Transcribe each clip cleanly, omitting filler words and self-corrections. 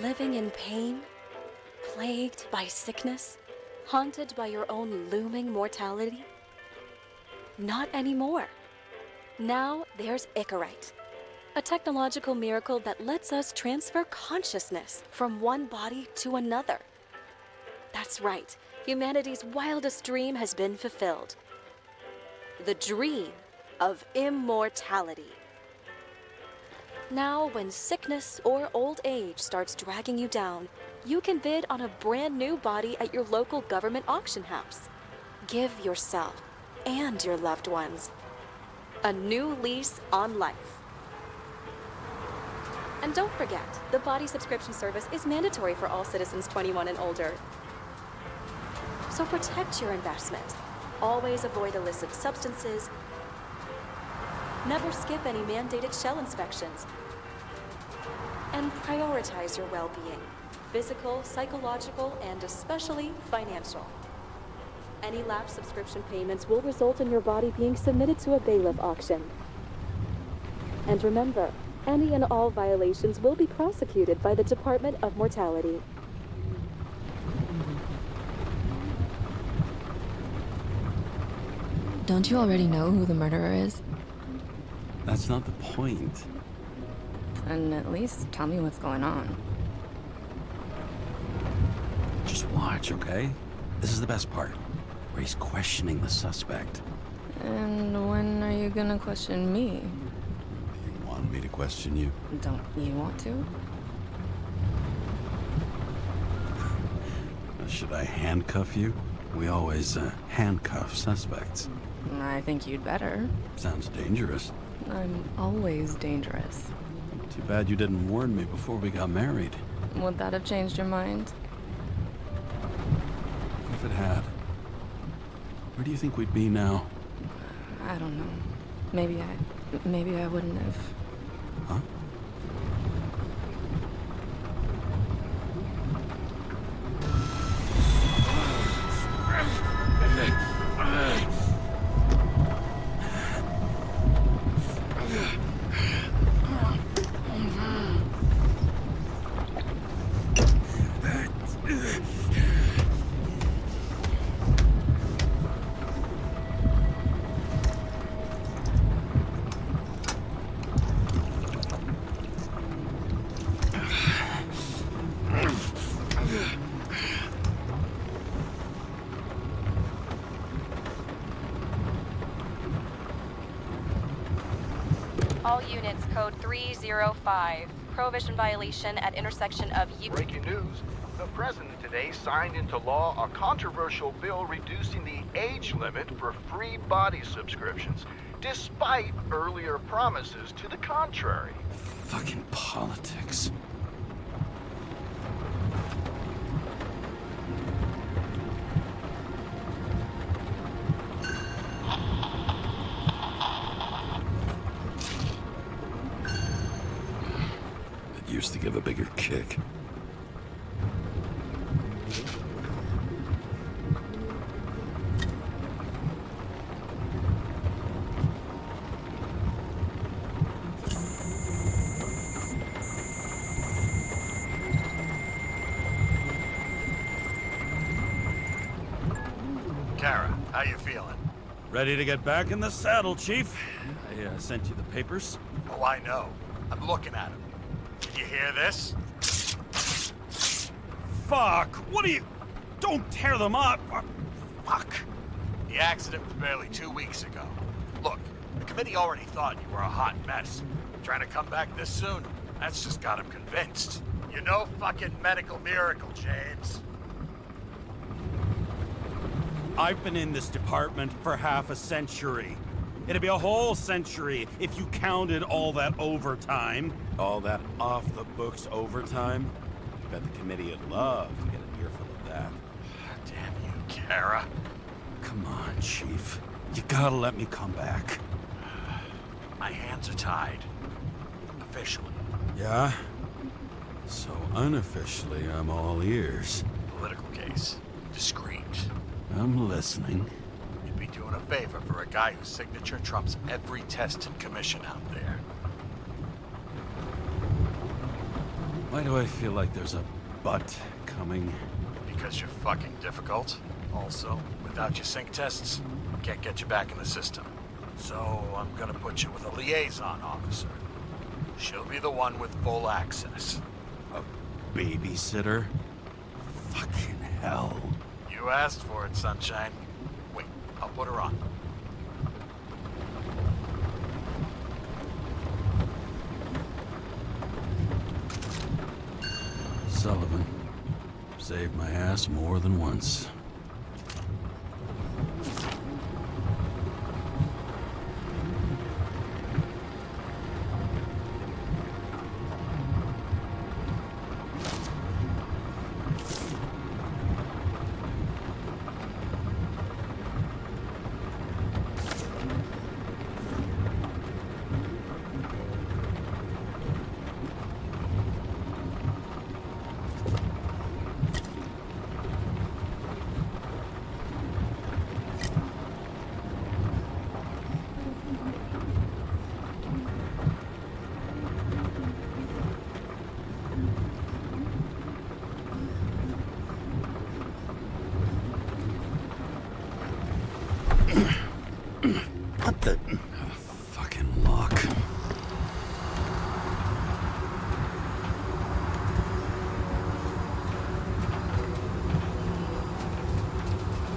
living in pain, plagued by sickness, haunted by your own looming mortality? Not anymore. Now there's Icarite, a technological miracle that lets us transfer consciousness from one body to another. That's right, humanity's wildest dream has been fulfilled. The dream of immortality. Now, when sickness or old age starts dragging you down, you can bid on a brand new body at your local government auction house. Give yourself and your loved ones a new lease on life. And don't forget, the body subscription service is mandatory for all citizens 21 and older. So protect your investment. Always avoid illicit substances. Never skip any mandated shell inspections. And prioritize your well-being, physical, psychological, and especially financial. Any lapsed subscription payments will result in your body being submitted to a bailiff auction. And remember, any and all violations will be prosecuted by the Department of Mortality. Don't you already know who the murderer is? That's not the point. And at least tell me what's going on. Just watch, okay? This is the best part, where he's questioning the suspect. And when are you gonna question me? You want me to question you? Don't you want to? Should I handcuff you? We always handcuff suspects. I think you'd better. Sounds dangerous. I'm always dangerous. Too bad you didn't warn me before we got married. Would that have changed your mind? If it had, where do you think we'd be now? I don't know. Maybe I wouldn't have. Huh? All units, code 305. Prohibition violation at intersection of Breaking news. The president today signed into law a controversial bill reducing the age limit for free body subscriptions, despite earlier promises to the contrary. Fucking politics. Used to give a bigger kick. Karra, how you feeling? Ready to get back in the saddle, Chief. I sent you the papers. Oh, I know. I'm looking at them. Did you hear this? Fuck! What are you... Don't tear them up! Fuck! The accident was barely 2 weeks ago. Look, the committee already thought you were a hot mess. Trying to come back this soon, that's just got them convinced. You're no fucking medical miracle, James. I've been in this department for half a century. It'd be a whole century if you counted all that overtime. All that off-the-books overtime. I bet the committee would love to get an earful of that. Damn you, Karra. Come on, Chief. You gotta let me come back. My hands are tied. Officially. Yeah? So unofficially, I'm all ears. Political case. Discreet. I'm listening. You'd be doing a favor for a guy whose signature trumps every test and commission out there. Why do I feel like there's a but coming? Because you're fucking difficult. Also, without your sync tests, can't get you back in the system. So I'm gonna put you with a liaison officer. She'll be the one with full access. A babysitter? Fucking hell. You asked for it, Sunshine. Wait, I'll put her on. Sullivan. Saved my ass more than once. What the? Fucking lock.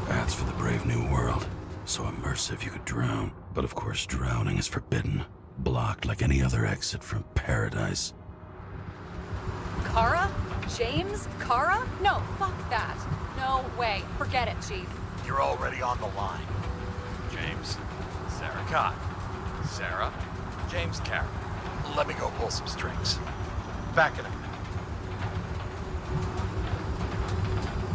That's for the brave new world. So immersive you could drown. But of course drowning is forbidden. Blocked like any other exit from paradise. Karra? James Karra? No, fuck that. No way. Forget it, Chief. You're already on the line. James, Sarah Cott. Sarah, James Karra. Let me go pull some strings. Back in a minute.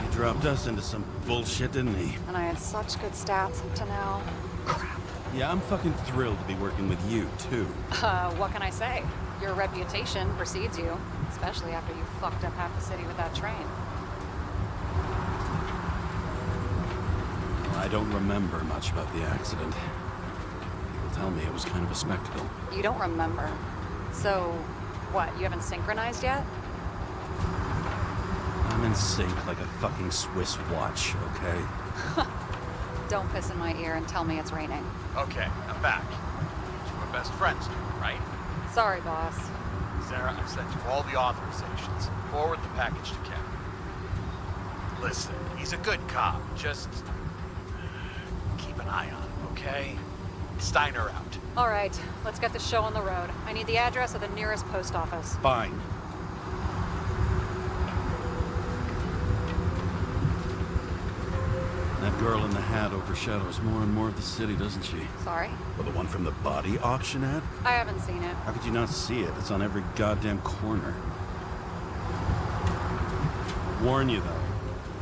He dropped us into some bullshit, didn't he? And I had such good stats up to now. Crap. Yeah, I'm fucking thrilled to be working with you, too. What can I say? Your reputation precedes you, especially after you fucked up half the city with that train. Well, I don't remember much about the accident. People tell me it was kind of a spectacle. You don't remember. So, what, you haven't synchronized yet? I'm in sync like a fucking Swiss watch, okay? Don't piss in my ear and tell me it's raining. Okay, I'm back. You were best friends, right? Sorry, boss. Sarah, I've sent you all the authorizations. Forward the package to Kevin. Listen, he's a good cop. Just keep an eye on him, okay? Steiner out. All right, let's get the show on the road. I need the address of the nearest post office. Fine. That girl in the hat overshadows more and more of the city, doesn't she? Sorry? Well, the one from the body auction ad? I haven't seen it. How could you not see it? It's on every goddamn corner. Warn you, though.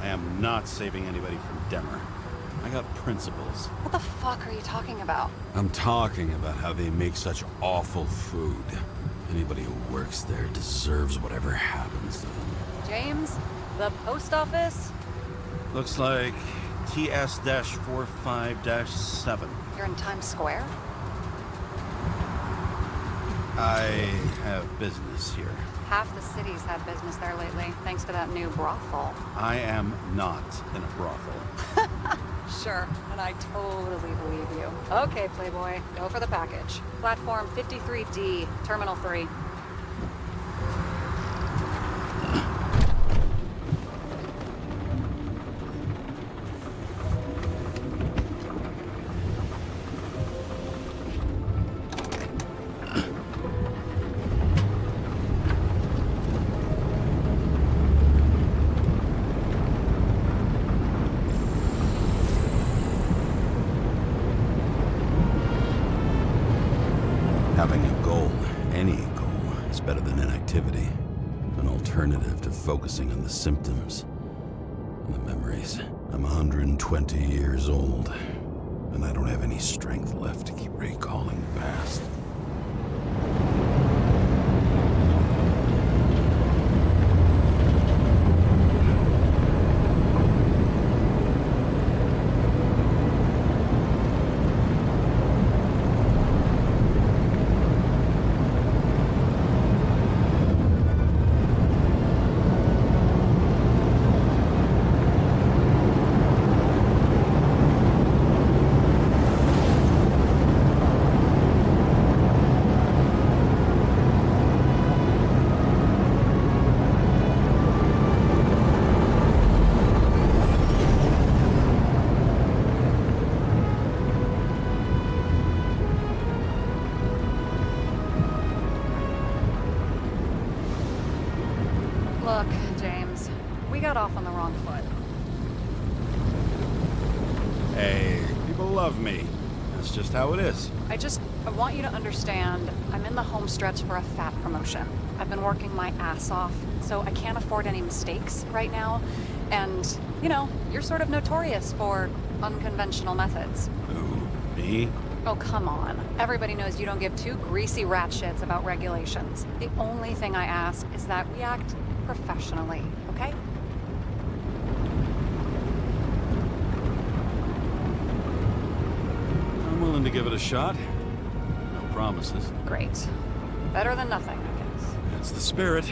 I am not saving anybody from Demmer. I got principles. What the fuck are you talking about? I'm talking about how they make such awful food. Anybody who works there deserves whatever happens to them. James? The post office? Looks like TS-45-7. You're in Times Square? I have business here. Half the city's had business there lately, thanks to that new brothel. I am not in a brothel. Sure, and I totally believe you. Okay, Playboy, go for the package. Platform 53D, Terminal 3. Having a goal, any goal, is better than inactivity. An alternative to focusing on the symptoms and the memories. I'm 120 years old, and I don't have any strength left to keep recalling the past. Look, James, we got off on the wrong foot. Hey, people love me. That's just how it is. I want you to understand, I'm in the home stretch for a fat promotion. I've been working my ass off, so I can't afford any mistakes right now. And, you know, you're sort of notorious for unconventional methods. Who? Me? Oh, come on. Everybody knows you don't give two greasy rat shits about regulations. The only thing I ask is that we act professionally, okay? I'm willing to give it a shot. No promises. Great. Better than nothing, I guess. That's the spirit.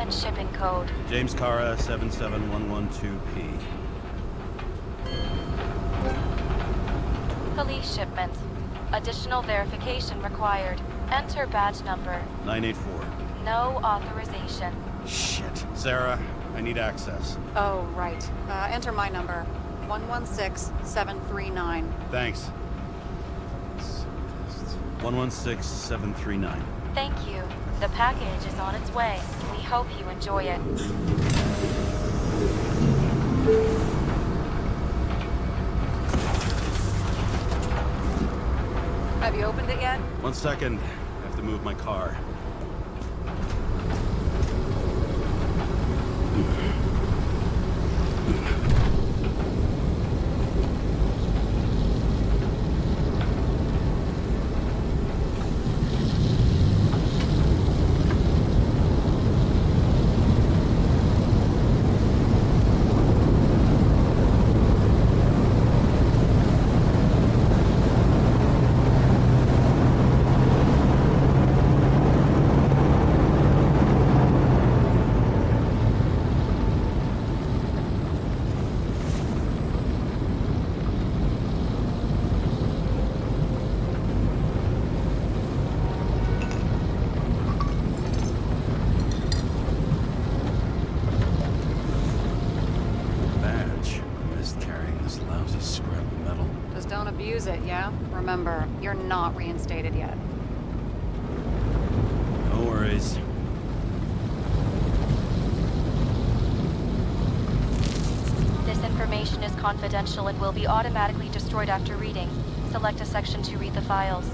Shipping code. James Karra, 77112P. Police shipment. Additional verification required. Enter badge number. 984. No authorization. Shit. Sarah, I need access. Oh, right. Enter my number. 116739. Thanks. 116739. Thank you. The package is on its way. We hope you enjoy it. Have you opened it yet? 1 second. I have to move my car. Don't abuse it, yeah? Remember, you're not reinstated yet. No worries. This information is confidential and will be automatically destroyed after reading. Select a section to read the files.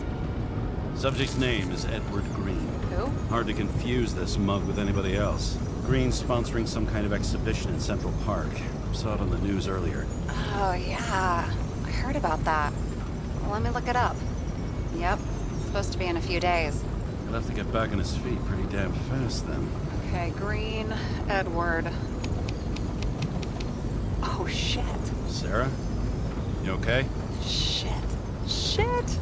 Subject's name is Edward Green. Who? Hard to confuse this mug with anybody else. Green's sponsoring some kind of exhibition in Central Park. Saw it on the news earlier. Oh, yeah. I heard about that. Well, let me look it up. Yep. Supposed to be in a few days. He'll have to get back on his feet pretty damn fast then. Okay, Green, Edward. Oh, shit. Sarah? You okay? Shit. Shit!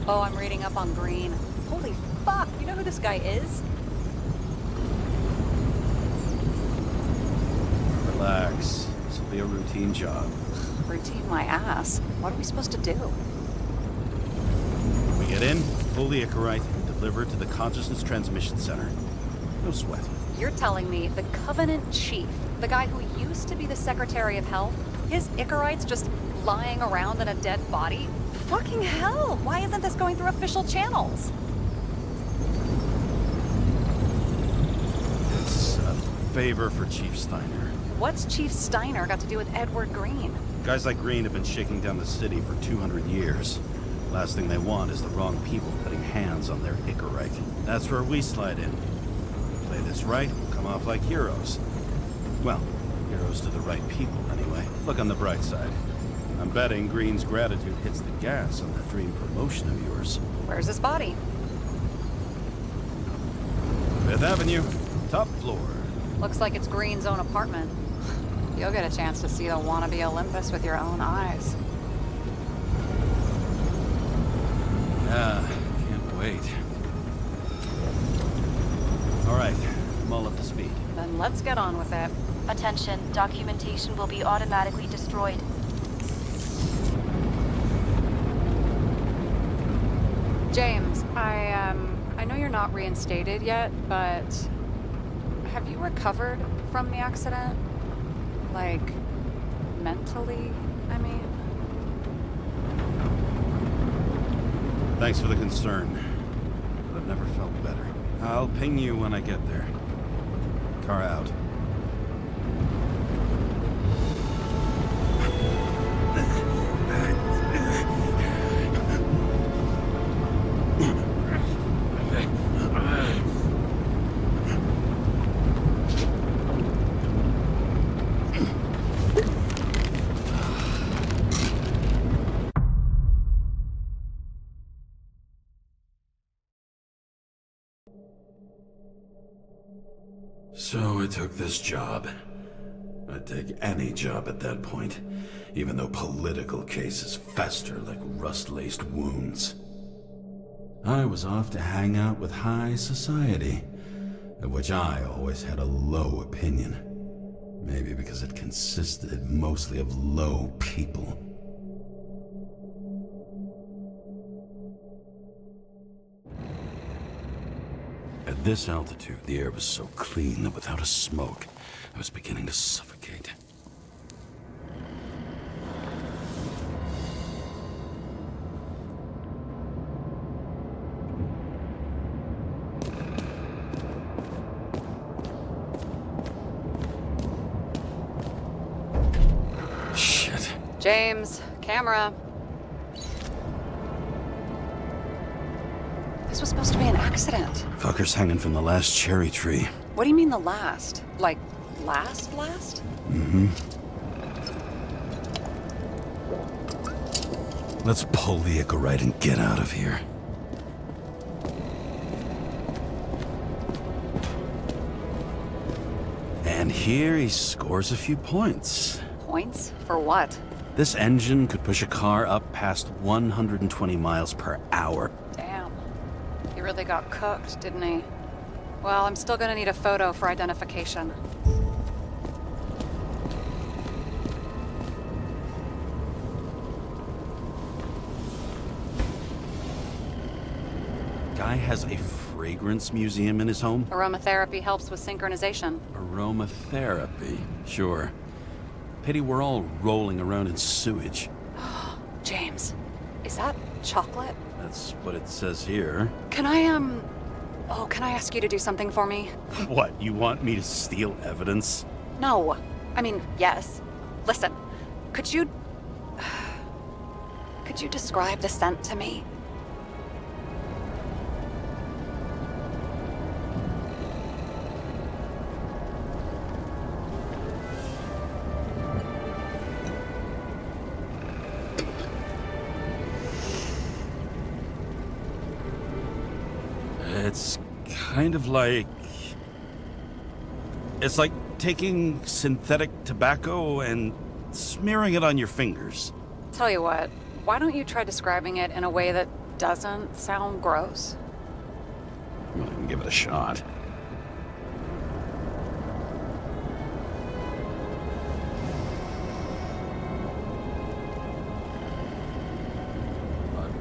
Oh, I'm reading up on Green. Holy fuck! You know who this guy is? Relax. This will be a routine job. Routine my ass. What are we supposed to do? We get in, pull the Icarite, and deliver it to the Consciousness Transmission Center. No sweat. You're telling me the Covenant Chief, the guy who used to be the Secretary of Health, his Icarite's just lying around in a dead body? fucking hell? Why isn't this going through official channels? It's a favor for Chief Steiner. What's Chief Steiner got to do with Edward Green? Guys like Green have been shaking down the city for 200 years. Last thing they want is the wrong people putting hands on their Icarite. That's where we slide in. Play this right, we'll come off like heroes. Well, heroes to the right people, anyway. Look on the bright side. I'm betting Green's gratitude hits the gas on that dream promotion of yours. Where's his body? Fifth Avenue, top floor. Looks like it's Green's own apartment. You'll get a chance to see the wannabe Olympus with your own eyes. Yeah, can't wait. All right, I'm all up to speed. Then let's get on with it. Attention, documentation will be automatically destroyed. James, I know you're not reinstated yet, but have you recovered from the accident? Like, mentally, I mean? Thanks for the concern, but I've never felt better. I'll ping you when I get there. Car out. So I took this job. I'd take any job at that point, even though political cases fester like rust-laced wounds. I was off to hang out with high society, of which I always had a low opinion. Maybe because it consisted mostly of low people. At this altitude, the air was so clean that without a smoke, I was beginning to suffocate. Shit. James, camera. This was supposed to be an accident. Fucker's hanging from the last cherry tree. What do you mean the last? Like, last? Mm-hmm. Let's pull the Icarite and get out of here. And here he scores a few points. Points? For what? This engine could push a car up past 120 miles per hour. Damn. He really got cooked, didn't he? Well, I'm still gonna need a photo for identification. Guy has a fragrance museum in his home? Aromatherapy helps with synchronization. Aromatherapy, sure. Pity we're all rolling around in sewage. James, is that chocolate? That's what it says here. Can I ask you to do something for me? What, you want me to steal evidence? No. I mean, yes. Listen, could you describe the scent to me? It's kind of like... It's like taking synthetic tobacco and smearing it on your fingers. Tell you what, why don't you try describing it in a way that doesn't sound gross? Well, I can give it a shot.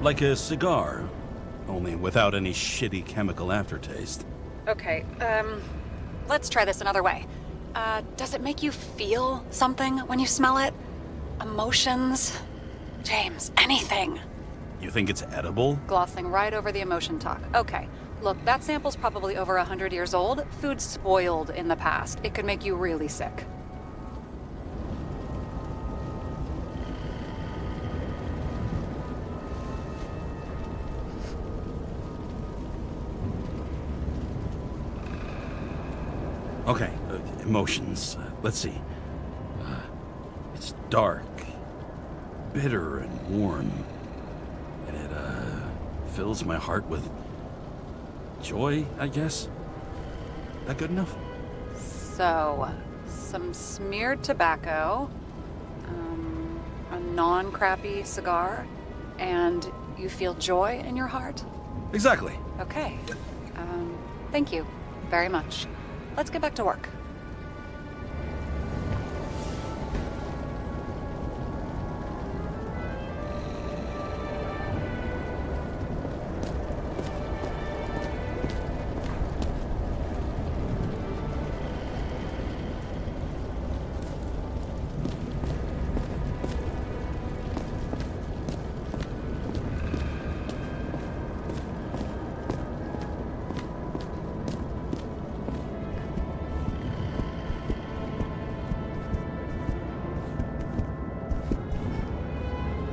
Like a cigar, only without any shitty chemical aftertaste. Okay, let's try this another way. Does it make you feel something when you smell it? Emotions? James, anything. You think it's edible? Glossing right over the emotion talk. Okay, look, that sample's probably over 100 years old. Food's spoiled in the past. It could make you really sick. Okay, emotions. Let's see. It's dark, bitter, and warm. And it, fills my heart with joy, I guess? That good enough? So, some smeared tobacco, a non-crappy cigar, and you feel joy in your heart? Exactly. Okay. Thank you very much. Let's get back to work.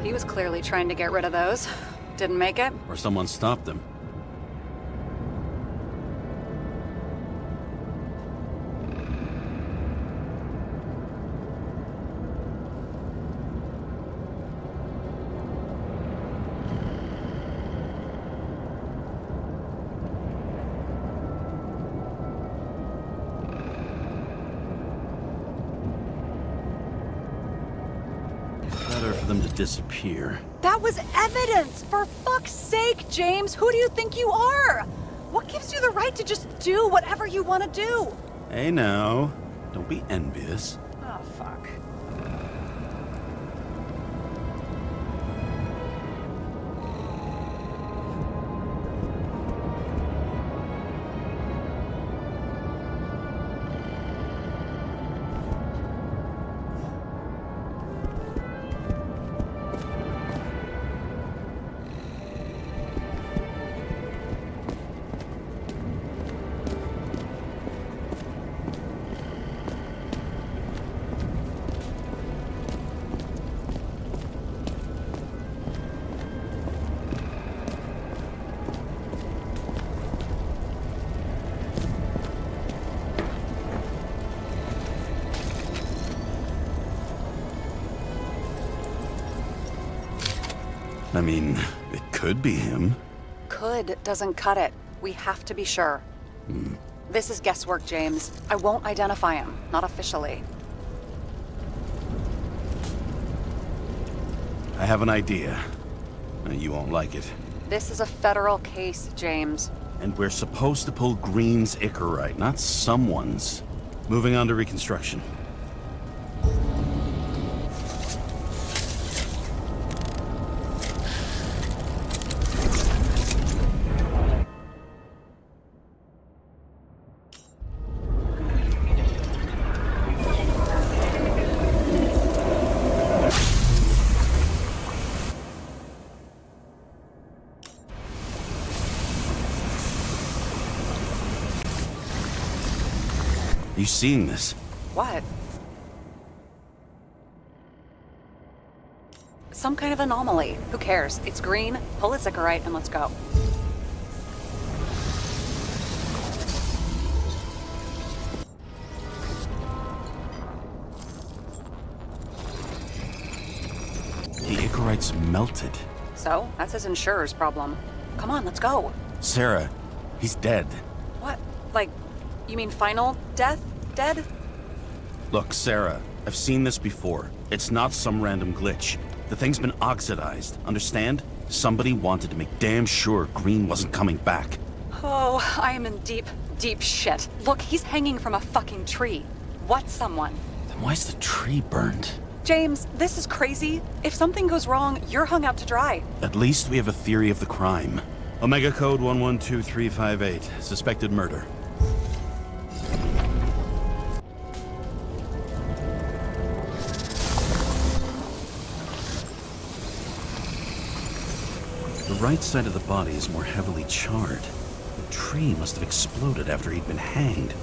He was clearly trying to get rid of those. Didn't make it. Or someone stopped them. Better for them to disappear. That was evidence! For fuck's sake, James! Who do you think you are? What gives you the right to just do whatever you want to do? Hey now, don't be envious. Oh, fuck. I mean, it could be him. Could doesn't cut it. We have to be sure. This is guesswork, James. I won't identify him. Not officially. I have an idea. You won't like it. This is a federal case, James. And we're supposed to pull Green's Icarite, not someone's. Moving on to reconstruction. You seeing this? What? Some kind of anomaly. Who cares? It's green, pull its Icarite, and let's go. The Icarite's melted. So, that's his insurer's problem. Come on, let's go. Sarah, he's dead. What? Like, you mean final death? Dead? Look, Sarah, I've seen this before. It's not some random glitch. The thing's been oxidized, understand? Somebody wanted to make damn sure Green wasn't coming back. Oh, I am in deep, deep shit. Look, he's hanging from a fucking tree. What someone? Then why's the tree burned? James, this is crazy. If something goes wrong, you're hung out to dry. At least we have a theory of the crime. Omega code 112358. Suspected murder. The right side of the body is more heavily charred. The tree must have exploded after he'd been hanged.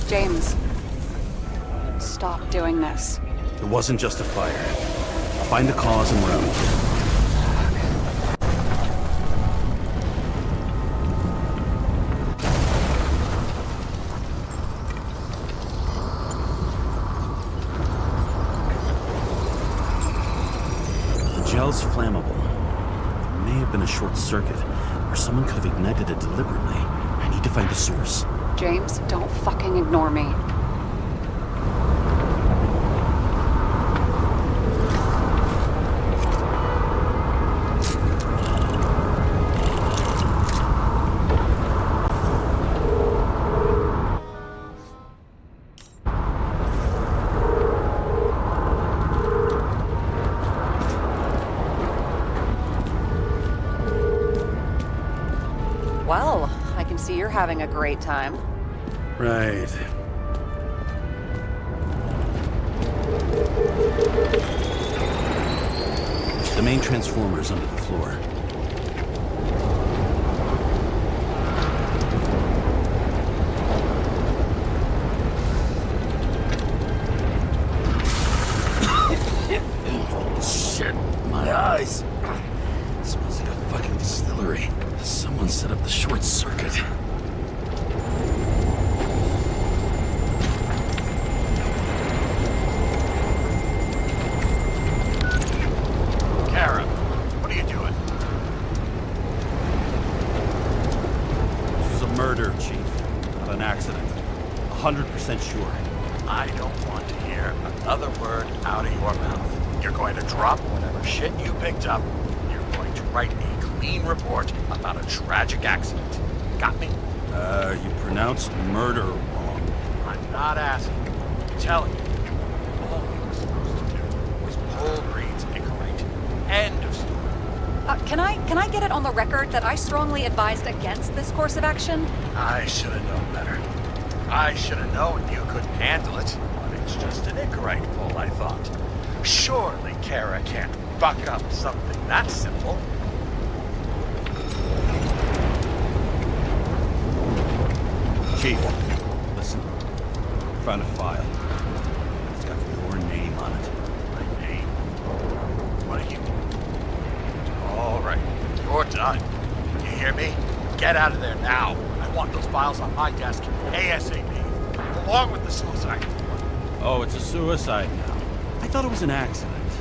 James, stop doing this. It wasn't just a fire. Find the cause and we're out of here. The gel's flammable. It may have been a short circuit, or someone could have ignited it deliberately. I need to find the source. James, don't fucking ignore me. Well, I can see you're having a great time. Right. The main transformer is under the floor. Shit, my eyes. It smells like a fucking distillery. Someone set up the short circuit. Karra, what are you doing? This is a murder, Chief. Not an accident. 100% sure. I don't want to hear another word out of your mouth. You're going to drop whatever shit you picked up. You're going to write a clean report about a tragic accident. Got me? You pronounced murder wrong. I'm not asking. I'm telling you. All you were supposed to do was pull Green's Icarite. End of story. Can I get it on the record that I strongly advised against this course of action? I should have known better. I should have known you couldn't handle it. But it's just an Icarite pull, I thought. Surely Karra can't buck up something that simple. Chief, listen. Found a file. It's got your name on it. My name? What are you? All right, you're done. You hear me? Get out of there now. I want those files on my desk ASAP, along with the suicide. Oh, it's a suicide now. I thought it was an accident.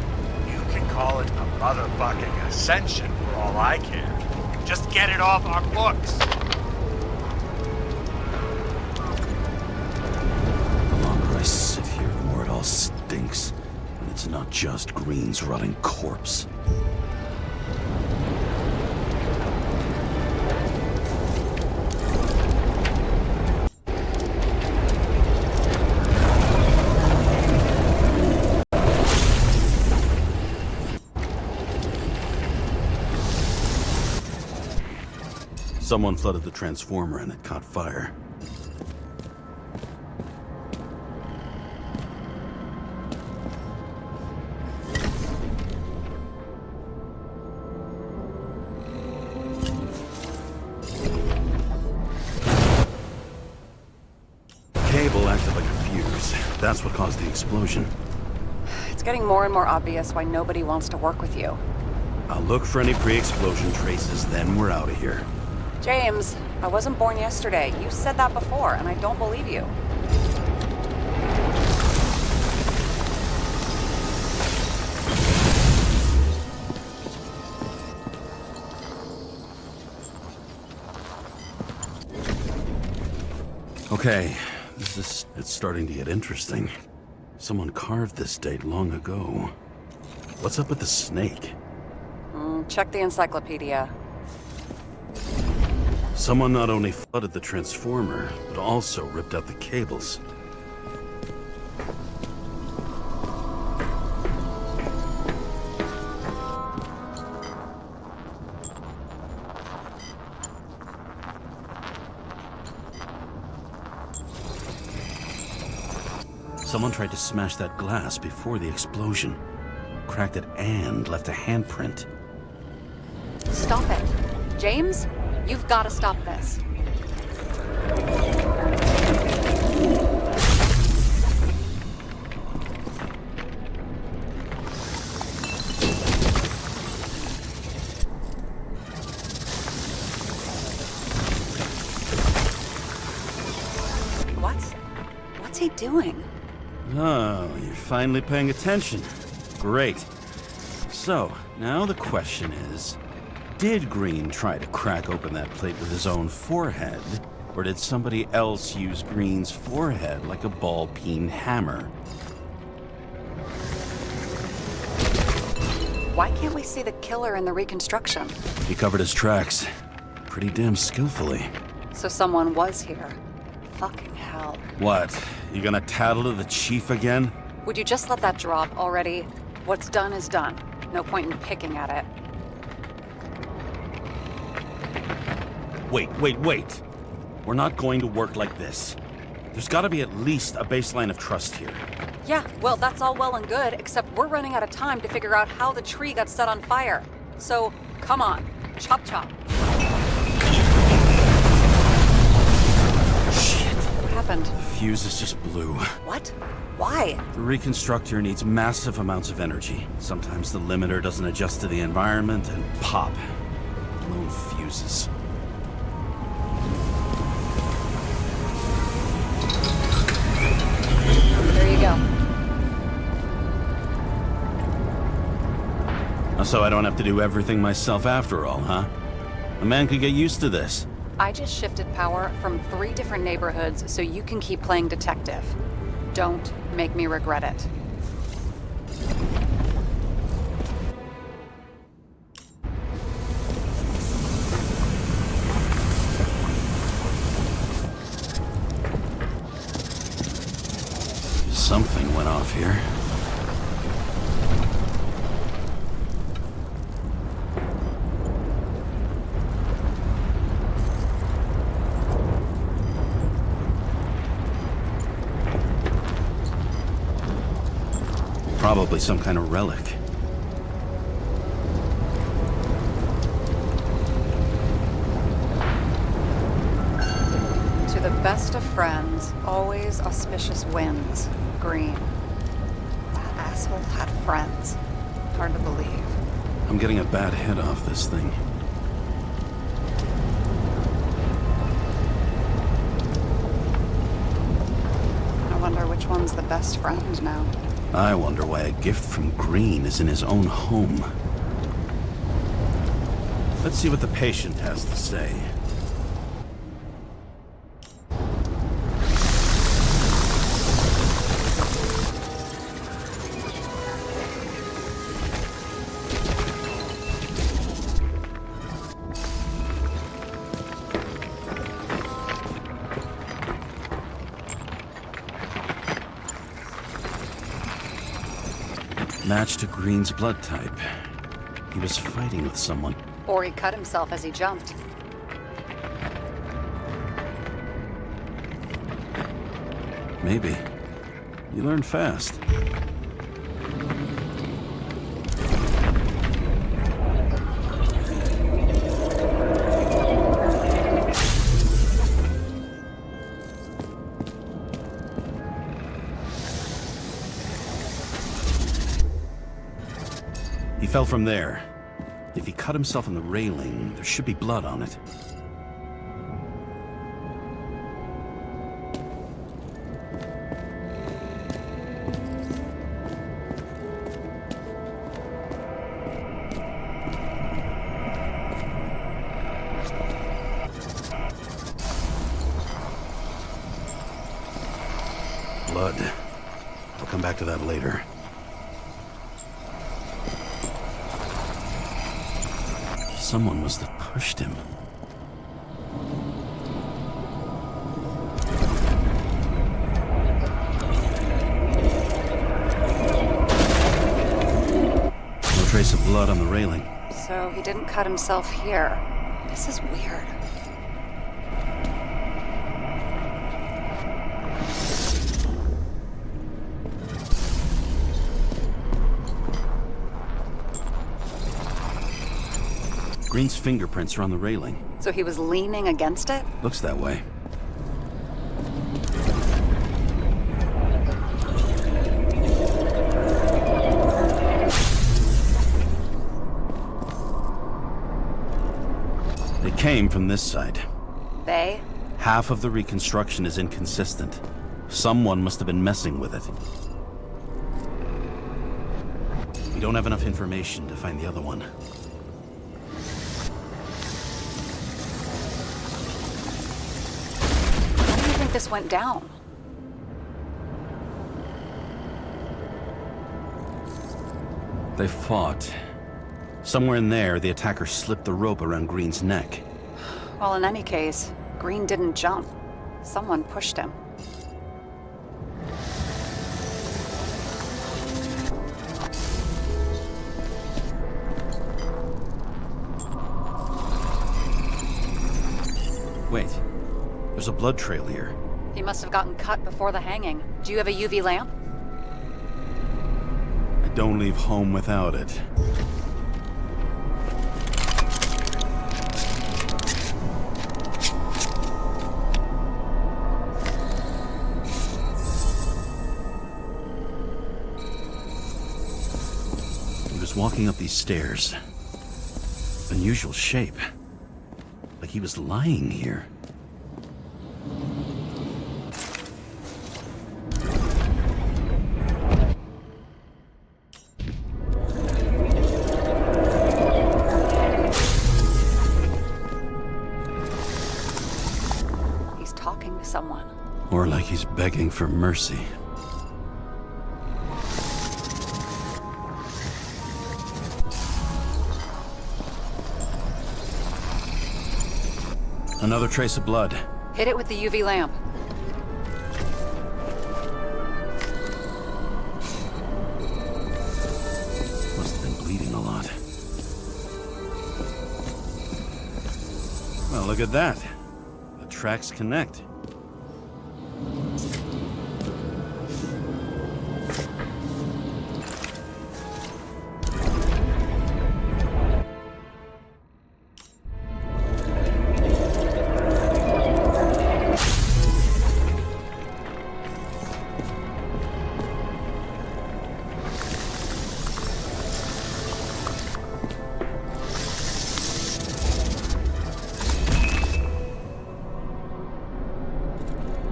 You can call it a motherfucking ascension for all I care. Just get it off our books. The longer I sit here, the more it all stinks. And it's not just Green's rotting corpse. Someone flooded the transformer and it caught fire. Cable acted like a fuse. That's what caused the explosion. It's getting more and more obvious why nobody wants to work with you. I'll look for any pre-explosion traces, then we're out of here. James, I wasn't born yesterday. You said that before, and I don't believe you. Okay, it's starting to get interesting. Someone carved this date long ago. What's up with the snake? Check the encyclopedia. Someone not only flooded the transformer, but also ripped out the cables. Someone tried to smash that glass before the explosion. Cracked it and left a handprint. Stop it. James, you've got to stop this. What's he doing? Oh, you're finally paying attention. Great. So, now the question is, did Green try to crack open that plate with his own forehead? Or did somebody else use Green's forehead like a ball-peen hammer? Why can't we see the killer in the reconstruction? He covered his tracks. Pretty damn skillfully. So someone was here. Fucking hell. What? You gonna tattle to the chief again? Would you just let that drop already? What's done is done. No point in picking at it. Wait. We're not going to work like this. There's gotta be at least a baseline of trust here. Yeah, well, that's all well and good, except we're running out of time to figure out how the tree got set on fire. So, come on. Chop chop. Shit. What happened? Fuses just blew. What? Why? The reconstructor needs massive amounts of energy. Sometimes the limiter doesn't adjust to the environment and pop. Blown fuses. There you go. So I don't have to do everything myself after all, huh? A man could get used to this. I just shifted power from 3 different neighborhoods so you can keep playing detective. Don't make me regret it. Something went off here. Probably some kind of relic. To the best of friends, always auspicious winds. Green. That asshole had friends. Hard to believe. I'm getting a bad hit off this thing. I wonder which one's the best friend now. I wonder why a gift from Green is in his own home. Let's see what the patient has to say. Match to Green's blood type. He was fighting with someone. Or he cut himself as he jumped. Maybe. You learn fast. He fell from there. If he cut himself on the railing, there should be blood on it. Blood. I'll come back to that later. Someone must have pushed him. No trace of blood on the railing. So he didn't cut himself here. This is weird. Green's fingerprints are on the railing. So he was leaning against it? Looks that way. They came from this side. They? Half of the reconstruction is inconsistent. Someone must have been messing with it. We don't have enough information to find the other one. How do you think this went down? They fought. Somewhere in there, the attacker slipped the rope around Green's neck. Well, in any case, Green didn't jump. Someone pushed him. Wait, there's a blood trail here. He must have gotten cut before the hanging. Do you have a UV lamp? I don't leave home without it. He was walking up these stairs. Unusual shape. Like he was lying here. He's talking to someone. Or like he's begging for mercy. Another trace of blood. Hit it with the UV lamp. Must have been bleeding a lot. Well, look at that. The tracks connect.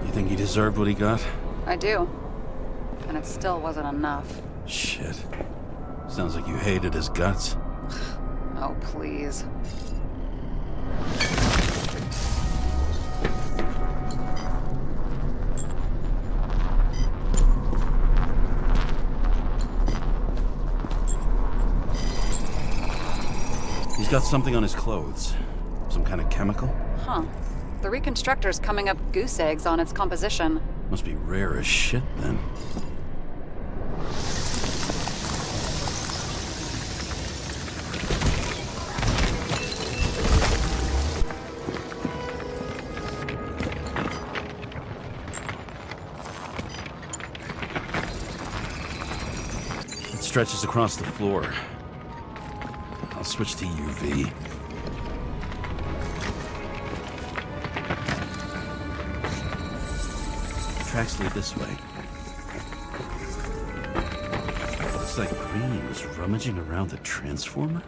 You think he deserved what he got? I do. And it still wasn't enough. Shit. Sounds like you hated his guts. Oh, please. He's got something on his clothes. Some kind of chemical? Huh. The reconstructor's coming up goose eggs on its composition. Must be rare as shit, then. It stretches across the floor. I'll switch to UV. Tracks lead this way. Looks like Green was rummaging around the transformer.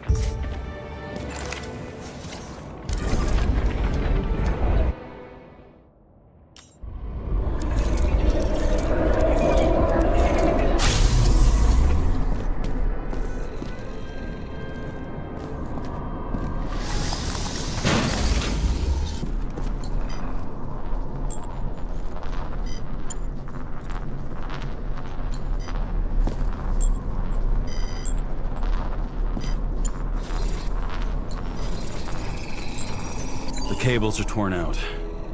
The cables are torn out,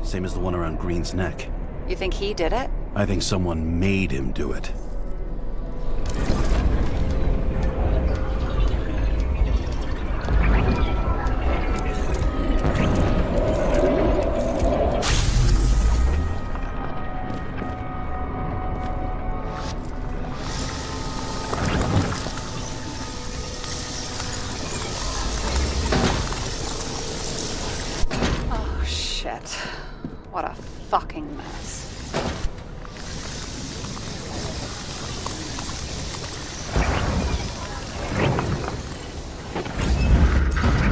same as the one around Green's neck. You think he did it? I think someone made him do it. What a fucking mess.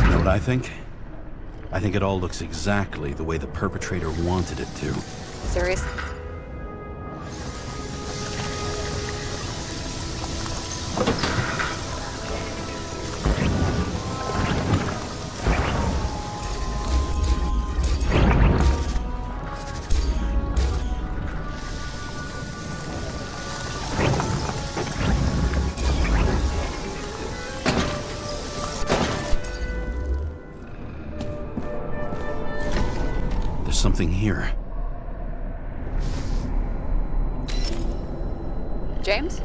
You know what I think? I think it all looks exactly the way the perpetrator wanted it to. Serious? There's something here. James?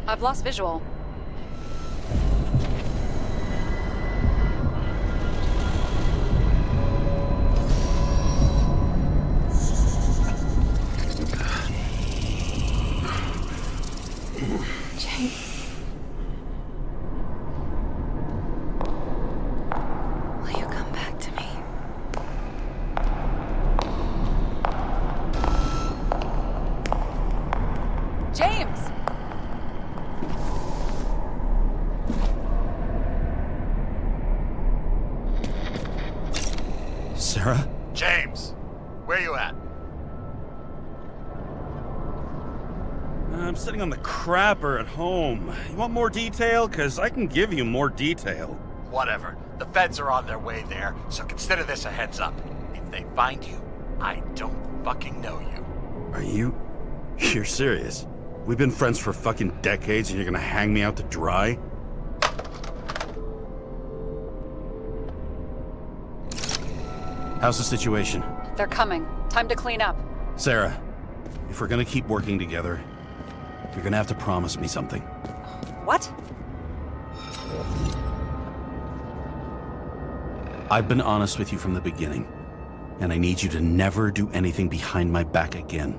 I've lost visual. James. Will you come back to me? James! Sarah? James, where you at? I'm sitting on the crapper at home. You want more detail? Because I can give you more detail. Whatever. The feds are on their way there, so consider this a heads up. If they find you, I don't fucking know you. Are you... You're serious? We've been friends for fucking decades and you're gonna hang me out to dry? How's the situation? They're coming. Time to clean up. Sarah, if we're gonna keep working together, you're gonna have to promise me something. What? I've been honest with you from the beginning, and I need you to never do anything behind my back again.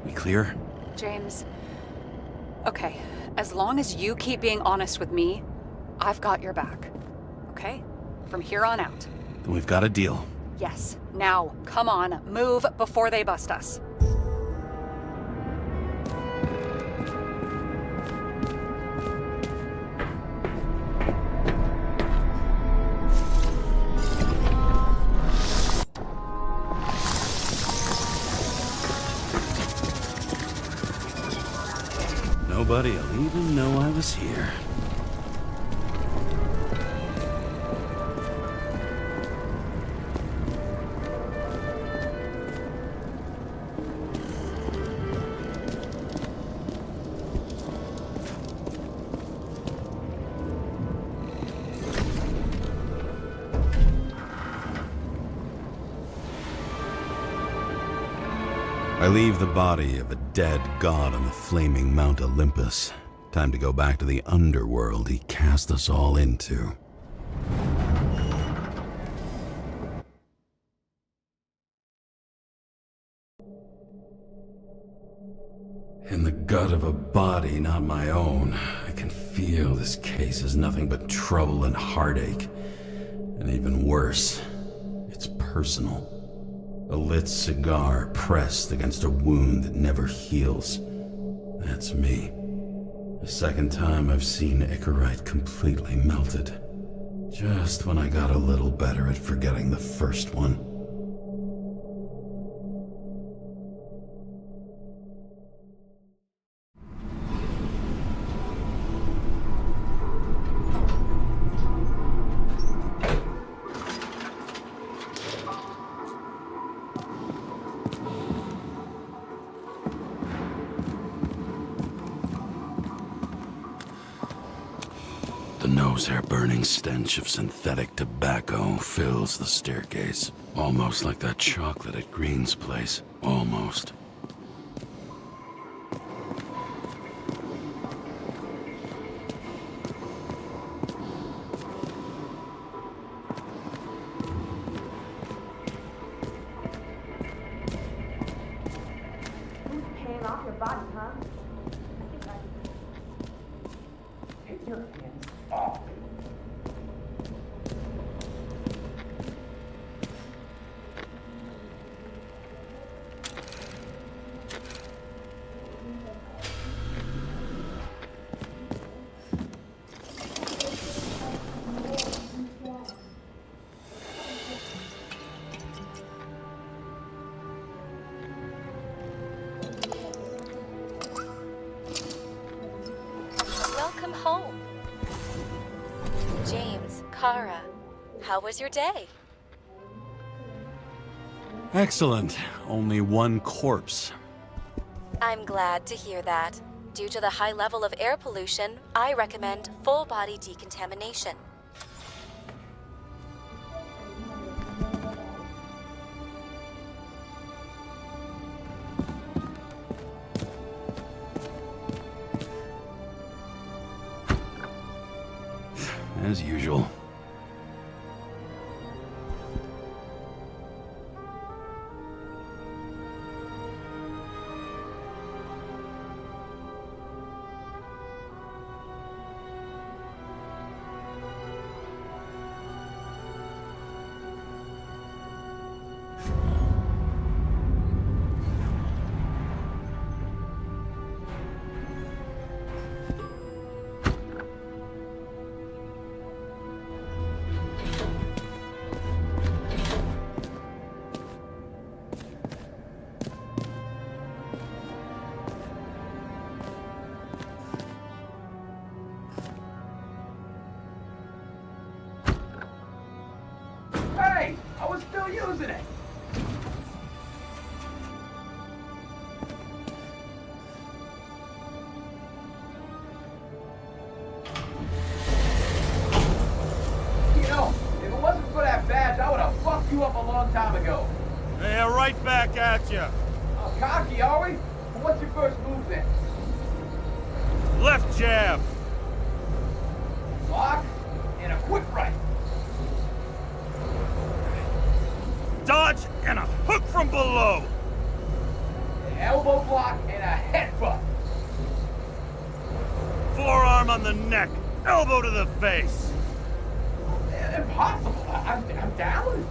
We clear? James. Okay, as long as you keep being honest with me, I've got your back. Okay? From here on out. Then we've got a deal. Yes. Now, come on, move before they bust us. Nobody'll even know I was here. I leave the body of a dead god on the flaming Mount Olympus. Time to go back to the underworld he cast us all into. In the gut of a body not my own, I can feel this case is nothing but trouble and heartache. And even worse, it's personal. A lit cigar pressed against a wound that never heals. That's me. The second time I've seen Icarite completely melted. Just when I got a little better at forgetting the first one. The nose-hair-burning stench of synthetic tobacco fills the staircase. Almost like that chocolate at Green's place. Almost. Who's paying off your body, huh? Take your hands off. How was your day? Excellent. Only one corpse. I'm glad to hear that. Due to the high level of air pollution, I recommend full body decontamination. As usual. Hey, I was still using it. You know, if it wasn't for that badge, I would have fucked you up a long time ago. Yeah, right back at you. Oh, cocky, are we? Well, what's your first move then? Left jab. Block and a quick right. Dodge and a hook from below. An elbow block and a headbutt. Forearm on the neck. Elbow to the face. Impossible. I'm down.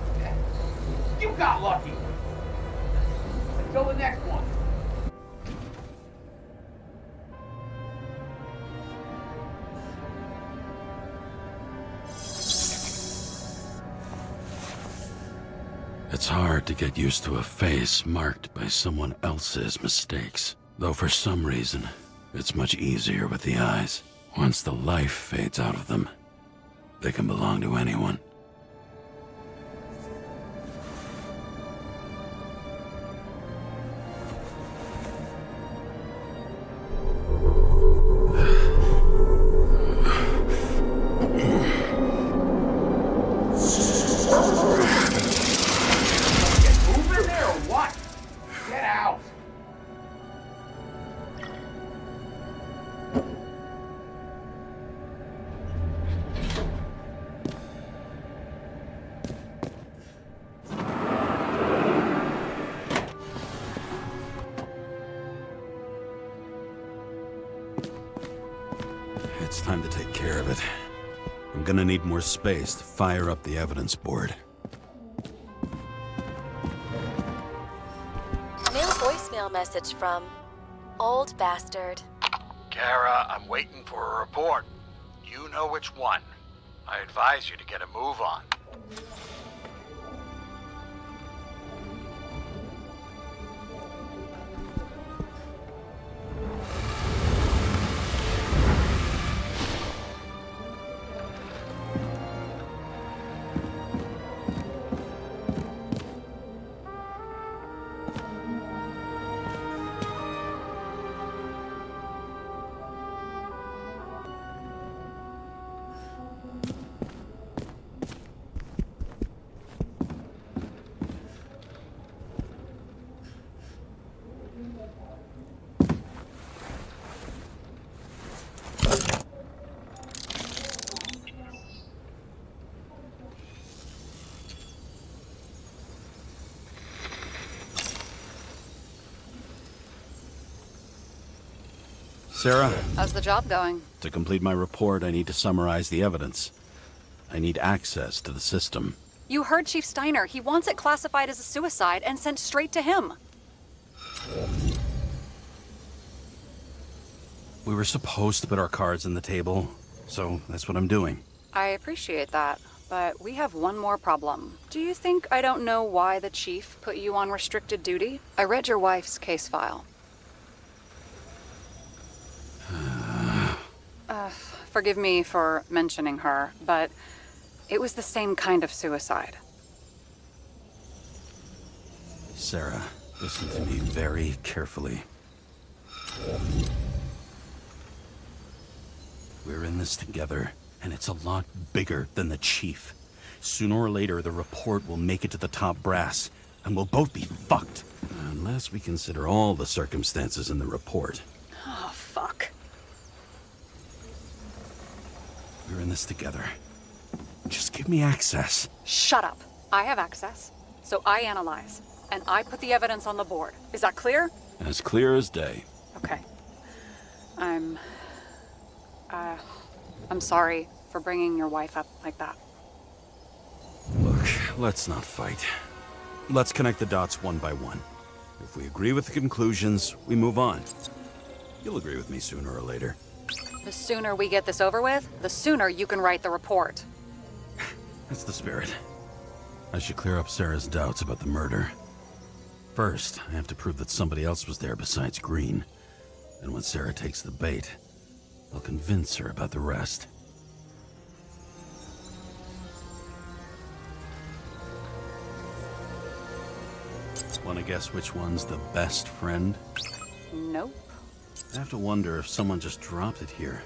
You got lucky. Until the next one. It's hard to get used to a face marked by someone else's mistakes. Though for some reason, it's much easier with the eyes. Once the life fades out of them, they can belong to anyone. Moving there or what? Get out. It's time to take care of it. I'm gonna need more space to fire up the evidence board. New voicemail message from Old Bastard. Kara, I'm waiting for a report. You know which one. I advise you to get a move on. Sarah, How's the job going? to complete my report, I need to summarize the evidence. I need access to the system. You heard Chief Steiner. He wants it classified as a suicide and sent straight to him. We were supposed to put our cards on the table, so that's what I'm doing. I appreciate that, but we have one more problem. Do you think I don't know why the chief put you on restricted duty? I read your wife's case file. Forgive me for mentioning her, but It was the same kind of suicide. Sarah, listen to me very carefully. We're in this together, and it's a lot bigger than the chief. Sooner or later, the report will make it to the top brass, and we'll both be fucked. Unless we consider all the circumstances in the report. Oh, fuck. We're in this together. Just give me access. Shut up. I have access, so I analyze, and I put the evidence on the board. Is that clear? As clear as day. Okay. I'm sorry for bringing your wife up like that. Look, let's not fight. Let's connect the dots one by one. If we agree with the conclusions, we move on. You'll agree with me sooner or later. The sooner we get this over with, the sooner you can write the report. That's the spirit. I should clear up Sarah's doubts about the murder. First, I have to prove that somebody else was there besides Green. And when Sarah takes the bait, I'll convince her about the rest. Want to guess which one's the best friend? Nope. I have to wonder if someone just dropped it here,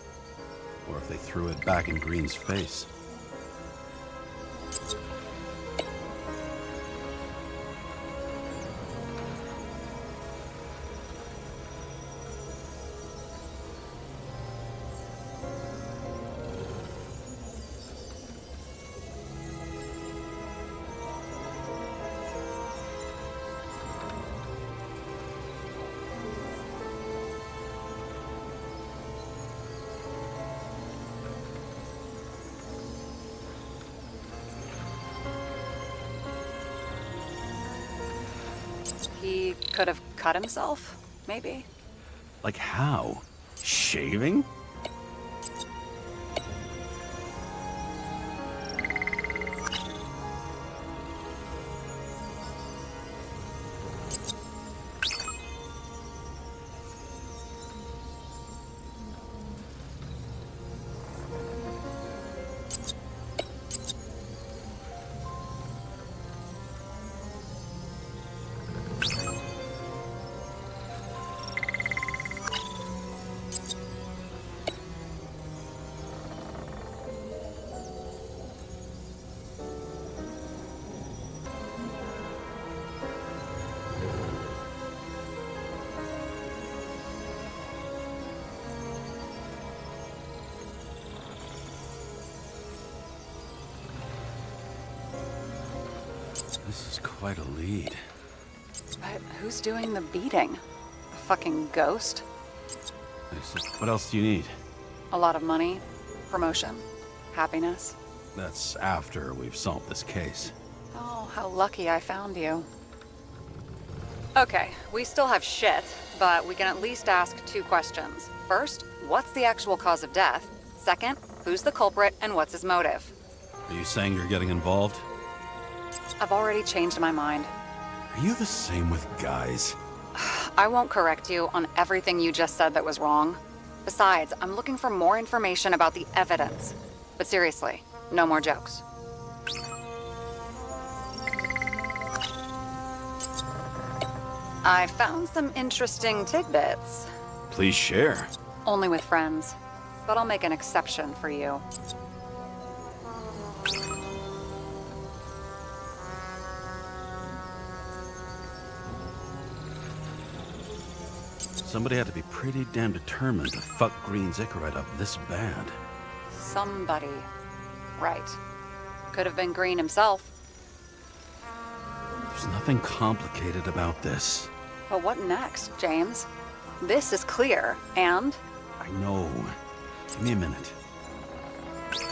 or if they threw it back in Green's face. He could have cut himself, maybe? Like how? Shaving? This is quite a lead. But who's doing the beating? A fucking ghost? What else do you need? A lot of money, promotion, happiness. That's after we've solved this case. Oh, how lucky I found you. Okay, we still have shit, but we can at least ask 2 questions. First, what's the actual cause of death? Second, who's the culprit and what's his motive? Are you saying you're getting involved? I've already changed my mind. Are you the same with guys? I won't correct you on everything you just said that was wrong. Besides, I'm looking for more information about the evidence. But seriously, no more jokes. I found some interesting tidbits. Please share. Only with friends. But I'll make an exception for you. Somebody had to be pretty damn determined to fuck Green's Icarite up this bad. Somebody. Right. Could have been Green himself. There's nothing complicated about this. But what next, James? This is clear, and? I know. Give me a minute.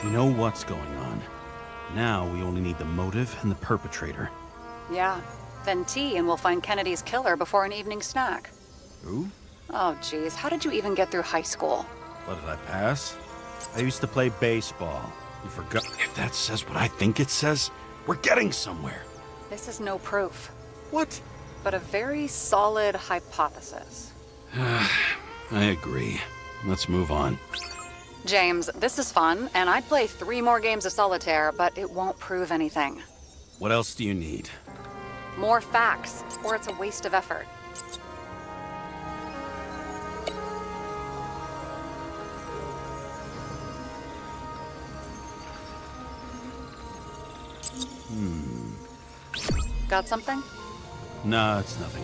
We know what's going on. Now we only need the motive and the perpetrator. Yeah. Then tea and we'll find Kennedy's killer before an evening snack. Who? Oh, geez. How did you even get through high school? What did I pass? I used to play baseball. You forgot? If that says what I think it says, we're getting somewhere. This is no proof, What? but a very solid hypothesis. I agree. Let's move on. James, this is fun, and I'd play 3 more games of solitaire, but it won't prove anything. What else do you need? More facts, or it's a waste of effort. Got something? Nah, it's nothing.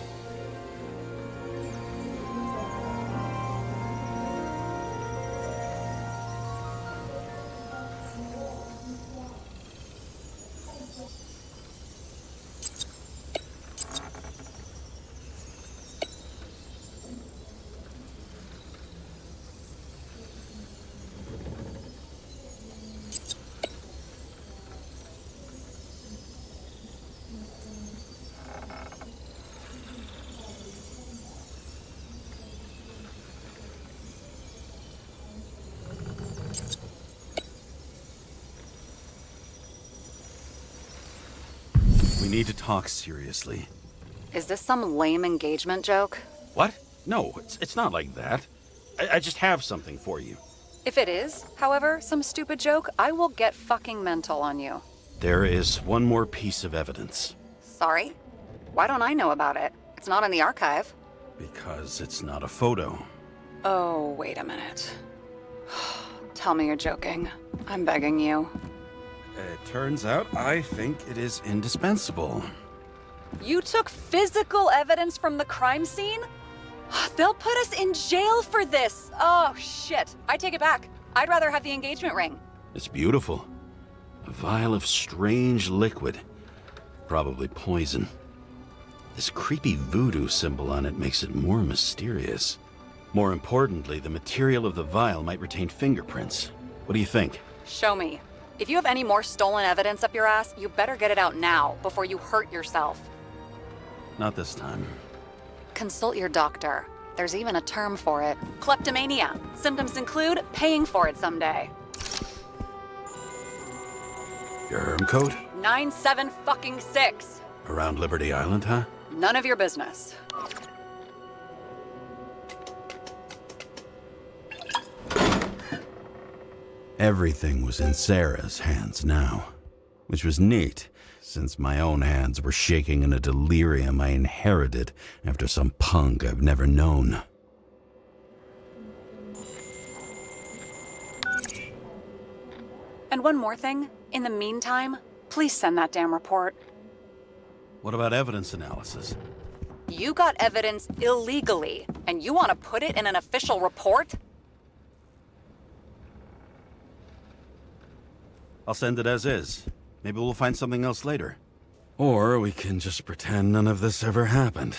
We need to talk seriously. Is this some lame engagement joke? What? No, it's not like that. I just have something for you. If it is, however, some stupid joke, I will get fucking mental on you. There is one more piece of evidence. Sorry? Why don't I know about it? It's not in the archive. Because it's not a photo. Oh, wait a minute. Tell me you're joking. I'm begging you. It turns out I think it is indispensable. You took physical evidence from the crime scene? They'll put us in jail for this! Oh, shit. I take it back. I'd rather have the engagement ring. It's beautiful. A vial of strange liquid. Probably poison. This creepy voodoo symbol on it makes it more mysterious. More importantly, the material of the vial might retain fingerprints. What do you think? Show me. If you have any more stolen evidence up your ass, you better get it out now, before you hurt yourself. Not this time. Consult your doctor. There's even a term for it. Kleptomania. Symptoms include paying for it someday. Your herm code? 97-fucking-6. Around Liberty Island, huh? None of your business. Everything was in Sarah's hands now, which was neat, since my own hands were shaking in a delirium I inherited after some punk I've never known. And one more thing. In the meantime, please send that damn report. What about evidence analysis? You got evidence illegally, and you want to put it in an official report? I'll send it as is. Maybe we'll find something else later. Or we can just pretend none of this ever happened.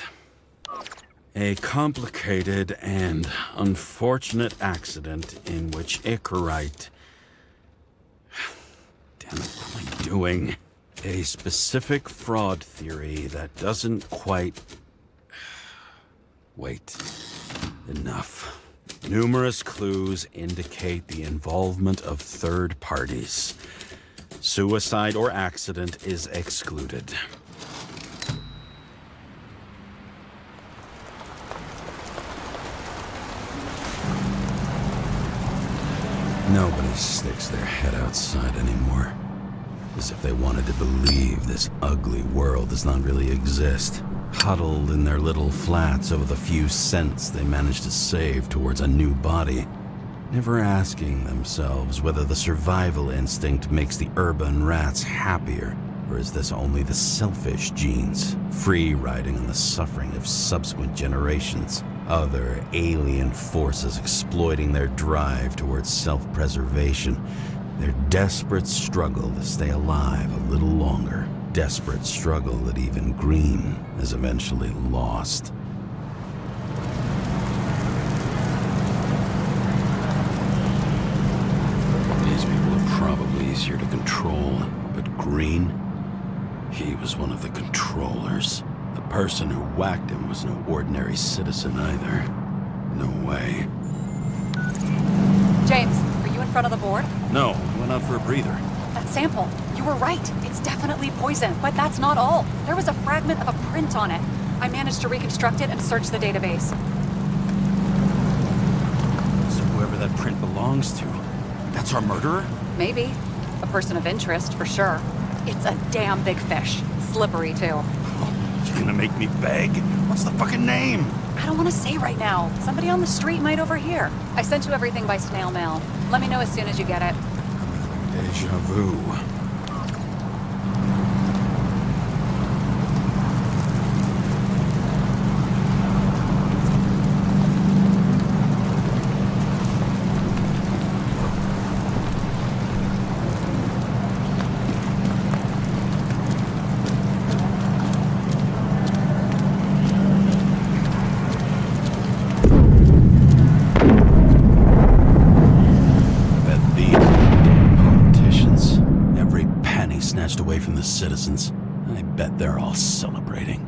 A complicated and unfortunate accident in which Icarite... Damn it, what am I doing? A specific fraud theory that doesn't quite... Wait. Enough. Numerous clues indicate the involvement of third parties. Suicide or accident is excluded. Nobody sticks their head outside anymore. As if they wanted to believe this ugly world does not really exist. Huddled in their little flats over the few cents they managed to save towards a new body. Never asking themselves whether the survival instinct makes the urban rats happier, or is this only the selfish genes, free riding on the suffering of subsequent generations, other alien forces exploiting their drive towards self-preservation, their desperate struggle to stay alive a little longer, desperate struggle that even Green has eventually lost. These people are probably easier to control, but Green, he was one of the controllers. The person who whacked him was no ordinary citizen either. No way. James, are you in front of the board? No, I went out for a breather. That sample. You were right. It's definitely poison, but that's not all. There was a fragment of a print on it. I managed to reconstruct it and search the database. So whoever that print belongs to, That's our murderer? Maybe. A person of interest, for sure. It's a damn big fish. Slippery, too. You're gonna make me beg? What's the fucking name? I don't want to say right now. Somebody on the street might overhear. I sent you everything by snail mail. Let me know as soon as you get it. Deja vu. Snatched away from the citizens. I bet they're all celebrating.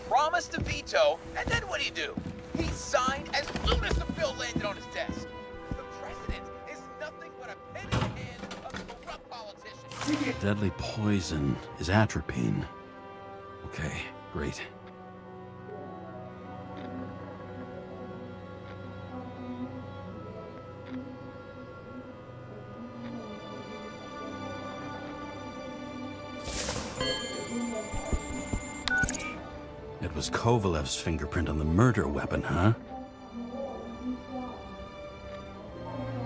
Promised to veto, and then what do? He signed as soon as the bill landed on his desk. The president is nothing but a pen in the hand of a corrupt politician. Deadly poison is atropine. Okay, great. It was Kovalev's fingerprint on the murder weapon, huh?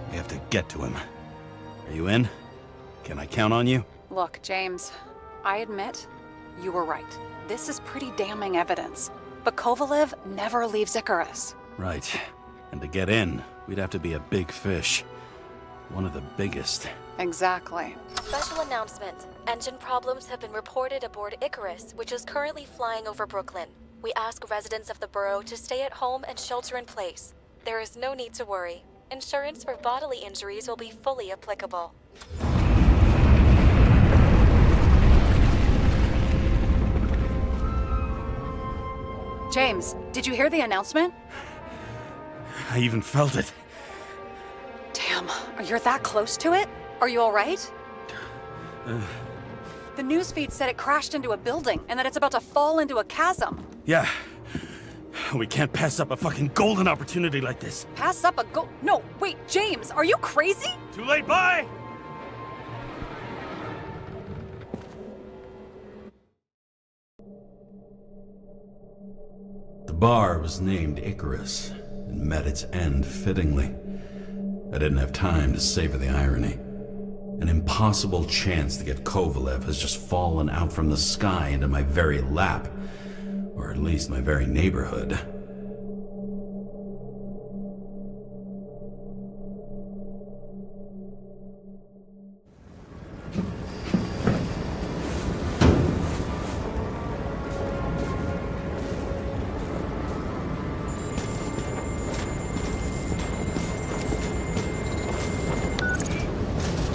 We have to get to him. Are you in? Can I count on you? Look, James, I admit, you were right. This is pretty damning evidence. But Kovalev never leaves Icarus. Right. And to get in, we'd have to be a big fish. One of the biggest. Exactly. Special announcement. Engine problems have been reported aboard Icarus, which is currently flying over Brooklyn. We ask residents of the borough to stay at home and shelter in place. There is no need to worry. Insurance for bodily injuries will be fully applicable. James, did you hear the announcement? I even felt it. Damn, you're that close to it? Are you alright? The newsfeed said it crashed into a building and that it's about to fall into a chasm. Yeah. We can't pass up a fucking golden opportunity like this. Pass up a No, wait, James, are you crazy? Too late, bye! The bar was named Icarus and met its end fittingly. I didn't have time to savor the irony. An impossible chance to get Kovalev has just fallen out from the sky into my very lap. Or at least my very neighborhood.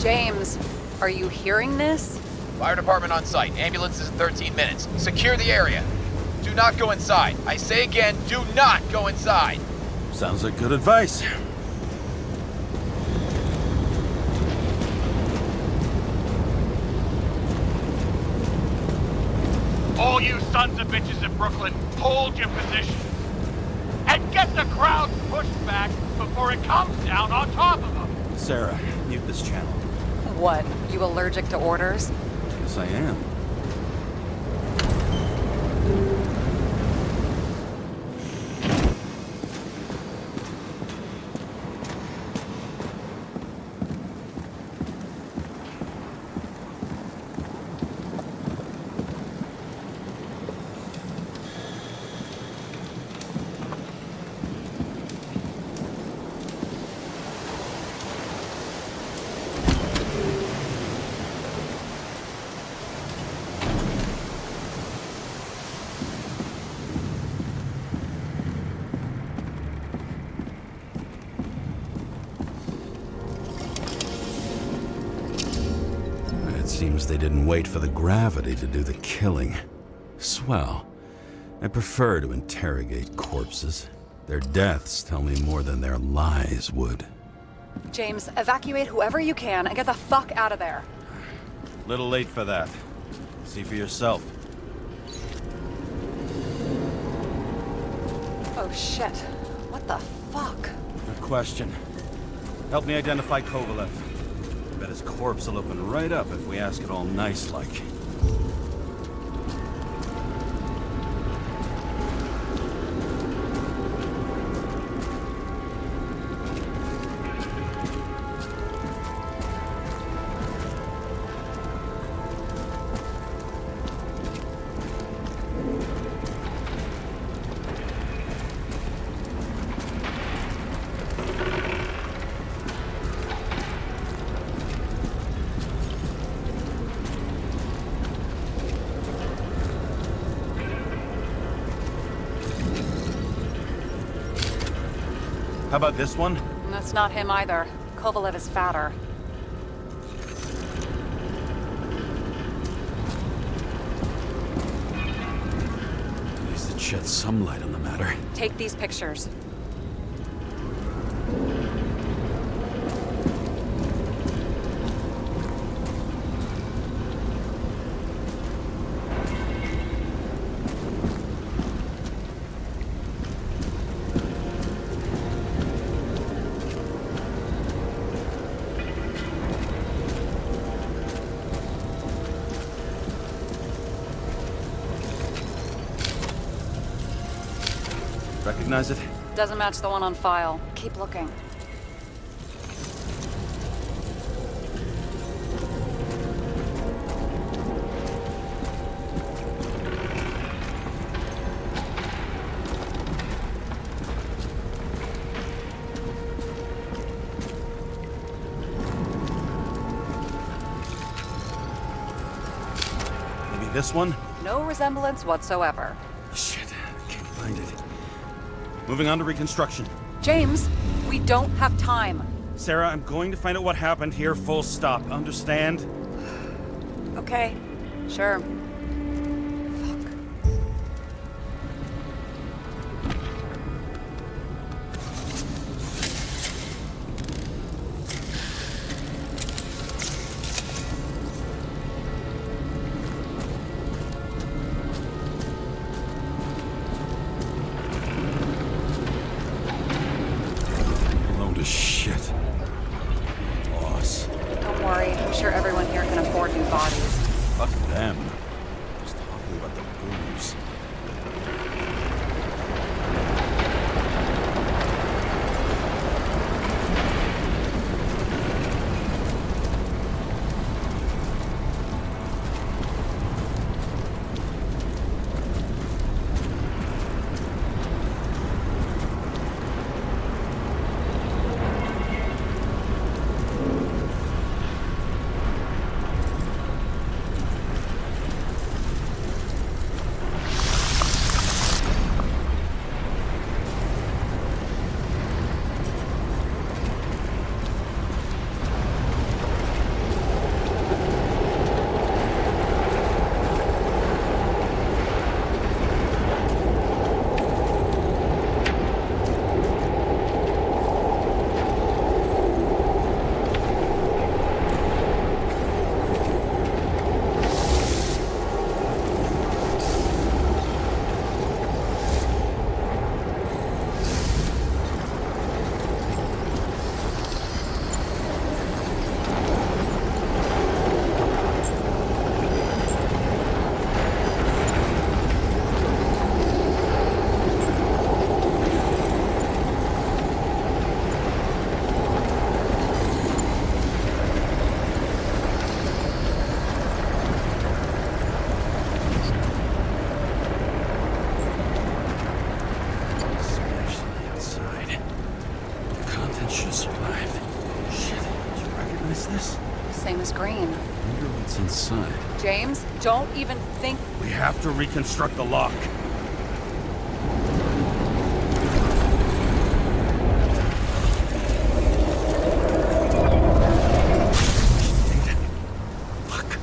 James, are you hearing this? Fire department on site. Ambulance is in 13 minutes. Secure the area. Do not go inside. I say again, do not go inside. Sounds like good advice. All you sons of bitches in Brooklyn, hold your position. And get the crowd pushed back before it comes down on top of them. Sarah, mute this channel. What, you allergic to orders? Yes, I am. Seems they didn't wait for the gravity to do the killing. Swell. I prefer to interrogate corpses. Their deaths tell me more than their lies would. James, evacuate whoever you can and get the fuck out of there. Little late for that. See for yourself. Oh shit. What the fuck? Good question. Help me identify Kovalev. I bet his corpse will open right up if we ask it all nice-like. How about this one? That's not him either. Kovalev is fatter. At least it sheds some light on the matter. Take these pictures. Recognize it? Doesn't match the one on file. Keep looking. Maybe this one? No resemblance whatsoever. Shit, I can't find it. Moving on to reconstruction. James, we don't have time. Sarah, I'm going to find out what happened here, full stop. Understand? Okay, sure. Load of shit. Loss. Don't worry, I'm sure everyone here can afford new bodies. Fuck them. Just talking about the booze. Same as green. Wonder what's inside. James, don't even think. We have to reconstruct the lock. Fuck.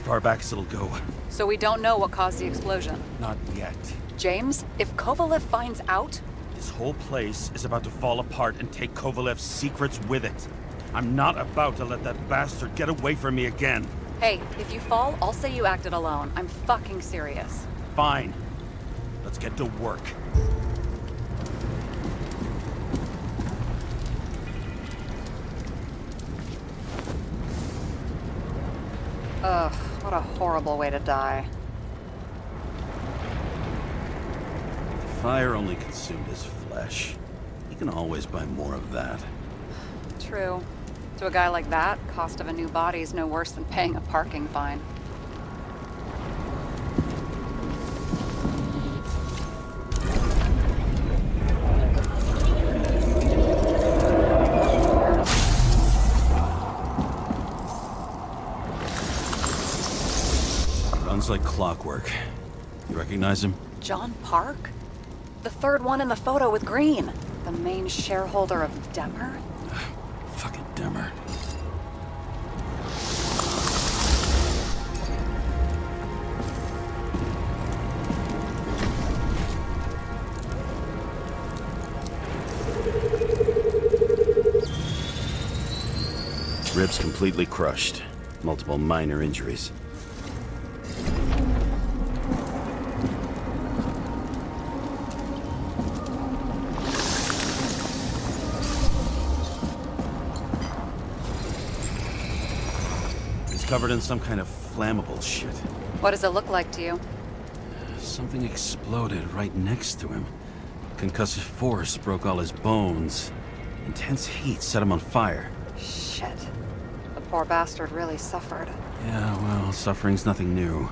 far back as it'll go. So we don't know what caused the explosion. Not yet. James, if Kovalev finds out... This whole place is about to fall apart and take Kovalev's secrets with it. I'm not about to let that bastard get away from me again. Hey, if you fall, I'll say you acted alone. I'm fucking serious. Fine. Let's get to work. Ugh, what a horrible way to die. The fire only consumed his flesh. He can always buy more of that. True. To a guy like that, cost of a new body is no worse than paying a parking fine. Runs like clockwork. You recognize him? John Park? The third one in the photo with Green. The main shareholder of Demmer? Fucking Demmer. Ribs completely crushed. Multiple minor injuries. Covered in some kind of flammable shit. What does it look like to you? Something exploded right next to him. Concussive force broke all his bones. Intense heat set him on fire. Shit. The poor bastard really suffered. Yeah, well, suffering's nothing new.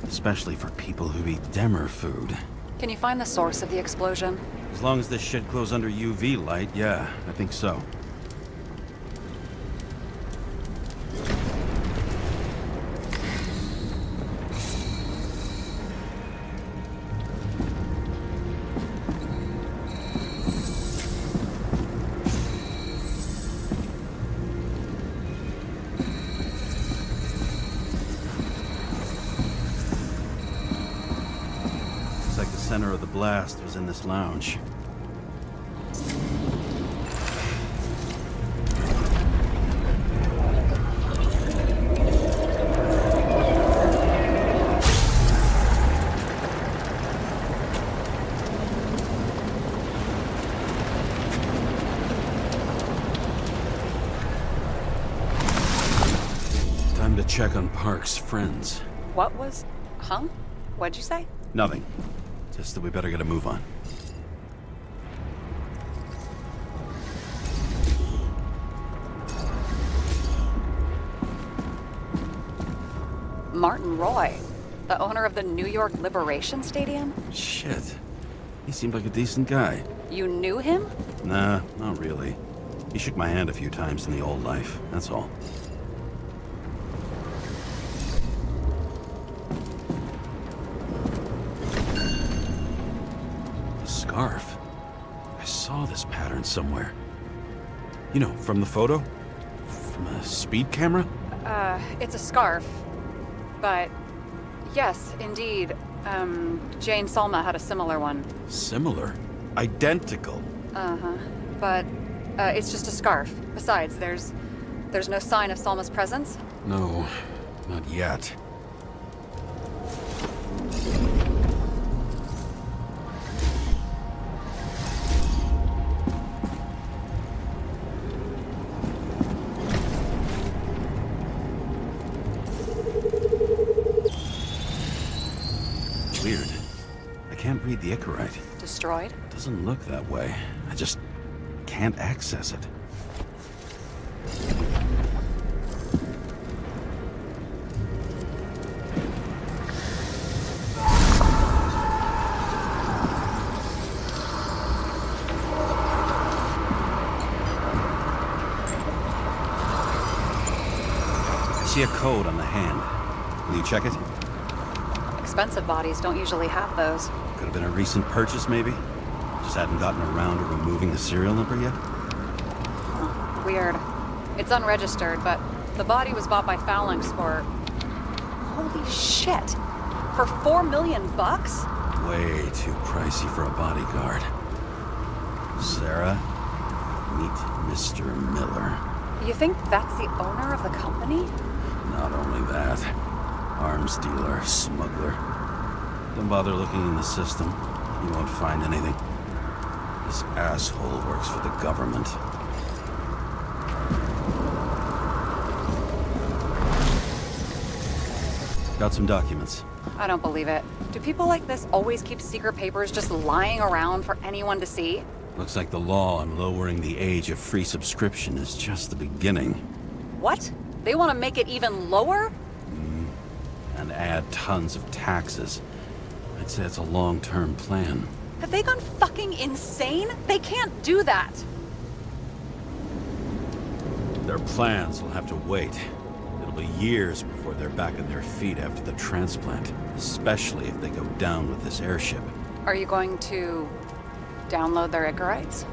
Especially for people who eat Demmer food. Can you find the source of the explosion? As long as this shit glows under UV light, yeah, I think so. The center of the blast was in this lounge. Time to check on Park's friends. What was... Huh? What'd you say? Nothing. Just that we better get a move on. Martin Roy, the owner of the New York Liberation Stadium? Shit. He seemed like a decent guy. You knew him? Nah, not really. He shook my hand a few times in the old life, that's all. Scarf. I saw this pattern somewhere. You know, from the photo? From a speed camera? It's a scarf. But, yes, indeed. Jane Salma had a similar one. Similar? Identical? Uh-huh. But, it's just a scarf. Besides, there's no sign of Salma's presence? No, not yet. Weird. I can't read the Icarite. Destroyed? Doesn't look that way. I just can't access it. I see a code on the hand. Will you check it? Expensive bodies don't usually have those. Could have been a recent purchase, maybe? Just hadn't gotten around to removing the serial number yet? Weird. It's unregistered, but the body was bought by Phalanx for... Holy shit. For $4 million bucks? Way too pricey for a bodyguard. Sarah, meet Mr. Miller. You think that's the owner of the company? Not only that, arms dealer, smuggler. Don't bother looking in the system. You won't find anything. This asshole works for the government. Got some documents. I don't believe it. Do people like this always keep secret papers just lying around for anyone to see? Looks like the law on lowering the age of free subscription is just the beginning. What? They want to make it even lower? And add tons of taxes. I'd say it's a long-term plan. Have they gone fucking insane? They can't do that! Their plans will have to wait. It'll be years before they're back on their feet after the transplant, especially if they go down with this airship. Are you going to download their Icarites?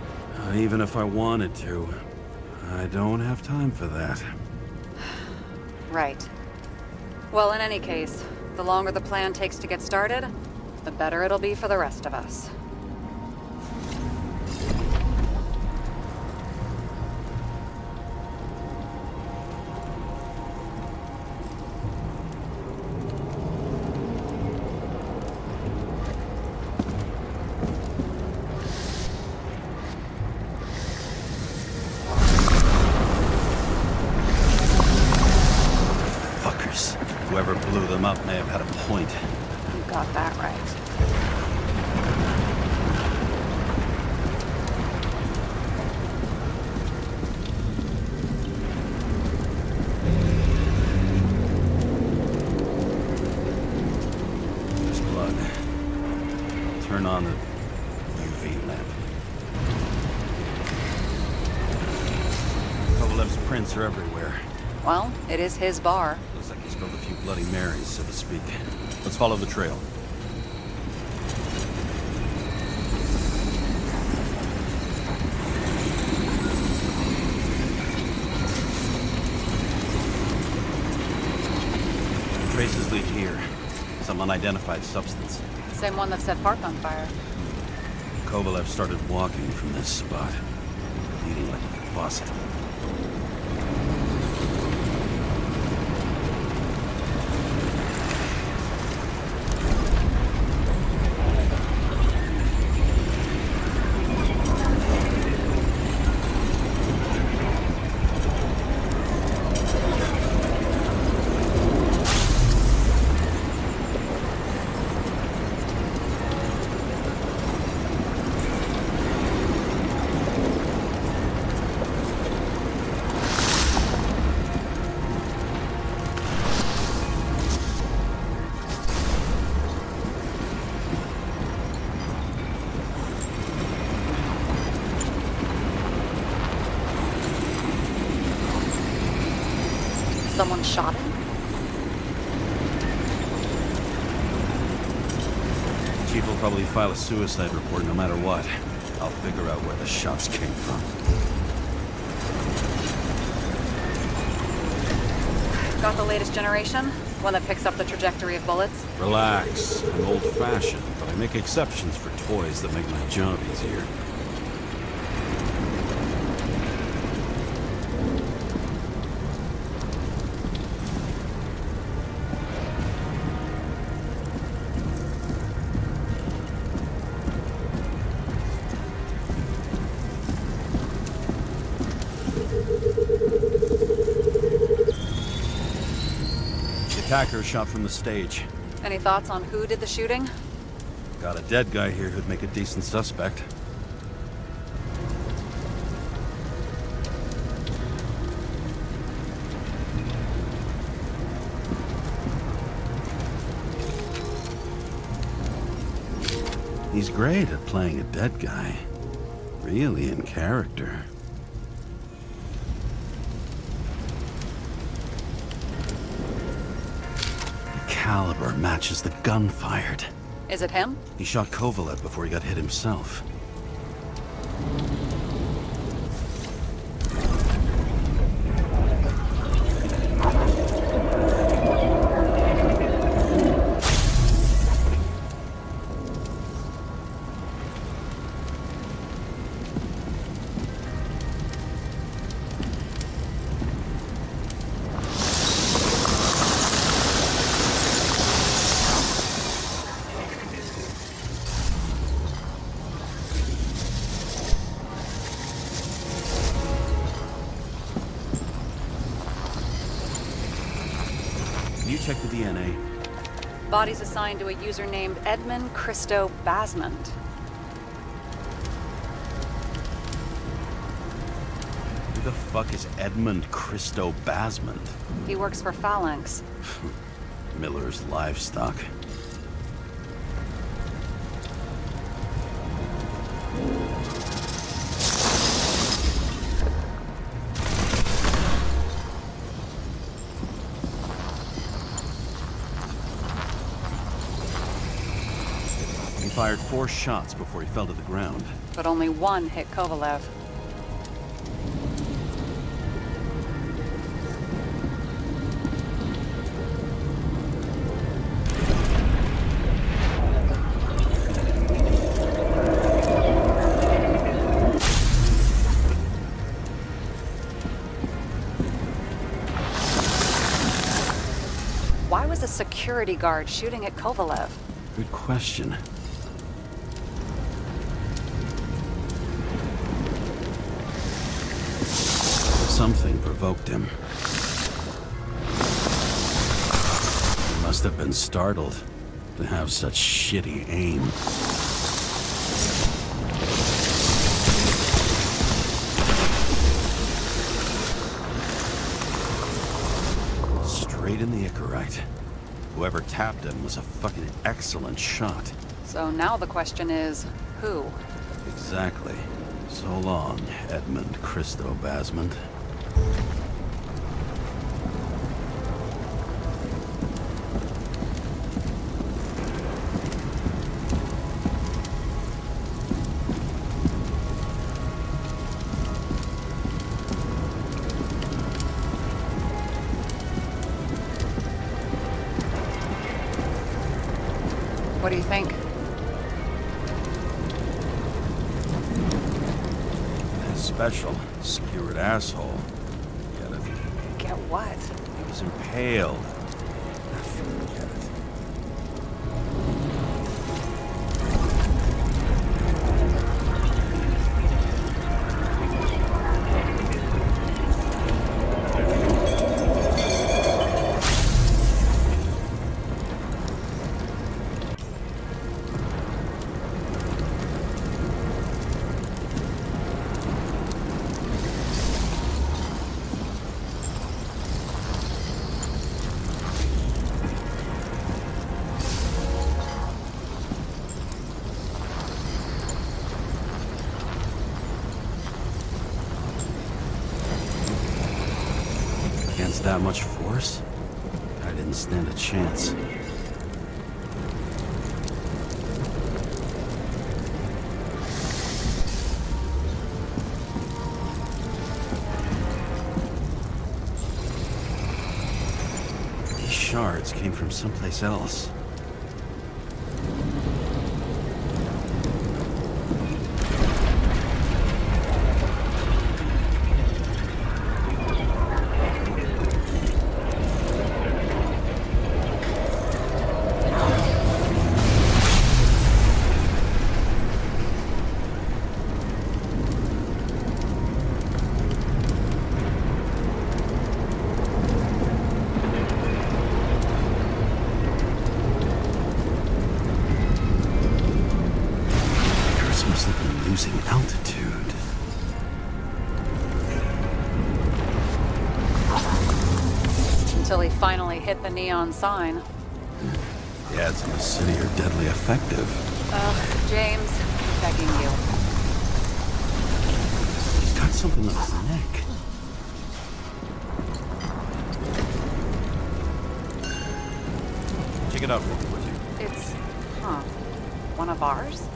Even if I wanted to, I don't have time for that. Right. Well, in any case, the longer the plan takes to get started, the better it'll be for the rest of us. Fuckers. Whoever blew them up may have had a point. You got that right. There's blood. Turn on the UV lamp. Kovalev's prints are everywhere. Well, it is his bar. Looks like he spilled a few Bloody Marys, so to speak. Let's follow the trail. Traces lead here. Some unidentified substance. Same one that set Park on fire. Kovalev started walking from this spot, bleeding like a faucet. Someone shot him? Chief will probably file a suicide report no matter what. I'll figure out where the shots came from. Got the latest generation? One that picks up the trajectory of bullets? Relax. I'm old-fashioned, but I make exceptions for toys that make my job easier. Attacker shot from the stage. Any thoughts on who did the shooting? Got a dead guy here who'd make a decent suspect. He's great at playing a dead guy. Really in character. Caliber matches the gun fired. Is it him? He shot Kovalev before he got hit himself. you check the DNA? Body's assigned to a user named Edmund Christo Basmond. Who the fuck is Edmund Christo Basmond? He works for Phalanx. Miller's livestock. He fired 4 shots before he fell to the ground. But only one hit Kovalev. Why was a security guard shooting at Kovalev? Good question. Something provoked him. He must have been startled to have such shitty aim. Straight in the Icarite. Whoever tapped him was a fucking excellent shot. So now the question is, who? Exactly. So long, Edmund Christo Basmond. What do you think? That special, skewered asshole. Get it? Get what? He was impaled. Forget it. Against that much force? I didn't stand a chance. These shards came from someplace else. Must have been losing altitude. Until he finally hit the neon sign. The ads in the city are deadly effective. Ugh, James, I'm begging you. He's got something on his neck. Check it out real quick, would you? It's, one of ours?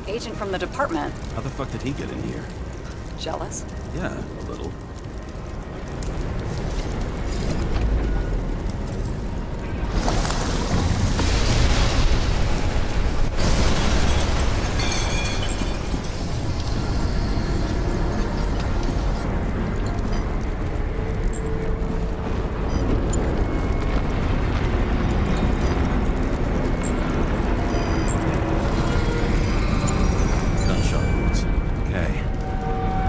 Agent from the department. How the fuck did he get in here? Jealous? Yeah, a little. Gunshot wounds. Okay.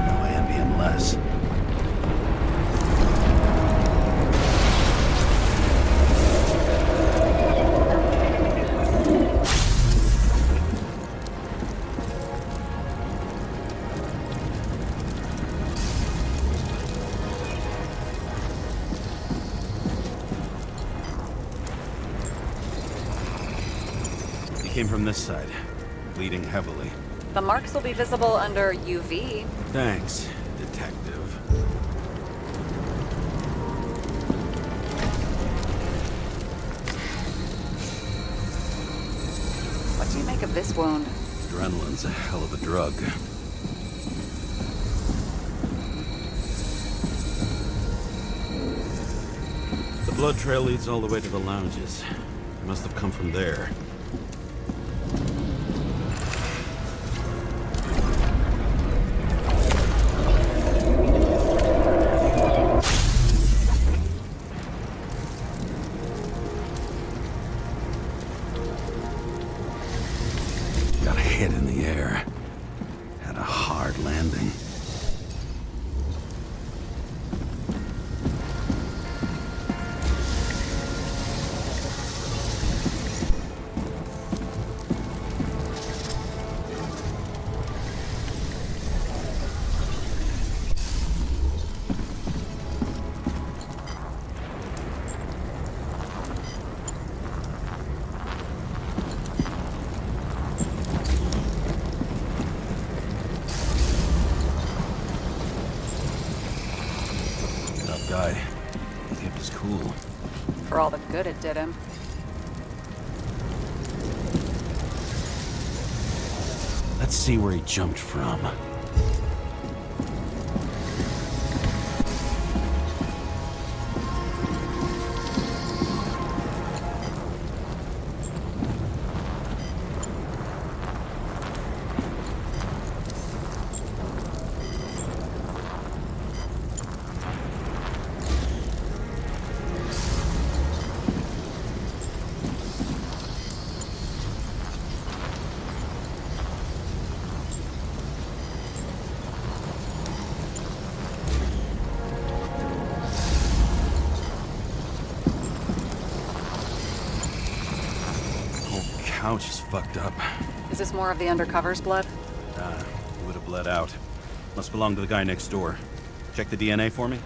Now I envy him less. came from this side, bleeding heavily. The marks will be visible under UV. Thanks, Detective. What do you make of this wound? Adrenaline's a hell of a drug. The blood trail leads all the way to the lounges. It must have come from there. Got hit in the air. Had a hard landing. Guy. He kept his cool. For all the good it did him. Let's see where he jumped from. Couch is fucked up. Is this more of the undercover's blood? It would have bled out. Must belong to the guy next door. Check the DNA for me?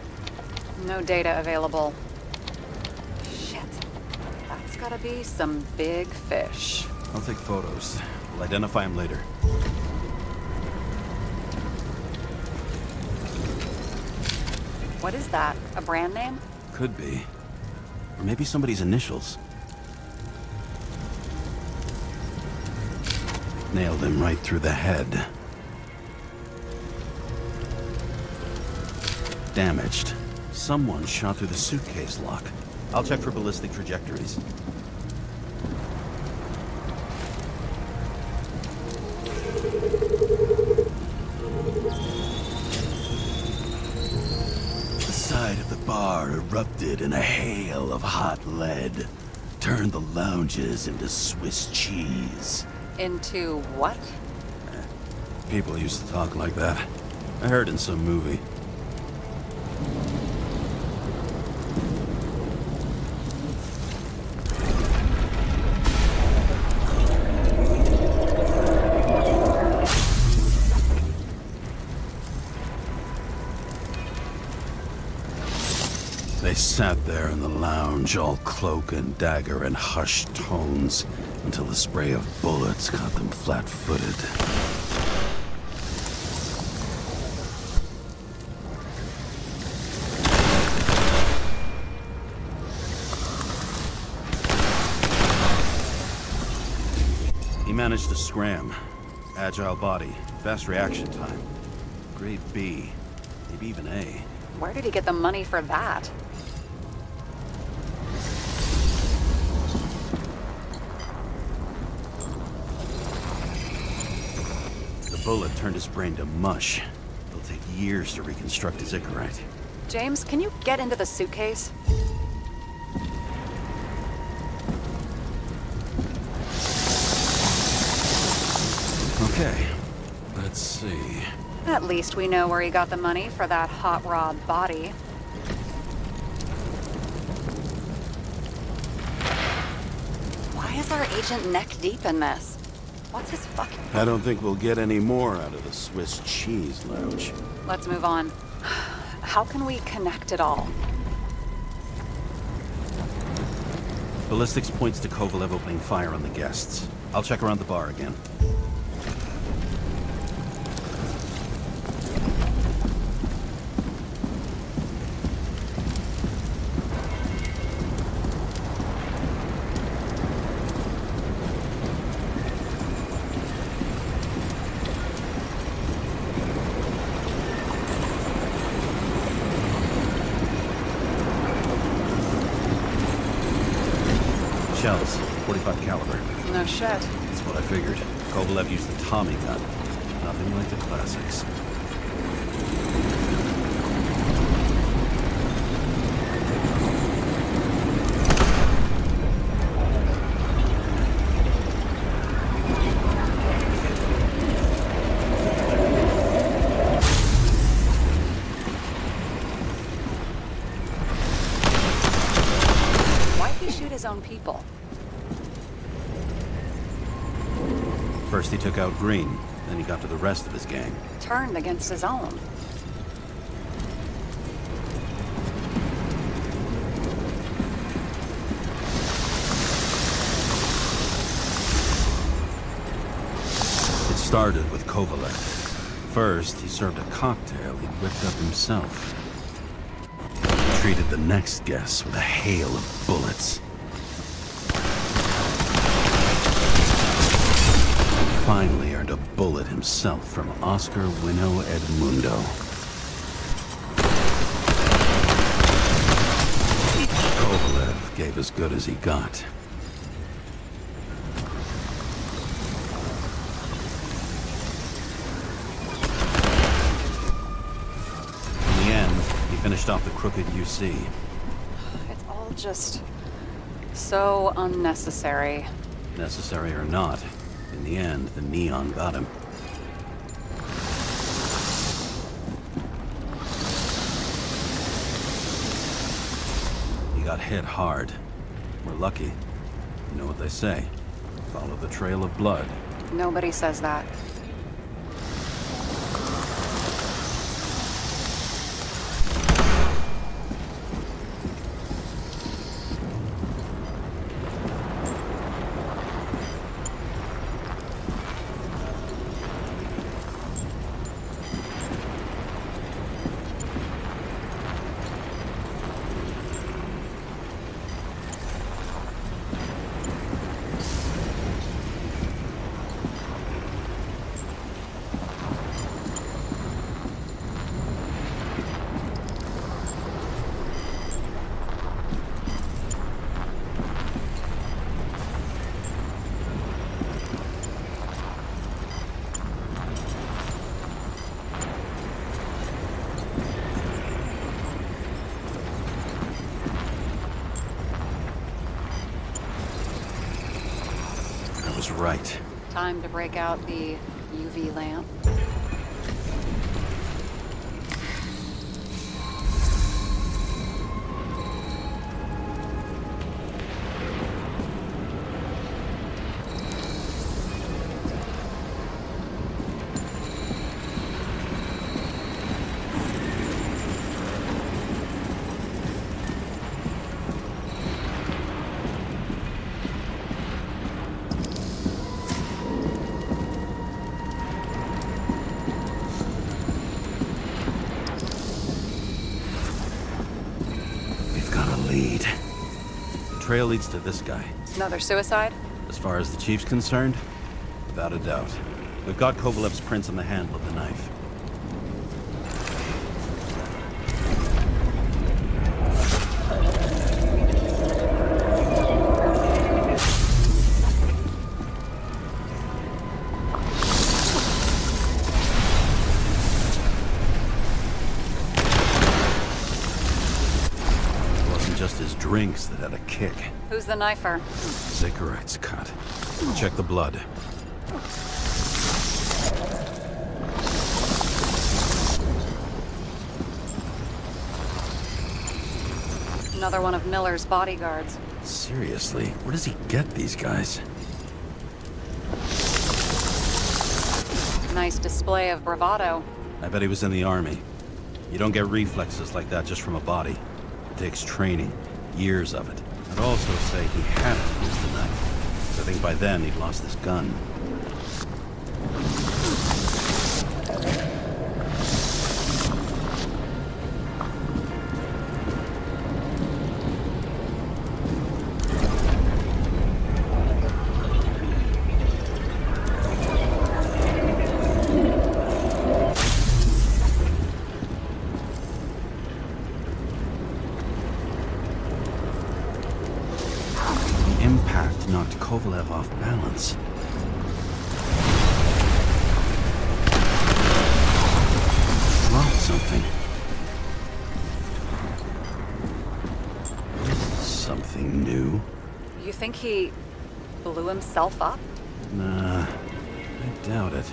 No data available. Shit. That's gotta be some big fish. I'll take photos. We'll identify him later. What is that? A brand name? Could be. Or maybe somebody's initials. Nailed him right through the head. Damaged. Someone shot through the suitcase lock. I'll check for ballistic trajectories. The side of the bar erupted in a hail of hot lead. Turned the lounges into Swiss cheese. Into what? People used to talk like that. I heard in some movie. They sat there in the lounge, all cloak and dagger and hushed tones, until the spray of bullets caught them flat-footed. He managed to scram. Agile body, fast reaction time. Grade B, maybe even A. Where did he get the money for that? The bullet turned his brain to mush. It'll take years to reconstruct his Icarite. James, can you get into the suitcase? Okay, let's see. At least we know where he got the money for that hot rod body. Why is our agent neck deep in this? What's his fucking... I don't think we'll get any more out of the Swiss cheese lounge. Let's move on. How can we connect it all? Ballistics points to Kovalev opening fire on the guests. I'll check around the bar again. Shells, 45 caliber. No shit. That's what I figured. Kovalev used the Tommy gun. Nothing like the classics. Why'd he shoot his own people? First he took out Green, then he got to the rest of his gang. Turned against his own. It started with Kovalev. First, he served a cocktail he'd whipped up himself. He treated the next guest with a hail of bullets. Finally earned a bullet himself from Oscar Wino Edmundo. Kovalev gave as good as he got. In the end, he finished off the crooked UC. It's all just so unnecessary. Necessary or not, in the end, the neon got him. He got hit hard. We're lucky. You know what they say. Follow the trail of blood. Nobody says that. I was right. Time to break out the UV lamp. Lead. The trail leads to this guy. Another suicide? As far as the chief's concerned, without a doubt. We've got Kovalev's prints on the handle of the knife. Just his drinks that had a kick. Who's the knifer? Zikarite's cut. Check the blood. Another one of Miller's bodyguards. Seriously, where does he get these guys? Nice display of bravado. I bet he was in the army. You don't get reflexes like that just from a body. It takes training, years of it. I'd also say he had to use the knife. So think by then he'd lost his gun. Impact knocked Kovalev off balance. Dropped something. Something new? You think he blew himself up? Nah, I doubt it.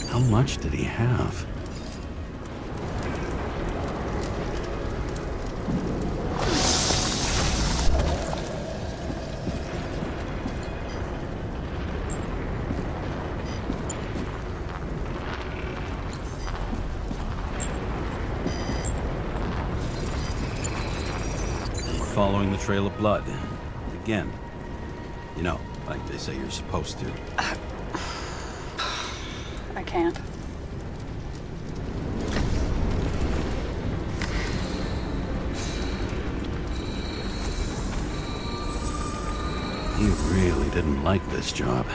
How much did he have? We're following the trail of blood. Again. You know, like they say you're supposed to. I can't. He really didn't like this job.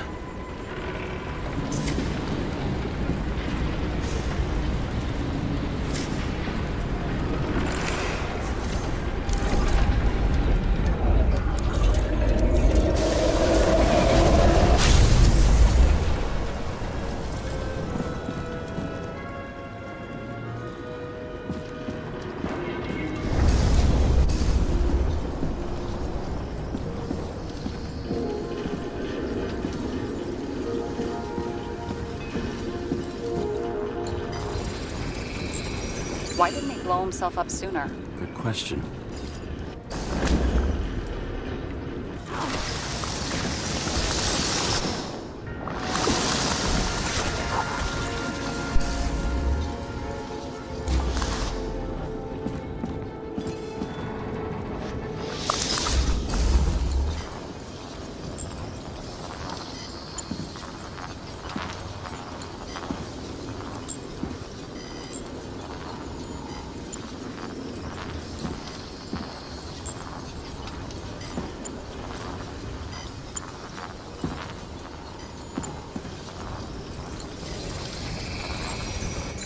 Why didn't he blow himself up sooner? Good question.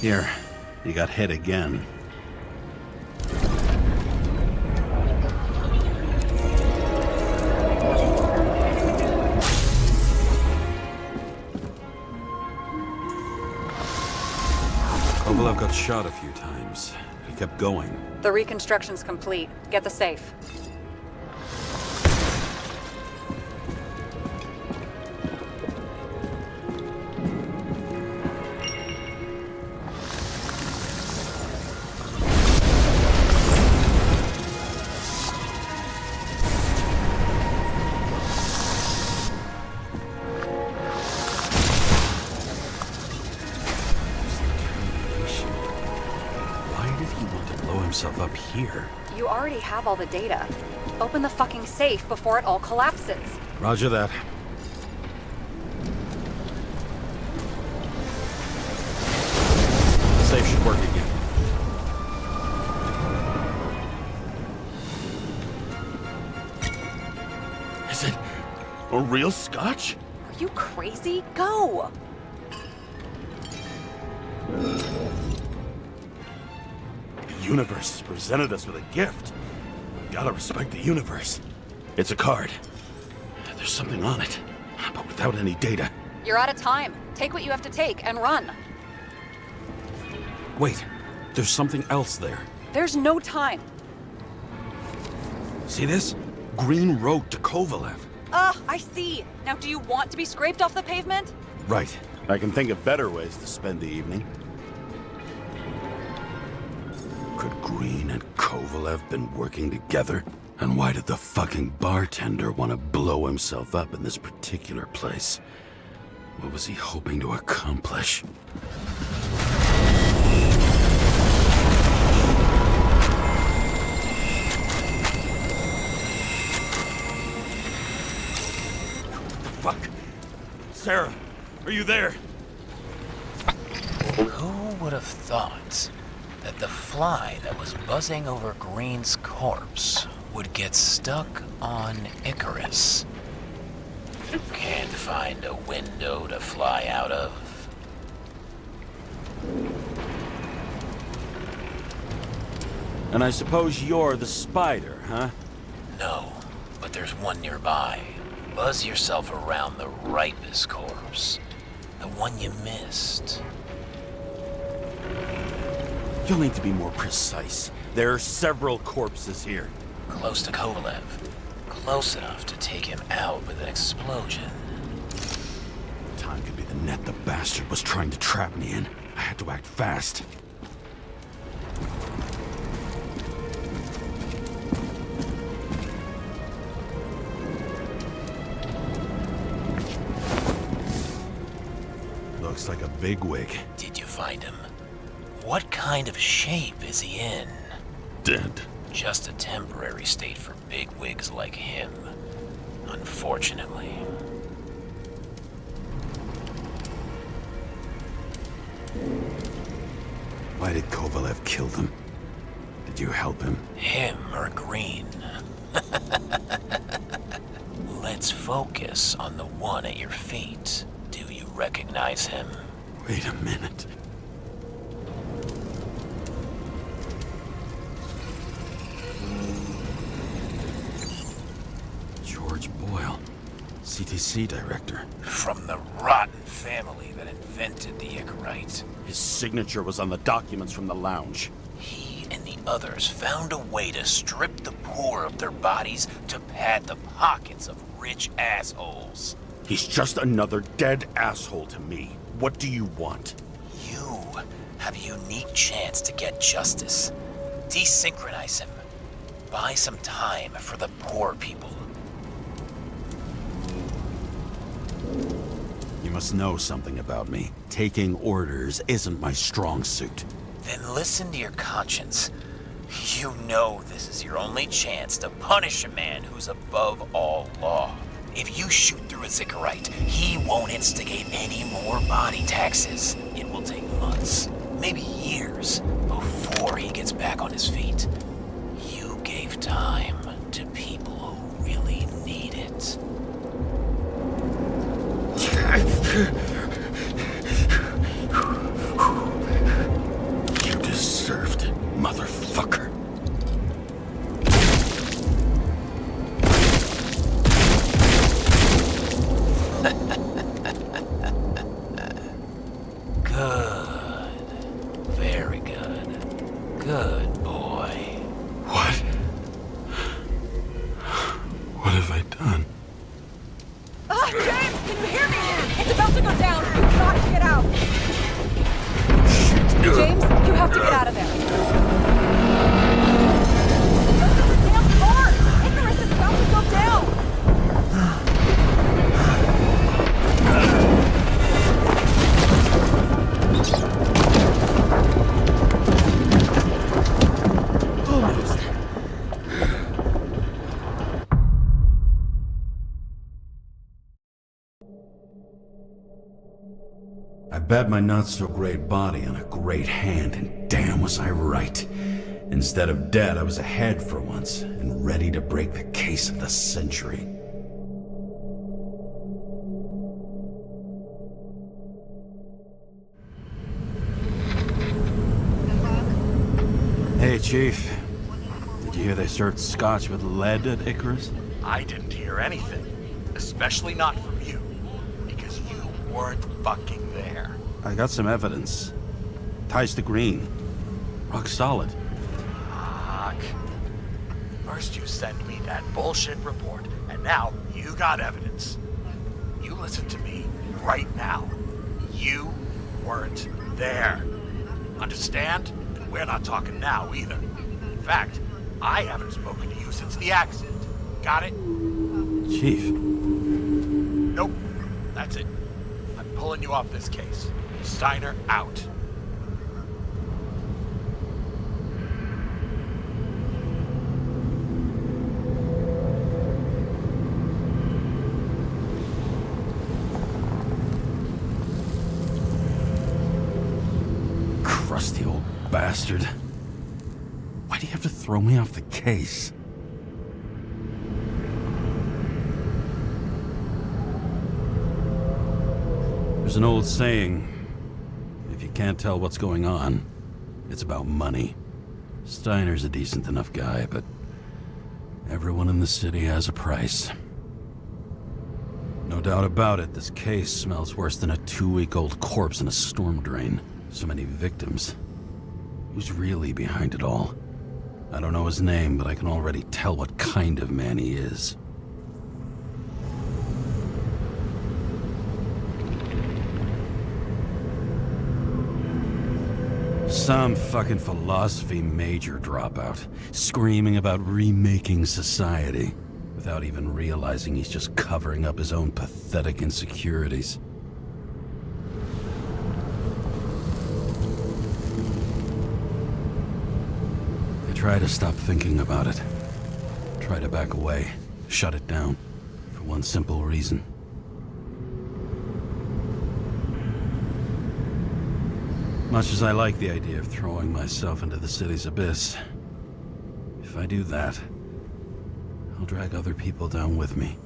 Here, you got hit again. Kovalev got shot a few times. He kept going. The reconstruction's complete. Get the safe. Himself up here. You already have all the data. Open the fucking safe before it all collapses. Roger that. The safe should work again. Is it a real scotch? Are you crazy? Go! The universe has presented us with a gift. Gotta respect the universe. It's a card. There's something on it, but without any data. You're out of time. Take what you have to take and run. Wait, there's something else there. There's no time. See this? Green road to Kovalev. I see. Now do you want to be scraped off the pavement? Right. I can think of better ways to spend the evening. Could Green and Kovalev been working together? And why did the fucking bartender want to blow himself up in this particular place? What was he hoping to accomplish? Fuck. Sarah, are you there? Who would have thought that the fly that was buzzing over Green's corpse would get stuck on Icarus? Can't find a window to fly out of. And I suppose you're the spider, huh? No, but there's one nearby. Buzz yourself around the ripest corpse. The one you missed. You'll need to be more precise. There are several corpses here. Close to Kovalev. Close enough to take him out with an explosion. Time could be the net the bastard was trying to trap me in. I had to act fast. Looks like a bigwig. Did you find him? What kind of shape is he in? Dead. Just a temporary state for bigwigs like him. Unfortunately. Why did Kovalev kill them? Did you help him? Him or Green? Let's focus on the one at your feet. Do you recognize him? Wait a minute. George Boyle, CTC director. From the rotten family that invented the Icarite. His signature was on the documents from the lounge. He and the others found a way to strip the poor of their bodies to pad the pockets of rich assholes. He's just another dead asshole to me. What do you want? You have a unique chance to get justice. Desynchronize him. Buy some time for the poor people. You must know something about me. Taking orders isn't my strong suit. Then listen to your conscience. You know this is your only chance to punish a man who's above all law. If you shoot through a Icarite, he won't instigate any more body taxes. It will take months, maybe years, before he gets back on his feet. You gave time to people who really need it. You deserved it, motherfucker. Good. Very good. Good boy. What? What have I done? James, can you hear me? It's about to go down. You've got to get out. James, you have to get out of there. Look at the damn car. Icarus is about to go down. I bet my not-so-great body on a great hand, and damn was I right. Instead of dead, I was ahead for once, and ready to break the case of the century. Hey, Chief. Did you hear they served scotch with lead at Icarus? I didn't hear anything. Especially not from you. Because you weren't fucking there. I got some evidence. Ties to Green. Rock solid. Fuck. First you send me that bullshit report, and now you got evidence. You listen to me right now. You weren't there. Understand? We're not talking now either. In fact, I haven't spoken to you since the accident. Got it? Chief. Nope. That's it. I'm pulling you off this case. Steiner out. Crusty old bastard. Why do you have to throw me off the case? There's an old saying, if you can't tell what's going on, it's about money. Steiner's a decent enough guy, but everyone in the city has a price. No doubt about it, this case smells worse than a 2-week-old corpse in a storm drain. So many victims. Who's really behind it all? I don't know his name, but I can already tell what kind of man he is. Some fucking philosophy major dropout, screaming about remaking society, without even realizing he's just covering up his own pathetic insecurities. I try to stop thinking about it. Try to back away, shut it down, for one simple reason. Much as I like the idea of throwing myself into the city's abyss, if I do that, I'll drag other people down with me.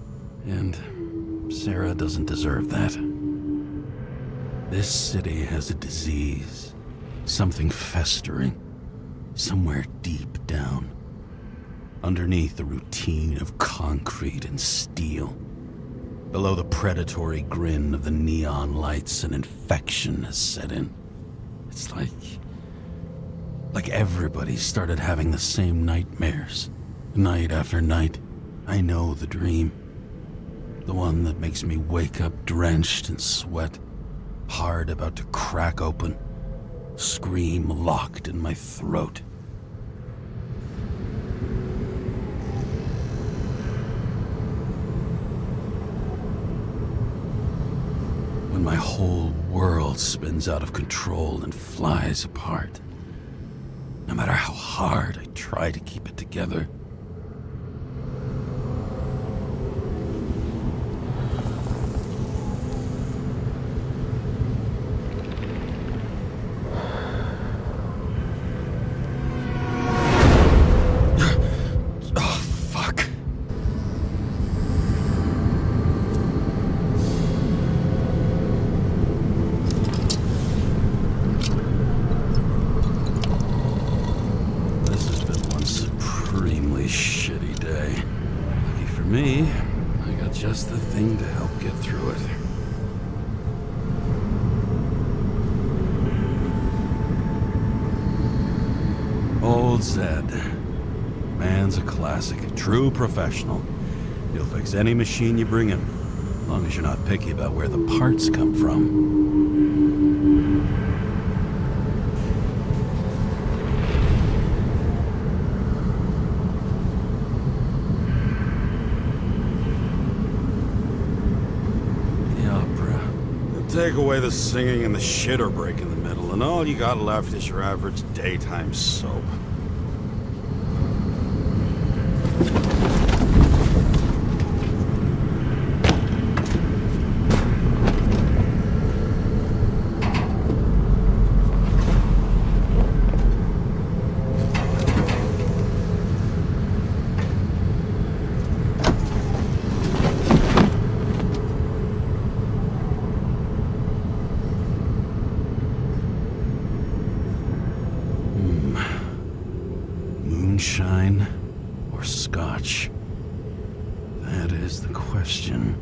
And Sarah doesn't deserve that. This city has a disease, something festering, somewhere deep down, underneath the routine of concrete and steel. Below the predatory grin of the neon lights, an infection has set in. It's like everybody started having the same nightmares, night after night. I know the dream. The one that makes me wake up drenched in sweat, heart about to crack open, scream locked in my throat. When my whole world spins out of control and flies apart. No matter how hard I try to keep it together. Me, I got just the thing to help get through it. Old Zed. Man's a classic, true professional. He'll fix any machine you bring him, as long as you're not picky about where the parts come from. Take away the singing and the shitter break in the middle, and all you got left is your average daytime soap. Moonshine or scotch? That is the question.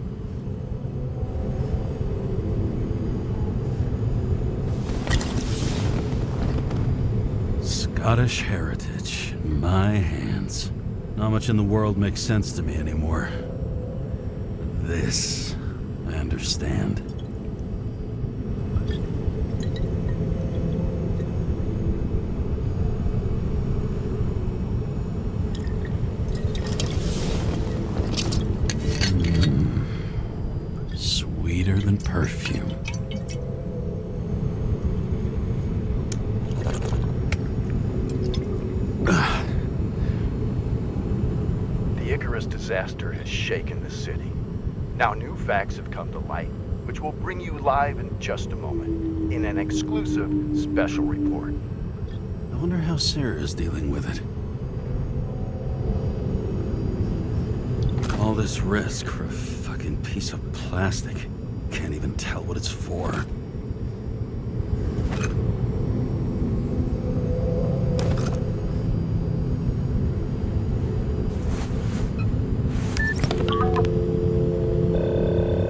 Scottish heritage in my hands. Not much in the world makes sense to me anymore. But this, I understand. perfume. The Icarus disaster has shaken the city. Now new facts have come to light, which we'll bring you live in just a moment, in an exclusive special report. I wonder how Sarah is dealing with it. All this risk for a fucking piece of plastic. Can't even tell what it's for.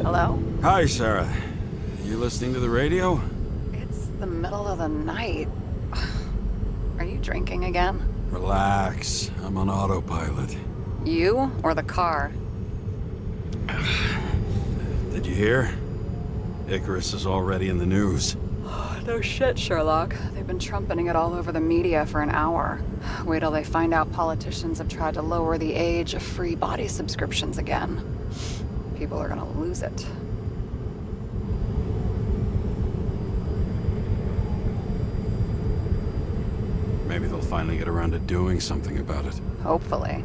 Hello? Hi, Sarah. You listening to the radio? It's the middle of the night. Are you drinking again? Relax. I'm on autopilot. You or the car? Did you hear? Icarus is already in the news. No shit, Sherlock. They've been trumpeting it all over the media for an hour. Wait till they find out politicians have tried to lower the age of free body subscriptions again. People are gonna lose it. Maybe they'll finally get around to doing something about it. Hopefully.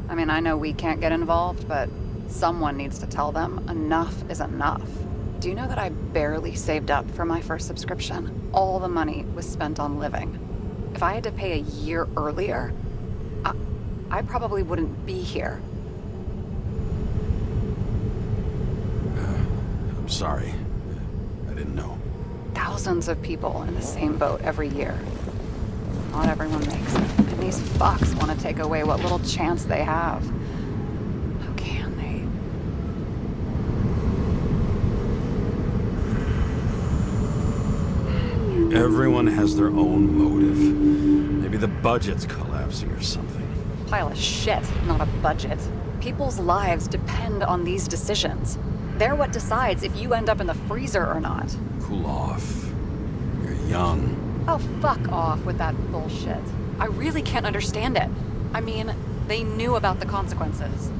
I mean, I know we can't get involved, but someone needs to tell them enough is enough. Do you know that I barely saved up for my first subscription? All the money was spent on living. If I had to pay a year earlier, I probably wouldn't be here. I'm sorry. I didn't know. Thousands of people in the same boat every year. Not everyone makes it. And these fucks want to take away what little chance they have. How can they? Everyone has their own motive. Maybe the budget's collapsing or something. Pile of shit, not a budget. People's lives depend on these decisions. They're what decides if you end up in the freezer or not. Cool off. You're young. Oh, fuck off with that bullshit. I really can't understand it. I mean, they knew about the consequences.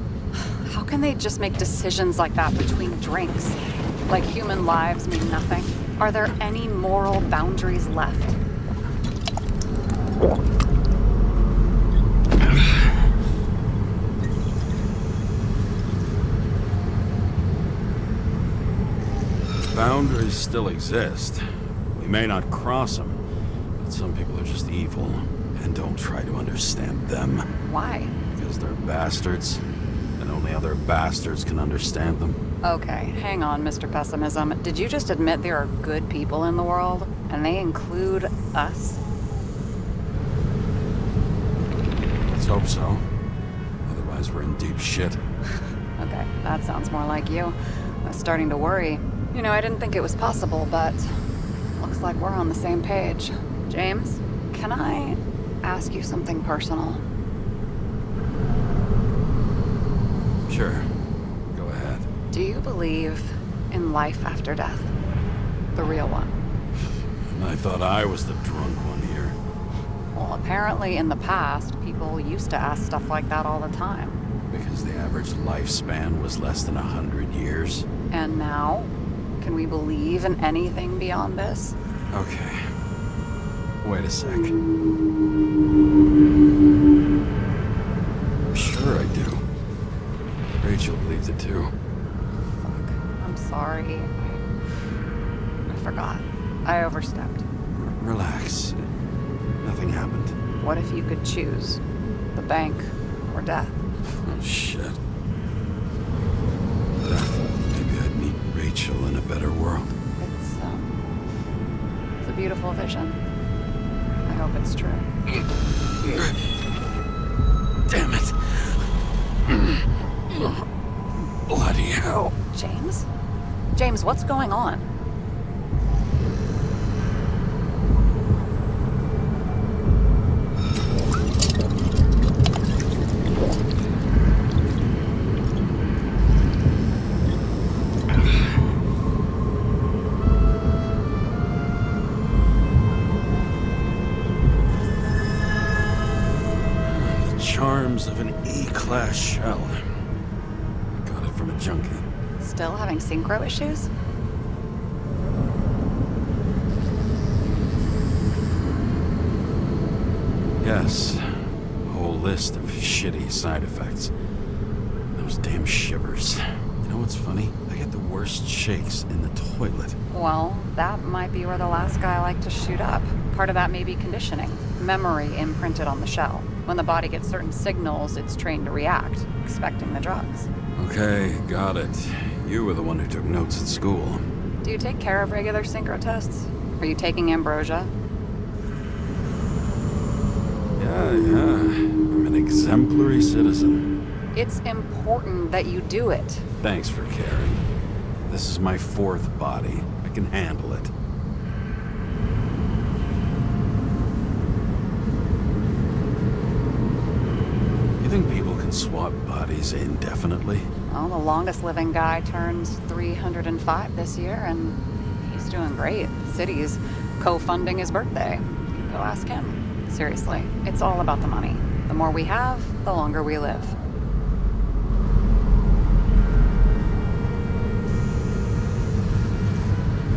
How can they just make decisions like that between drinks? Like human lives mean nothing? Are there any moral boundaries left? Boundaries still exist. We may not cross them, but some people are just evil and don't try to understand them. Why? Because they're bastards, and only other bastards can understand them. Okay, hang on, Mr. Pessimism. Did you just admit there are good people in the world? And they include us? Let's hope so. Otherwise, we're in deep shit. Okay, that sounds more like you. I was starting to worry. You know, I didn't think it was possible, but looks like we're on the same page. James, can I ask you something personal? Sure. Go ahead. Do you believe in life after death? The real one? And I thought I was the drunk one here. Well, apparently in the past, people used to ask stuff like that all the time. Because the average lifespan was less than 100 years. And now? Can we believe in anything beyond this? Okay. Wait a sec. Sure I do. Rachel believes it too. Fuck. I'm sorry. I forgot. I overstepped. Relax. Nothing happened. What if you could choose? The bank or death? Oh, shit. Maybe I'd meet Rachel in a better world. It's a beautiful vision. I hope it's true. Damn it. Bloody hell. James? James, what's going on? Charms of an E-class shell. Got it from a junkie. Still having synchro issues? Yes. A whole list of shitty side effects. Those damn shivers. You know what's funny? I get the worst shakes in the toilet. Well, that might be where the last guy liked to shoot up. Part of that may be conditioning. Memory imprinted on the shell. When the body gets certain signals, it's trained to react, expecting the drugs. Okay, got it. You were the one who took notes at school. Do you take care of regular synchro tests? Are you taking ambrosia? Yeah. I'm an exemplary citizen. It's important that you do it. Thanks for caring. This is my 4th body. I can handle it. You think people can swap bodies indefinitely? Well, the longest living guy turns 305 this year, and he's doing great. The city's co-funding his birthday. Go ask him. Seriously, it's all about the money. The more we have, the longer we live.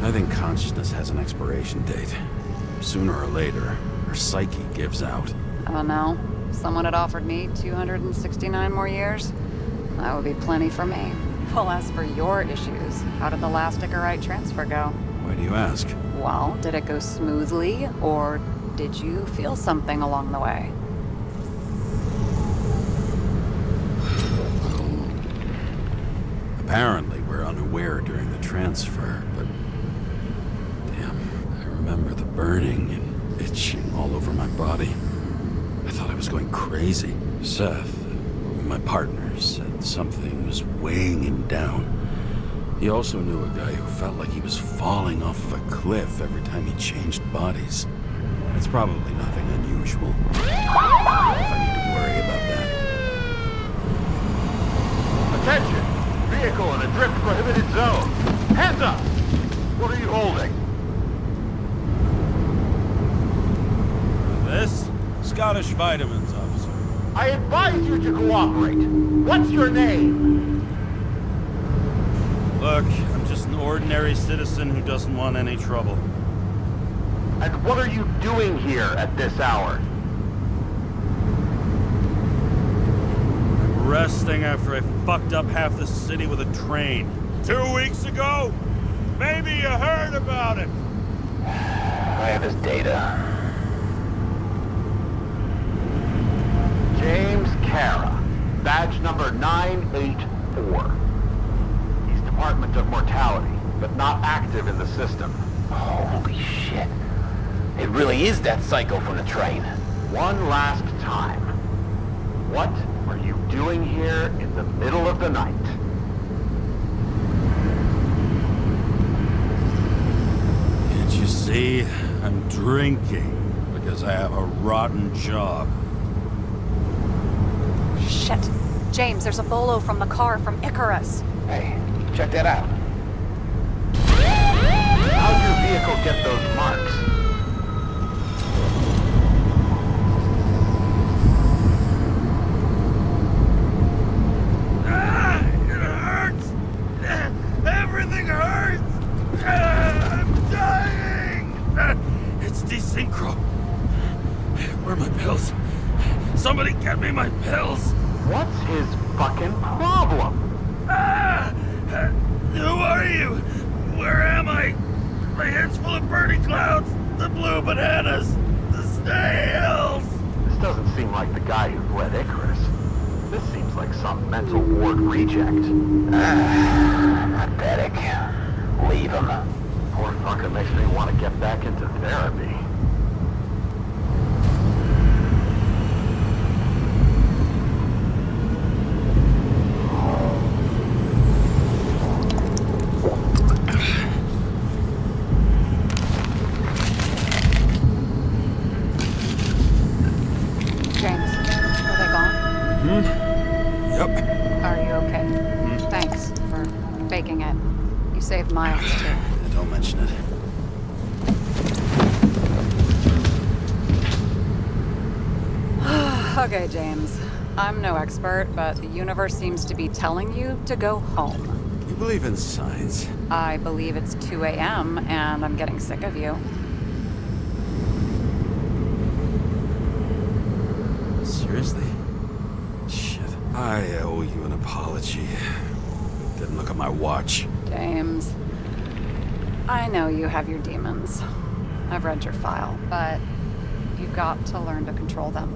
I think consciousness has an expiration date. Sooner or later, our psyche gives out. I don't know. If someone had offered me 269 more years, that would be plenty for me. Well, as for your issues, how did the last Icarite transfer go? Why do you ask? Well, did it go smoothly, or did you feel something along the way? Apparently, we're unaware during the transfer, but... Damn, I remember the burning and itching all over my body. I thought I was going crazy. Seth, my partner, said something was weighing him down. He also knew a guy who felt like he was falling off of a cliff every time he changed bodies. It's probably nothing unusual. If I need to worry about that. Attention! Vehicle in a drift prohibited zone. Hands up! What are you holding? This? Scottish Vitamins, officer. I advise you to cooperate. What's your name? Look, I'm just an ordinary citizen who doesn't want any trouble. And what are you doing here at this hour? I'm resting after I fucked up half the city with a train. 2 weeks ago? Maybe you heard about it. I have his data. James Karra, badge number 984. He's Department of Mortality, but not active in the system. Holy shit. It really is that psycho from the train. One last time. What are you doing here in the middle of the night? Can't you see? I'm drinking because I have a rotten job. Shit. James, there's a bolo from the car from Icarus. Hey, check that out. How'd your vehicle get those marks? It hurts! Everything hurts! I'm dying! It's desynchro. Where are my pills? Somebody get me my pills! What's his fucking problem? Who are you? Where am I? My head's full of burning clouds, the blue bananas, the snails! This doesn't seem like the guy who fled Icarus. This seems like some mental ward reject. Pathetic. Leave him. Poor fucker makes me want to get back into therapy. James, are they gone? Yep. Are you okay? Thanks for faking it. You saved Miles, too. Don't mention it. Okay, James. I'm no expert, but the universe seems to be telling you to go home. You believe in science? I believe it's 2 a.m. and I'm getting sick of you. seriously. Shit, I owe you an apology. Didn't look at my watch. James, I know you have your demons. I've read your file, but you've got to learn to control them.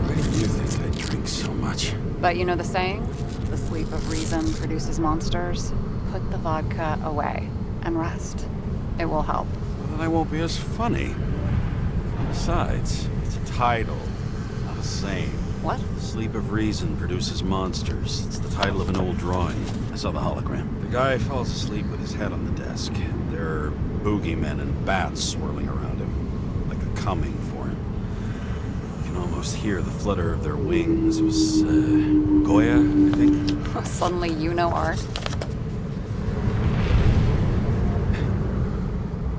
Why do you think I drink so much? But you know the saying? The sleep of reason produces monsters. Put the vodka away and rest. It will help. Well, then I won't be as funny. Besides, it's a title, not a saying. What? Sleep of Reason produces monsters. It's the title of an old drawing. I saw the hologram. The guy falls asleep with his head on the desk. There are boogeymen and bats swirling around him, like a coming for him. You can almost hear the flutter of their wings. It was, Goya, I think? Suddenly you know art.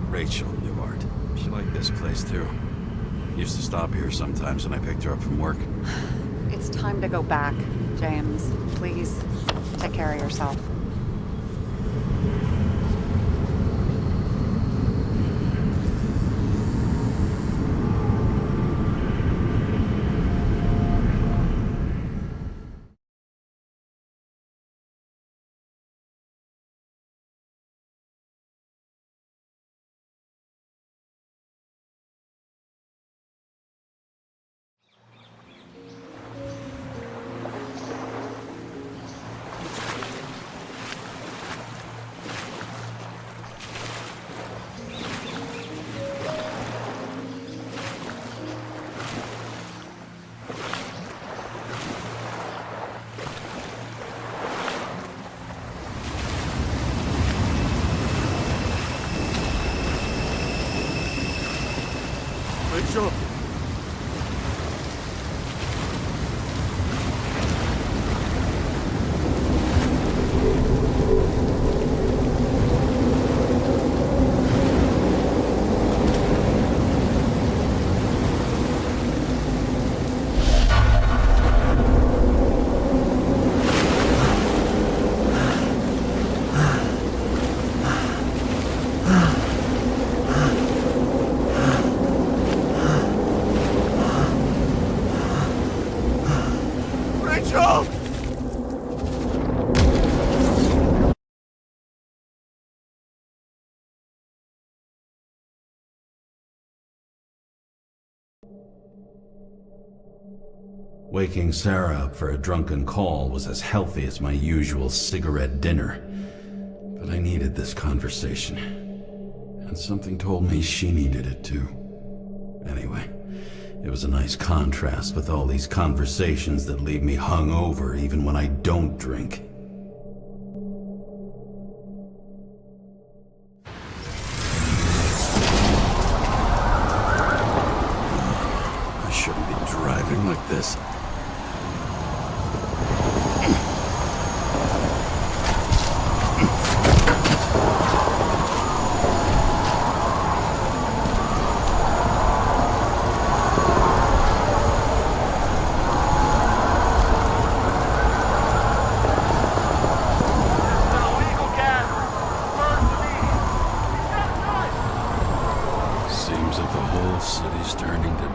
Rachel knew art. She liked this place, too. Used to stop here sometimes when I picked her up from work. It's time to go back, James. Please, take care of yourself. Rachel! Waking Sarah up for a drunken call was as healthy as my usual cigarette dinner. But I needed this conversation. And something told me she needed it too. Anyway, it was a nice contrast with all these conversations that leave me hungover even when I don't drink. I shouldn't be driving like this.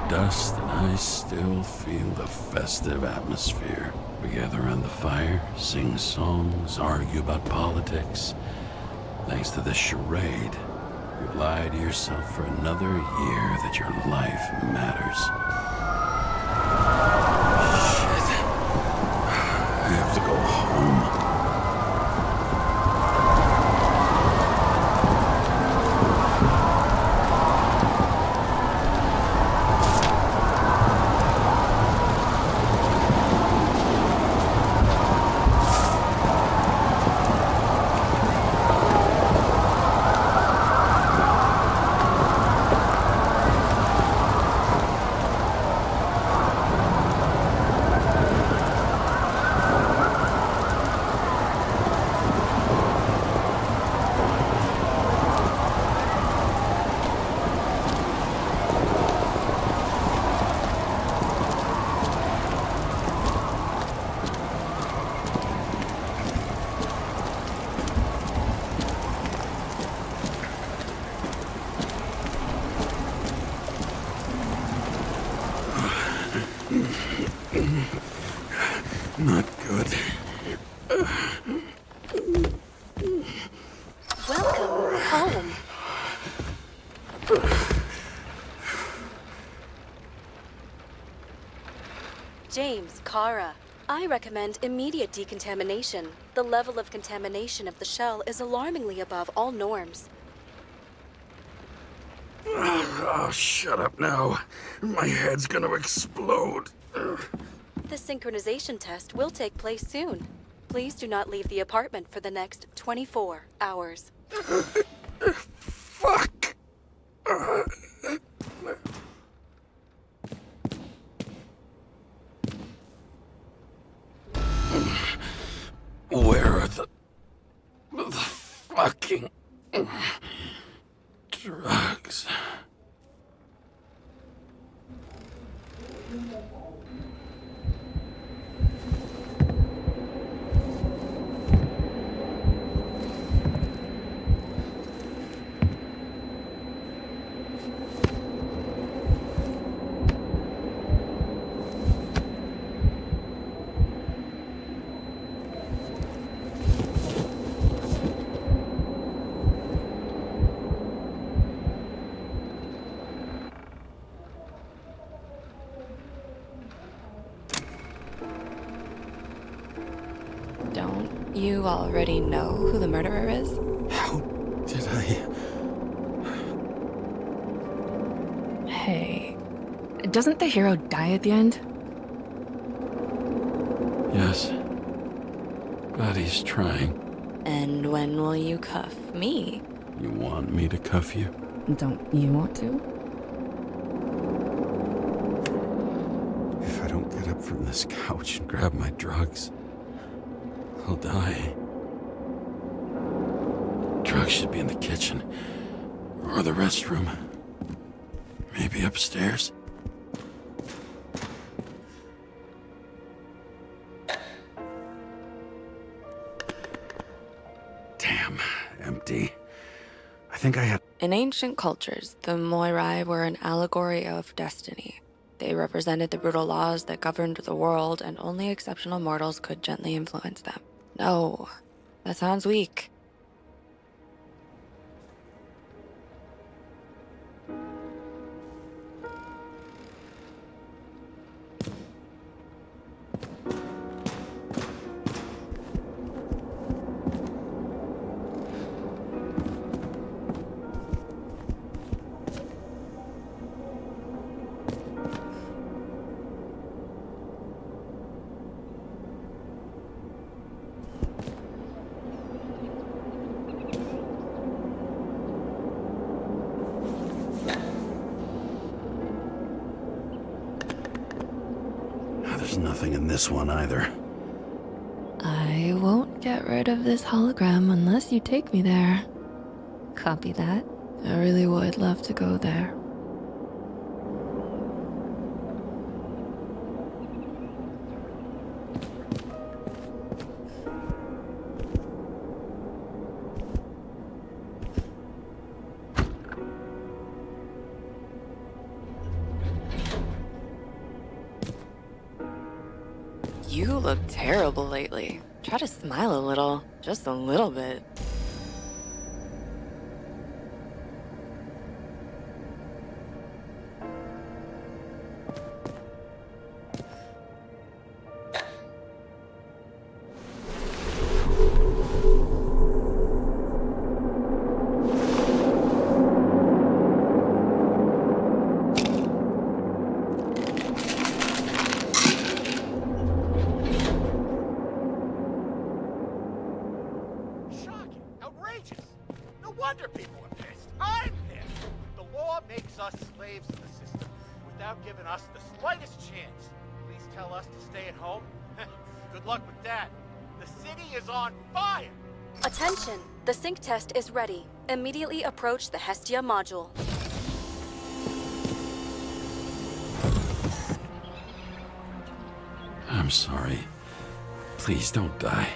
Dust, and I still feel the festive atmosphere. We gather around the fire, sing songs, argue about politics. Thanks to this charade, you lie to yourself for another year that your life matters. Shit. I have to go home. Not good. Welcome home. James Karra. I recommend immediate decontamination. The level of contamination of the shell is alarmingly above all norms. Oh, shut up now. My head's gonna explode. The synchronization test will take place soon. Please do not leave the apartment for the next 24 hours. Fuck! Where are the fucking drugs? Don't you already know who the murderer is? How did I... Hey, doesn't the hero die at the end? Yes. But he's trying. And when will you cuff me? You want me to cuff you? Don't you want to? If I don't get up from this couch and grab my drugs, I'll die. Drugs should be in the kitchen. Or the restroom. Maybe upstairs. Damn, empty. I think I had... In ancient cultures, the Moirai were an allegory of destiny. They represented the brutal laws that governed the world, and only exceptional mortals could gently influence them. No, that sounds weak. There's nothing in this one either. I won't get rid of this hologram unless you take me there. Copy that. I really would love to go there. You look terrible lately. Try to smile a little. Just a little bit. wonder people are pissed. I'm pissed. The law makes us slaves of the system without giving us the slightest chance. Please tell us to stay at home? Good luck with that. The city is on fire! Attention! The sync test is ready. Immediately approach the Hestia module. I'm sorry. Please don't die.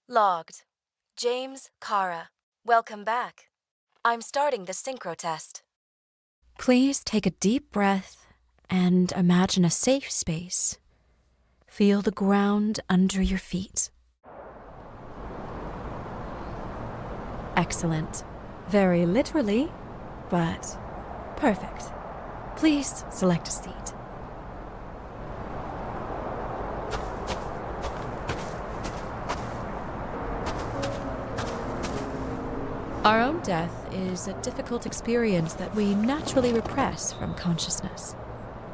Logged. James Karra. Welcome back. I'm starting the synchro test. Please take a deep breath and imagine a safe space. Feel the ground under your feet. Excellent. Very literally, but perfect. Please select a seat. Our own death is a difficult experience that we naturally repress from consciousness.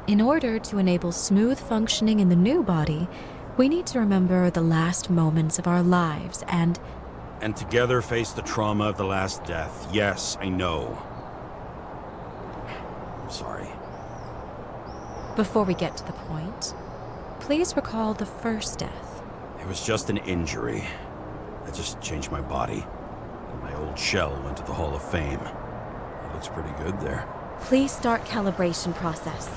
In order to enable smooth functioning in the new body, we need to remember the last moments of our lives and together face the trauma of the last death. Yes, I know. I'm sorry. Before we get to the point, please recall the first death. It was just an injury. I just changed my body. And my old shell went to the Hall of Fame. It looks pretty good there. Please start calibration process.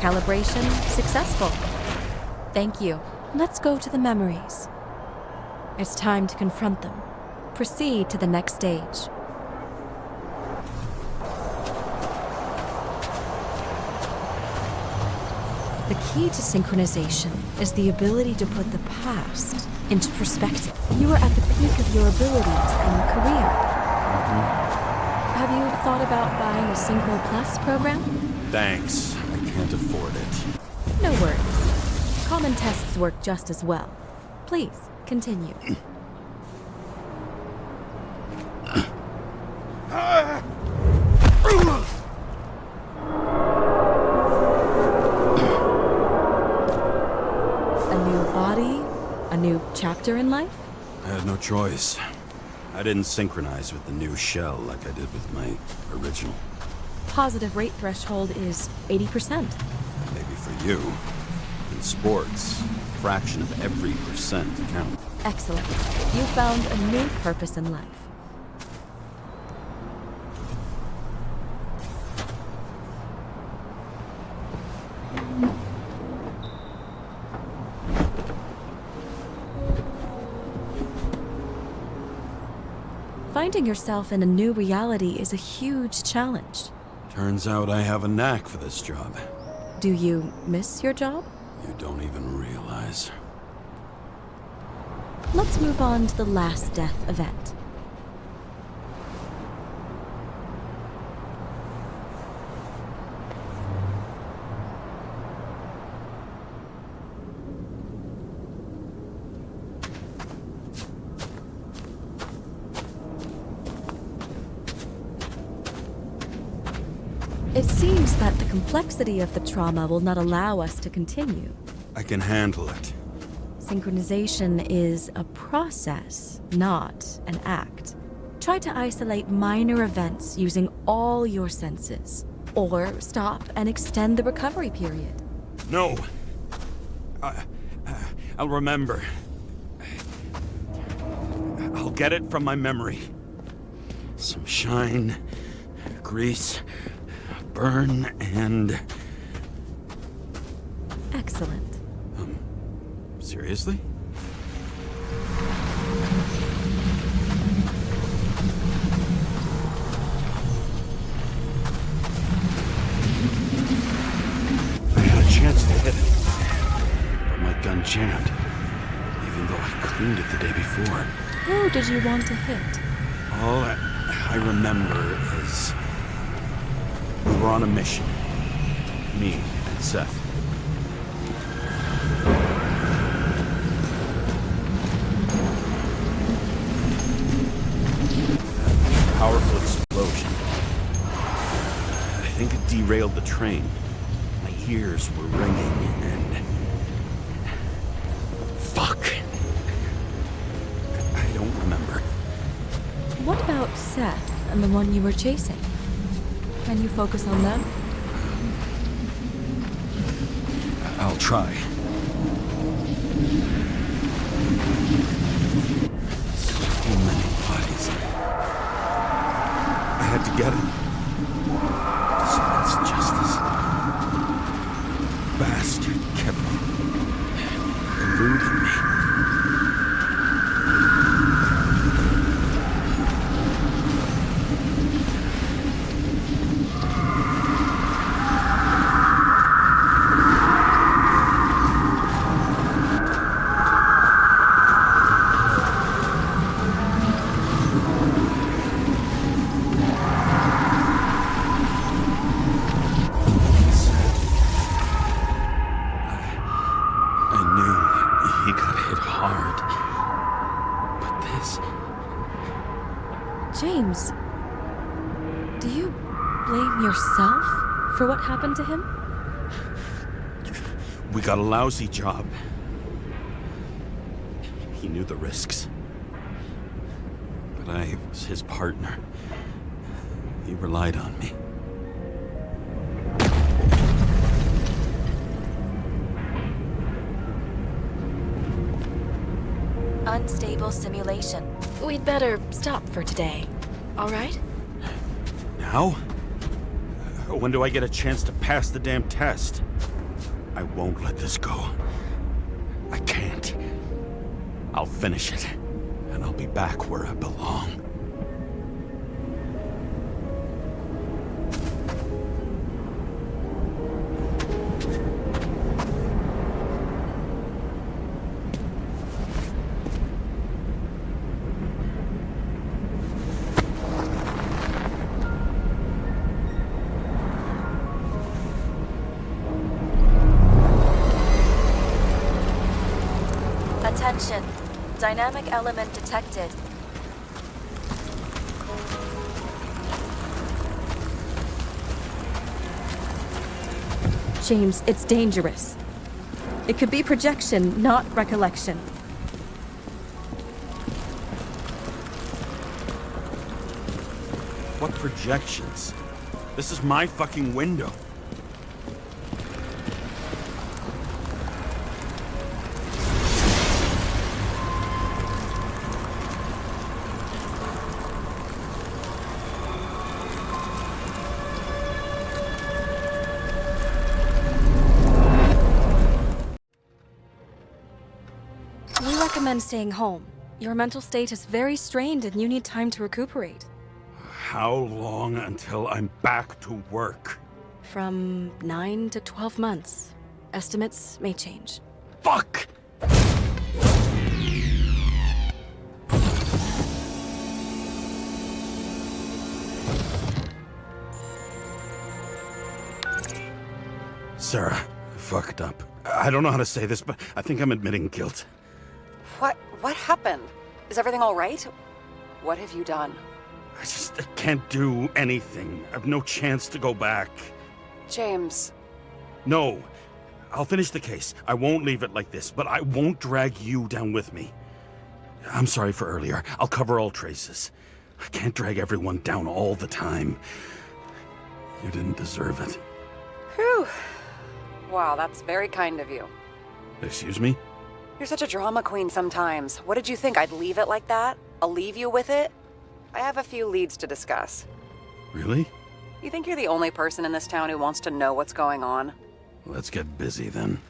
Calibration successful. Thank you. Let's go to the memories. It's time to confront them. Proceed to the next stage. The key to synchronization is the ability to put the past into perspective. You are at the peak of your abilities and career. Have you thought about buying a Synchro Plus program? Thanks. I can't afford it. No worries. Common tests work just as well. Please, continue. A new body? A new chapter in life? I had no choice. I didn't synchronize with the new shell like I did with my original. Positive rate threshold is 80%. Maybe for you. In sports, a fraction of every percent counts. Excellent. You found a new purpose in life. Finding yourself in a new reality is a huge challenge. Turns out I have a knack for this job. Do you miss your job? You don't even realize. Let's move on to the last death event. It seems that the complexity of the trauma will not allow us to continue. I can handle it. Synchronization is a process, not an act. Try to isolate minor events using all your senses, or stop and extend the recovery period. No. I'll remember. I'll get it from my memory. Some shine, grease, burn, and... Excellent. Seriously? I had a chance to hit it, but my gun jammed, even though I cleaned it the day before. Who did you want to hit? All I remember is we were on a mission. Me and Seth. Powerful explosion. I think it derailed the train. My ears were ringing and... Fuck. I don't remember. What about Seth? and the one you were chasing. Can you focus on them? I'll try. So many bodies. I had to get him. Dispense justice. Bastard kept eluding me. James, do you blame yourself for what happened to him? We got a lousy job. He knew the risks. But I was his partner. He relied on me. Unstable simulation. We'd better stop for today, all right? Now? When do I get a chance to pass the damn test? I won't let this go. I can't. I'll finish it, and I'll be back where I belong. Attention. Dynamic element detected. James, it's dangerous. It could be projection, not recollection. What projections? This is my fucking window. We recommend staying home. Your mental state is very strained and you need time to recuperate. How long until I'm back to work? From 9 to 12 months. Estimates may change. Fuck! Sarah, I fucked up. I don't know how to say this, but I think I'm admitting guilt. What happened? Is everything all right? What have you done? I can't do anything. I have no chance to go back. James. No. I'll finish the case. I won't leave it like this, but I won't drag you down with me. I'm sorry for earlier. I'll cover all traces. I can't drag everyone down all the time. You didn't deserve it. Whew. Wow, that's very kind of you. Excuse me? You're such a drama queen sometimes. What did you think, I'd leave it like that? I'll leave you with it? I have a few leads to discuss. Really? You think you're the only person in this town who wants to know what's going on? Let's get busy then.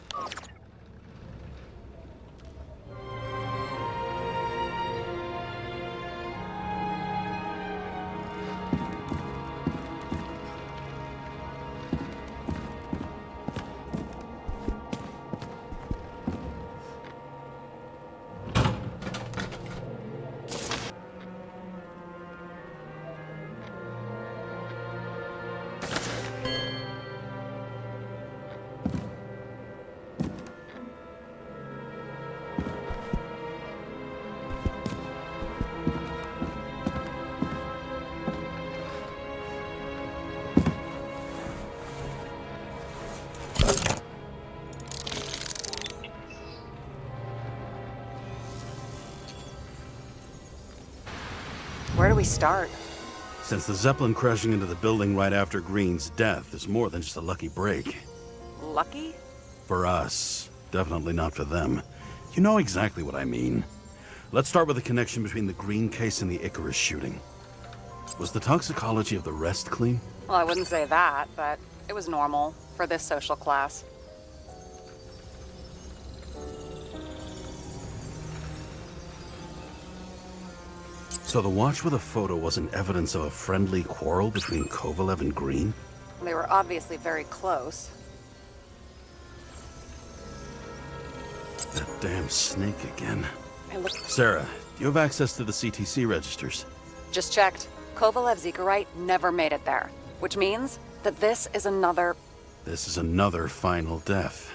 Where do we start? Since the Zeppelin crashing into the building right after Green's death is more than just a lucky break. Lucky? For us. Definitely not for them. You know exactly what I mean. Let's start with the connection between the Green case and the Icarus shooting. Was the toxicology of the rest clean? Well, I wouldn't say that, but it was normal for this social class. So the watch with a photo wasn't evidence of a friendly quarrel between Kovalev and Green? They were obviously very close. That damn snake again. Hey, look, Sarah, do you have access to the CTC registers? just checked. Kovalev's Zekarite never made it there, which means that this is another... This is another final death.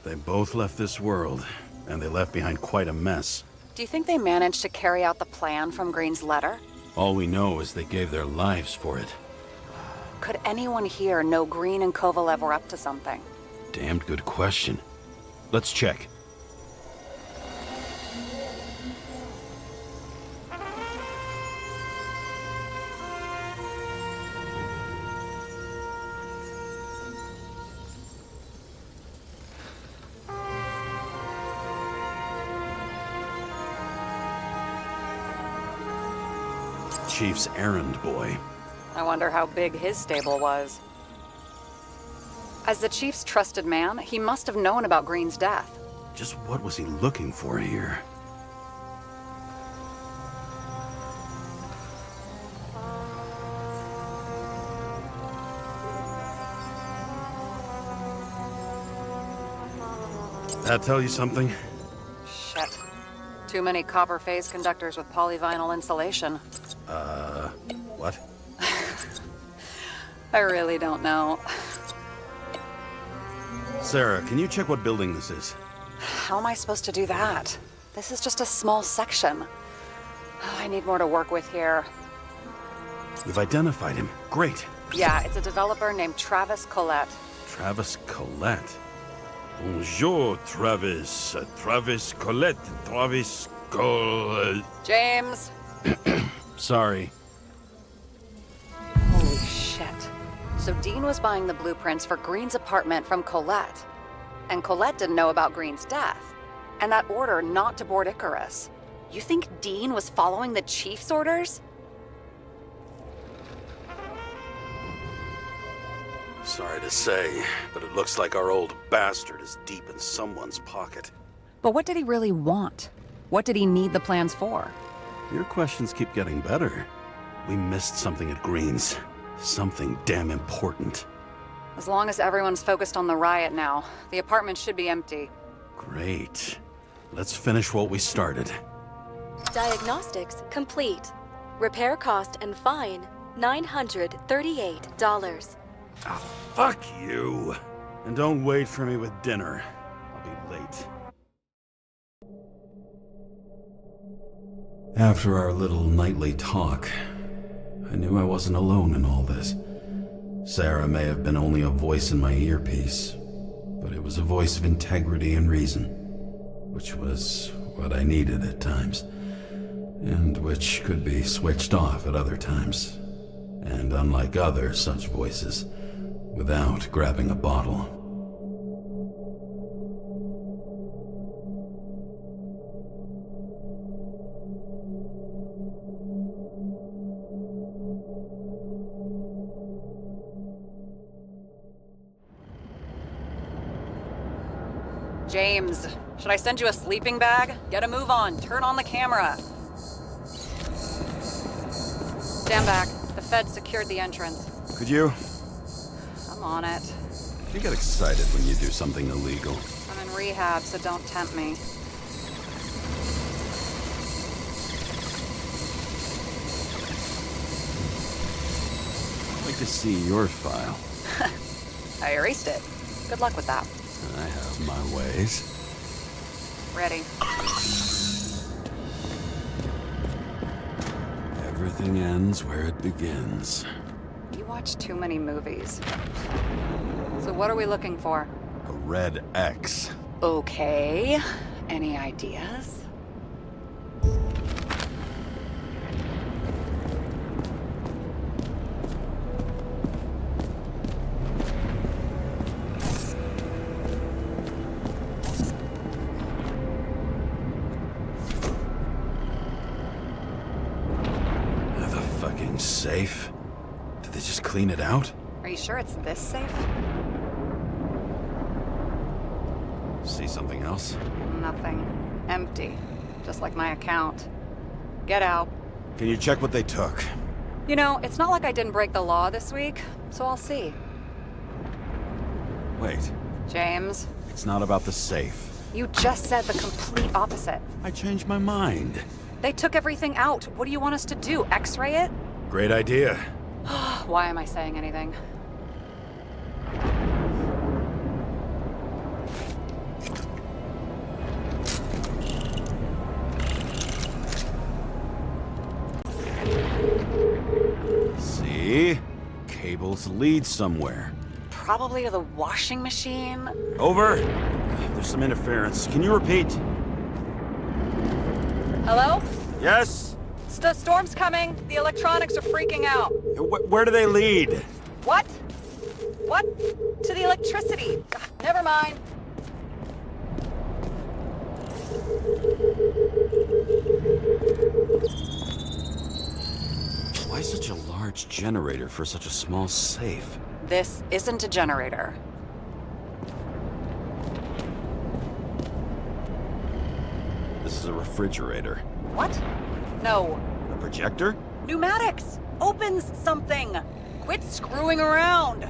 They both left this world, and they left behind quite a mess. Do you think they managed to carry out the plan from Green's letter? All we know is they gave their lives for it. Could anyone here know Green and Kovalev were up to something? Damned good question. Let's check. Chief's errand boy. I wonder how big his stable was. As the Chief's trusted man, he must have known about Green's death. Just what was he looking for here? That tell you something? Shit. Too many copper phase conductors with polyvinyl insulation. What? I really don't know. Sarah, can you check what building this is? How am I supposed to do that? This is just a small section. Oh, I need more to work with here. You've identified him. Great. Yeah, it's a developer named Travis Collette. Travis Collette. Bonjour, Travis. Travis Collette. Travis Collette. James! Sorry. Holy shit. So Dean was buying the blueprints for Green's apartment from Collette. And Collette didn't know about Green's death. And that order not to board Icarus. You think Dean was following the Chief's orders? Sorry to say, but it looks like our old bastard is deep in someone's pocket. But what did he really want? What did he need the plans for? Your questions keep getting better. We missed something at Green's. Something damn important. As long as everyone's focused on the riot now, the apartment should be empty. Great. Let's finish what we started. Diagnostics complete. Repair cost and fine, $938. Ah, fuck you! And don't wait for me with dinner. I'll be late. After our little nightly talk, I knew I wasn't alone in all this. Sarah may have been only a voice in my earpiece, but it was a voice of integrity and reason, which was what I needed at times, and which could be switched off at other times, and unlike other such voices, without grabbing a bottle. James, should I send you a sleeping bag? Get a move on. Turn on the camera. Stand back. The feds secured the entrance. Could you? I'm on it. You get excited when you do something illegal. I'm in rehab, so don't tempt me. I'd like to see your file. I erased it. Good luck with that. I have my ways. Ready. Everything ends where it begins. You watch too many movies. So what are we looking for? A red X. Okay. Any ideas? seems safe. Did they just clean it out? Are you sure it's this safe? See something else? Nothing. Empty. Just like my account. Get out. Can you check what they took? You know, it's not like I didn't break the law this week, so I'll see. Wait, James, it's not about the safe. you just said the complete opposite. I changed my mind. They took everything out. What do you want us to do? X-ray it? Great idea. Why am I saying anything? See? Cables lead somewhere. Probably to the washing machine. Over. There's some interference. Can you repeat? Hello? Yes? Storm's coming. The electronics are freaking out. Where do they lead? What? What? To the electricity. Never mind. Why such a large generator for such a small safe? This isn't a generator. This is a refrigerator. What? No. A projector? Pneumatics! Opens something! Quit screwing around!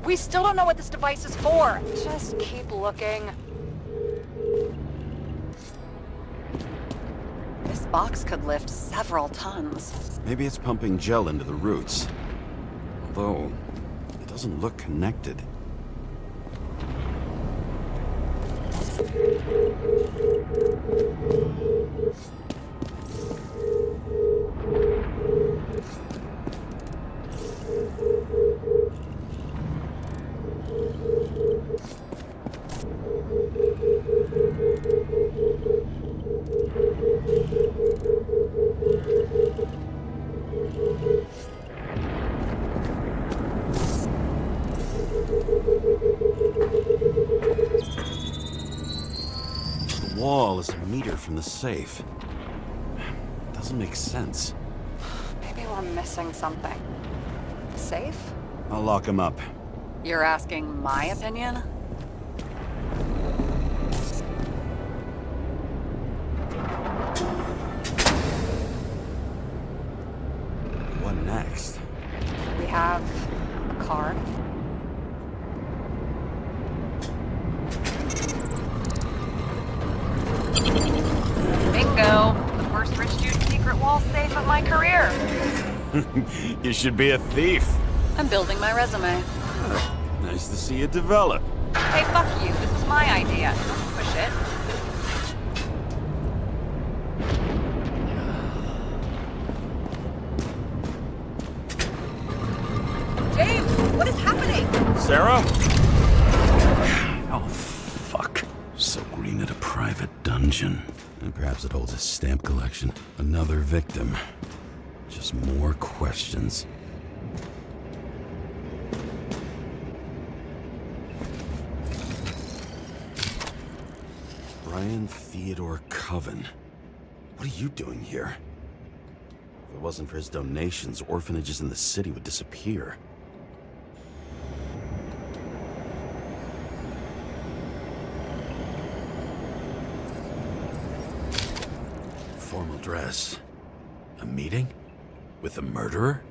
We still don't know what this device is for. Just keep looking. This box could lift several tons. Maybe it's pumping gel into the roots. Although, it doesn't look connected. The wall is a meter from the safe. Doesn't make sense. Maybe we're missing something. Safe? I'll lock him up. You're asking my opinion? What next? We have a card. Bingo! The first rich dude's secret wall safe of my career. You should be a thief. I'm building my resume. Nice to see you develop. Hey, fuck you. This is my idea. Don't push it. James, what is happening? Sarah? Oh, fuck. So green at a private dungeon. And perhaps it holds a stamp collection. Another victim. Just more questions. Brian Theodore Coven. What are you doing here? If it wasn't for his donations, orphanages in the city would disappear. Formal dress. A meeting? With the murderer?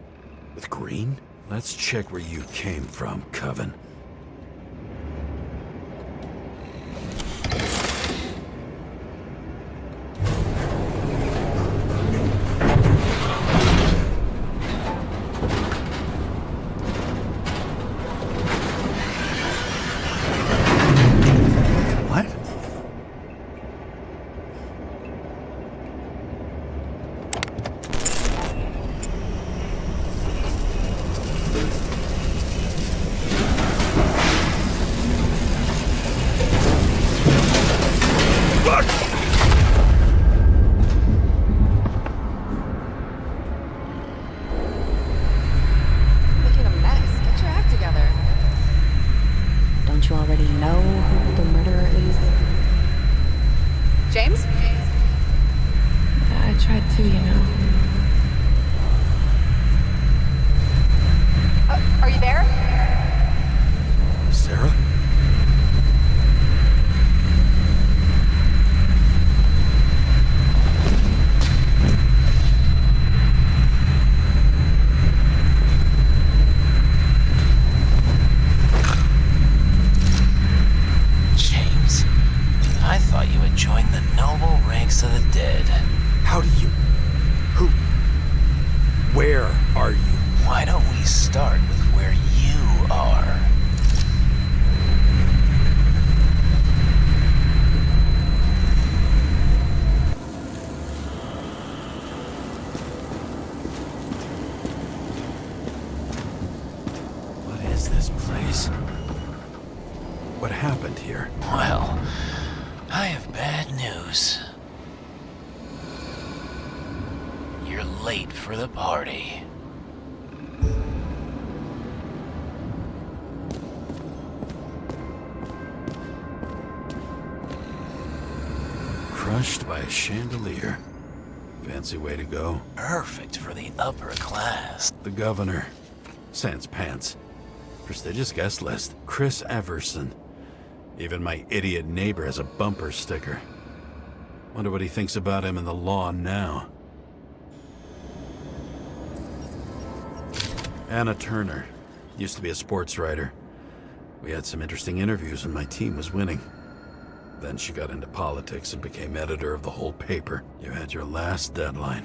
With Green? Let's check where you came from, Coven. What? Making a mess. Get your act together. Don't you already know who the murderer is? James? I tried to, you know. join the noble ranks of the dead. How do you... Who... Where are you? Why don't we start with where you are? What is this place? What happened here? Well, I have bad news. You're late for the party. Crushed by a chandelier. Fancy way to go. Perfect for the upper class. The governor. Sans pants. Prestigious guest list. Chris Everson. Even my idiot neighbor has a bumper sticker. Wonder what he thinks about him in the law now. Anna Turner. Used to be a sports writer. We had some interesting interviews when my team was winning. Then she got into politics and became editor of the whole paper. You had your last deadline.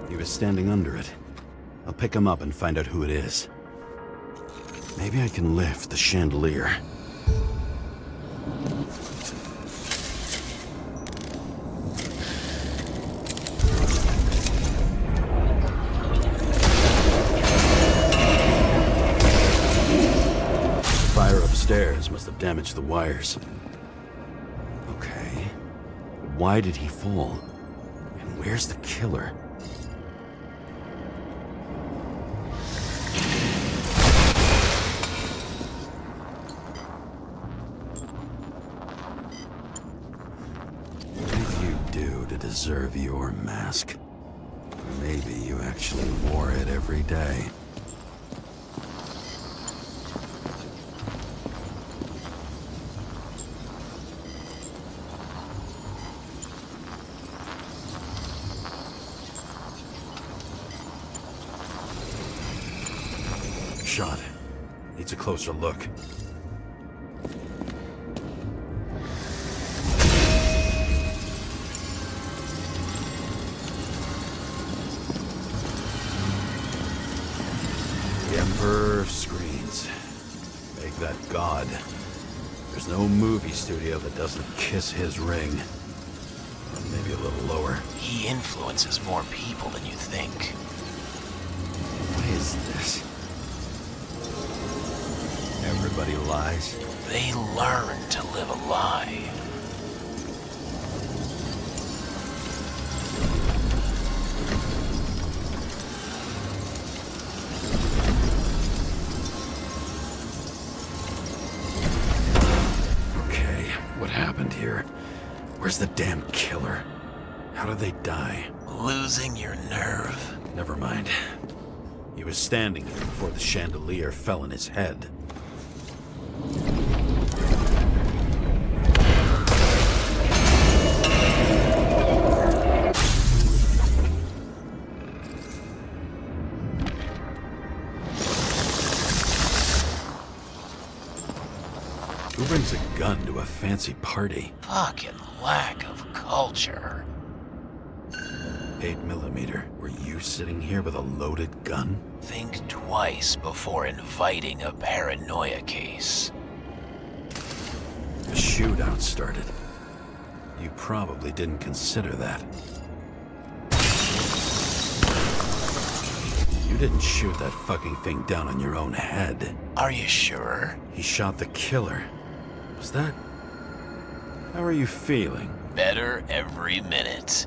He was standing under it. I'll pick him up and find out who it is. Maybe I can lift the chandelier. Fire upstairs must have damaged the wires. Okay. Why did he fall? And where's the killer? Deserve your mask. Maybe you actually wore it every day. Shot. Needs a closer look. Screens. Make that God. There's no movie studio that doesn't kiss his ring. Or maybe a little lower. He influences more people than you think. What is this? Everybody lies? They learn to live a lie. Here. Where's the damn killer? How did they die? Losing your nerve? Never mind. He was standing here before the chandelier fell on his head. Who brings a gun to a fancy party? Fucking lack of culture. 8mm. Were you sitting here with a loaded gun? Think twice before inviting a paranoia case. A shootout started. You probably didn't consider that. You didn't shoot that fucking thing down on your own head. Are you sure? He shot the killer. Was that... How are you feeling? Better every minute.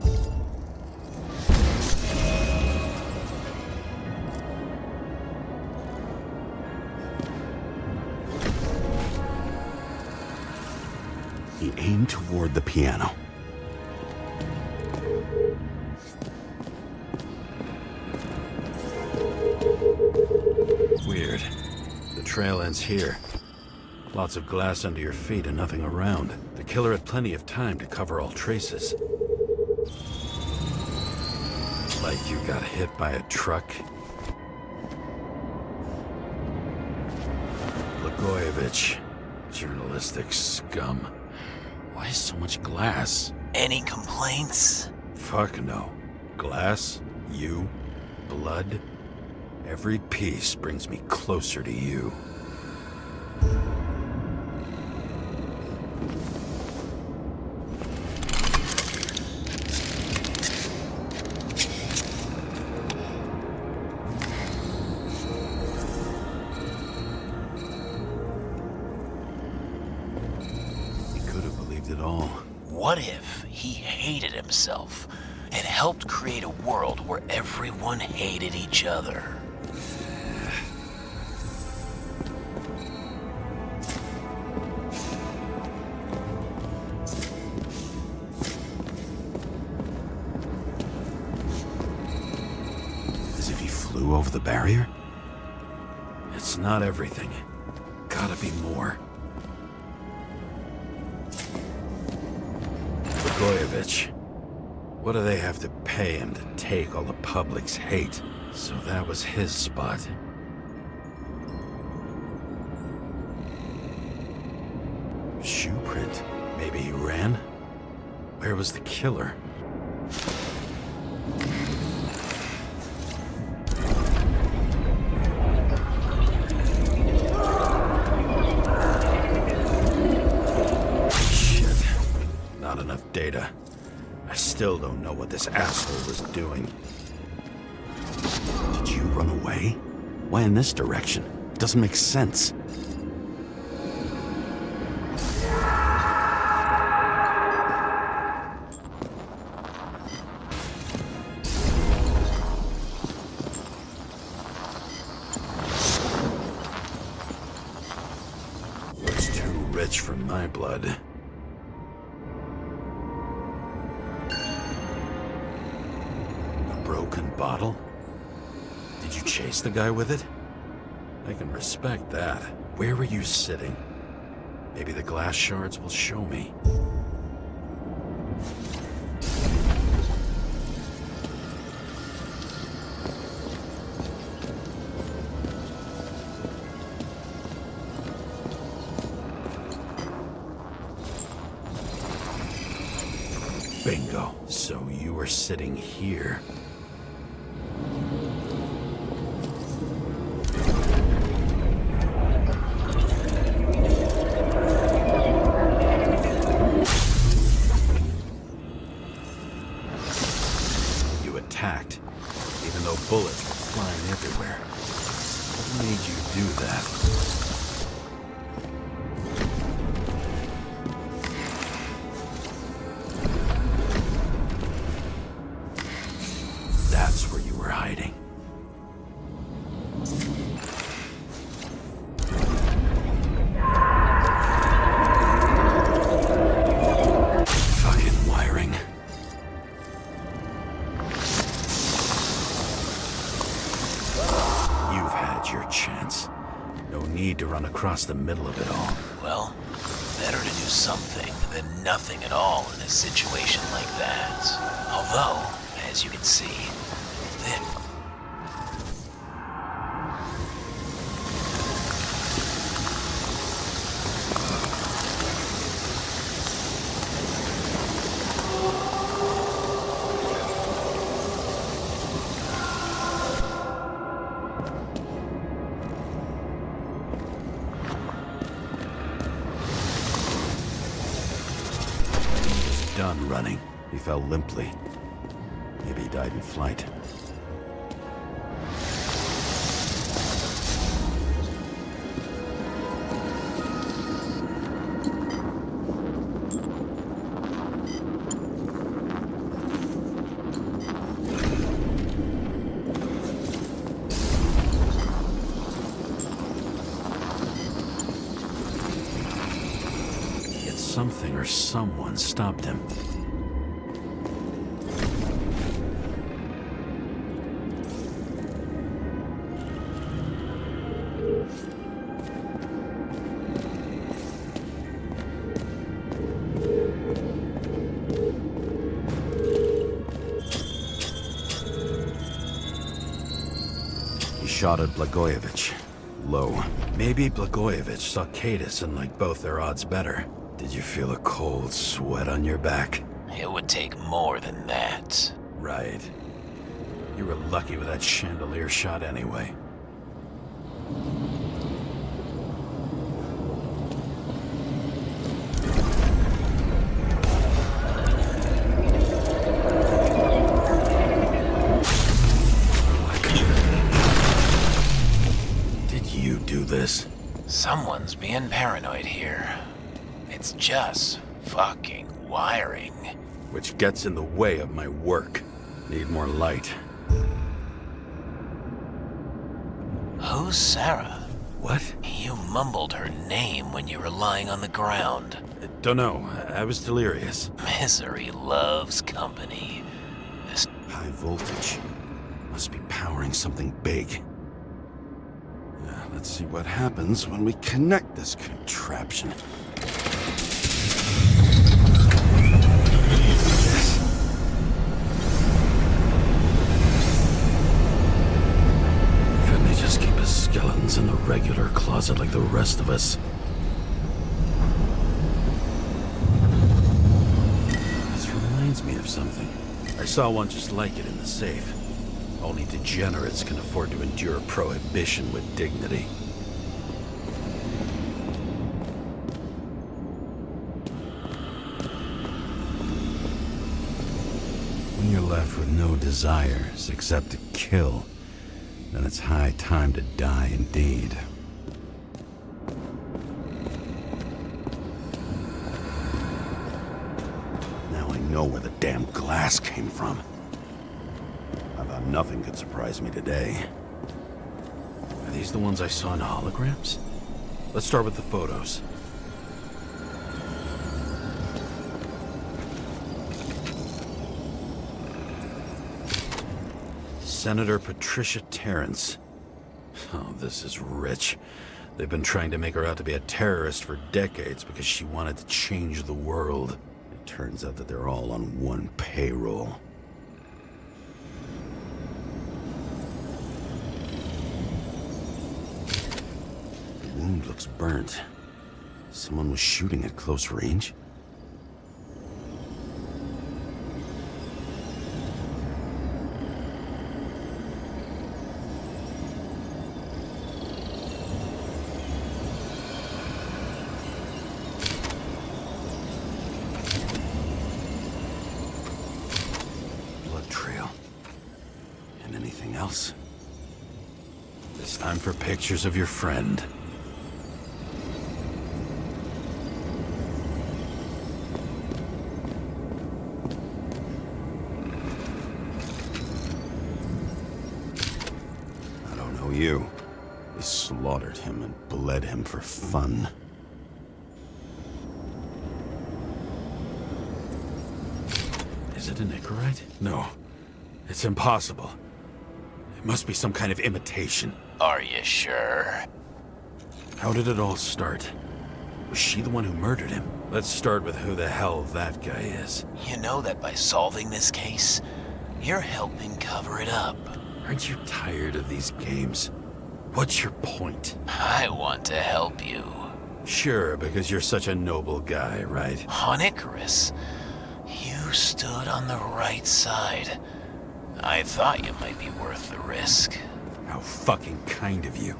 He aimed toward the piano. Weird. The trail ends here. Lots of glass under your feet and nothing around. The killer had plenty of time to cover all traces. Like you got hit by a truck. Blagojevich, journalistic scum. Why so much glass? Any complaints? Fuck no. Glass, you, blood. Every piece brings me closer to you. What if he hated himself and helped create a world where everyone hated each other? As if he flew over the barrier? It's not everything. Gotta be more. Blagojevich. What do they have to pay him to take all the public's hate? So that was his spot. Shoe print. Maybe he ran? Where was the killer? Data. I still don't know what this asshole was doing. Did you run away? Why in this direction? It doesn't make sense. Looks too rich for my blood. Bottle? Did you chase the guy with it? I can respect that. Where were you sitting? Maybe the glass shards will show me. Bingo. So you were sitting here. Even though bullets were flying everywhere. What made you do that? That's where you were hiding. Fucking wiring. Your chance. No need to run across the middle of it all. Well, better to do something than nothing at all in a situation like that. Although, as you can see, done running. He fell limply. Maybe he died in flight. Something or someone stopped him. shot at Blagojevich. Low. Maybe Blagojevich saw Kadis and liked both their odds better. Did you feel a cold sweat on your back? It would take more than that. Right. You were lucky with that chandelier shot anyway. Did you do this? Someone's being paranoid here. It's just fucking wiring. Which gets in the way of my work. Need more light. Who's Sarah? What? You mumbled her name when you were lying on the ground. Don't know. I was delirious. Misery loves company. This high voltage must be powering something big. Let's see what happens when we connect this contraption. Couldn't they just keep his skeletons in the regular closet like the rest of us? This reminds me of something. I saw one just like it in the safe. Only degenerates can afford to endure prohibition with dignity. When you're left with no desires except to kill, then it's high time to die indeed. Now I know where the damn glass came from. I thought nothing could surprise me today. Are these the ones I saw in holograms? Let's start with the photos. Senator Patricia Terrence. Oh, this is rich. They've been trying to make her out to be a terrorist for decades because she wanted to change the world. It turns out that they're all on one payroll. The wound looks burnt. Someone was shooting at close range? Blood trail. And anything else? It's time for pictures of your friend. You. They slaughtered him and bled him for fun. Is it an Icarite? No. It's impossible. It must be some kind of imitation. Are you sure? How did it all start? Was she the one who murdered him? Let's start with who the hell that guy is. You know that by solving this case, you're helping cover it up. Aren't you tired of these games? What's your point? I want to help you. Sure, because you're such a noble guy, right? On Icarus, you stood on the right side. I thought you might be worth the risk. How fucking kind of you.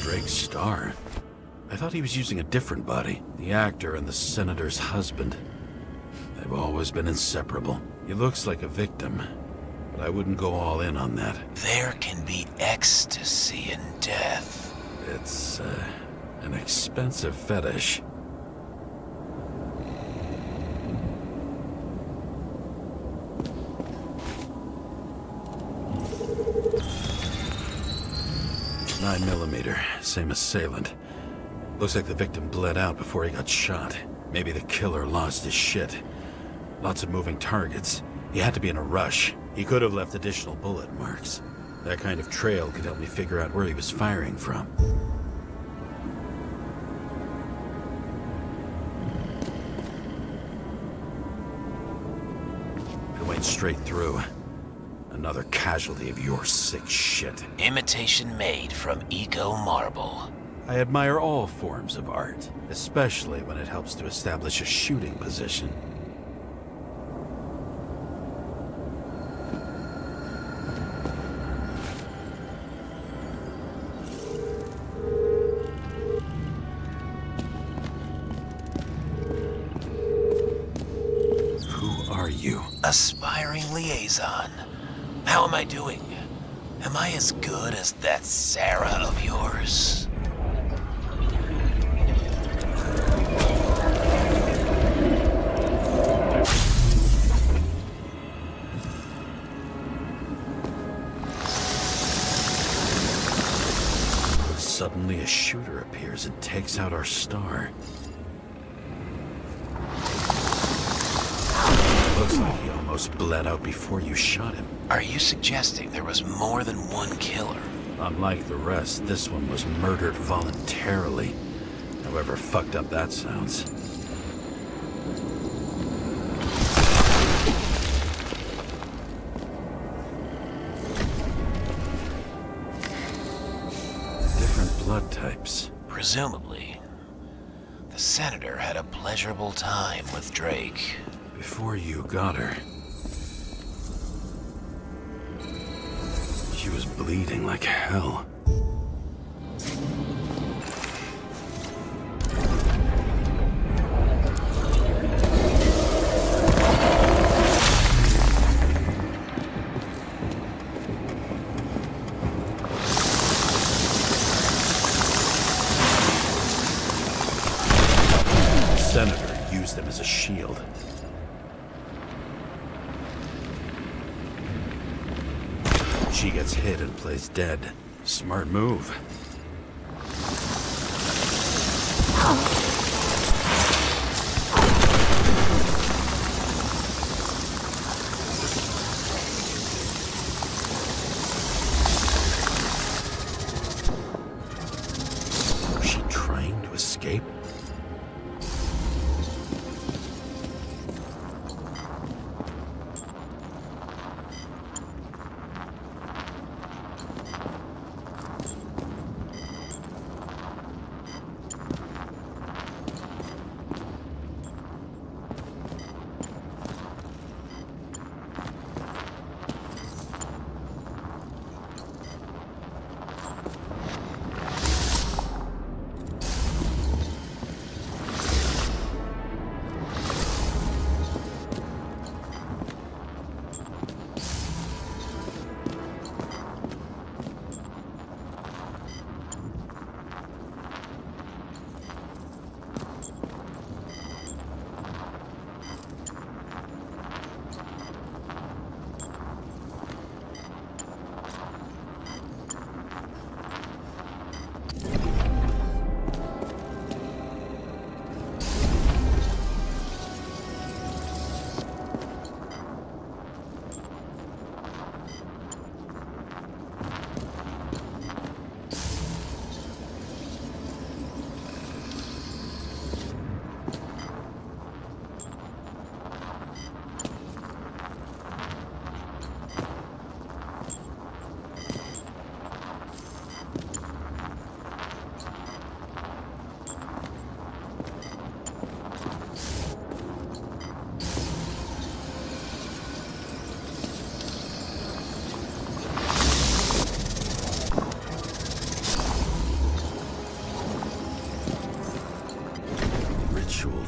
Drake Starr. I thought he was using a different body. The actor and the senator's husband. They've always been inseparable. He looks like a victim, but I wouldn't go all in on that. There can be ecstasy in death. It's, an expensive fetish. .9mm, same assailant. Looks like the victim bled out before he got shot. Maybe the killer lost his shit. Lots of moving targets. He had to be in a rush. He could have left additional bullet marks. That kind of trail could help me figure out where he was firing from. walking straight through. Another casualty of your sick shit. Imitation made from eco marble. I admire all forms of art, especially when it helps to establish a shooting position. Who are you? Aspiring liaison. How am I doing? Am I as good as that Sarah of yours? Suddenly a shooter appears and takes out our star. Looks like he almost bled out before you shot him. Are you suggesting there was more than one killer? Unlike the rest, this one was murdered voluntarily. However fucked up that sounds. Different blood types. Presumably, the senator had a pleasurable time with Drake. Before you got her, she was bleeding like hell. The senator used them as a shield. She gets hit and plays dead. Smart move. Was she trying to escape?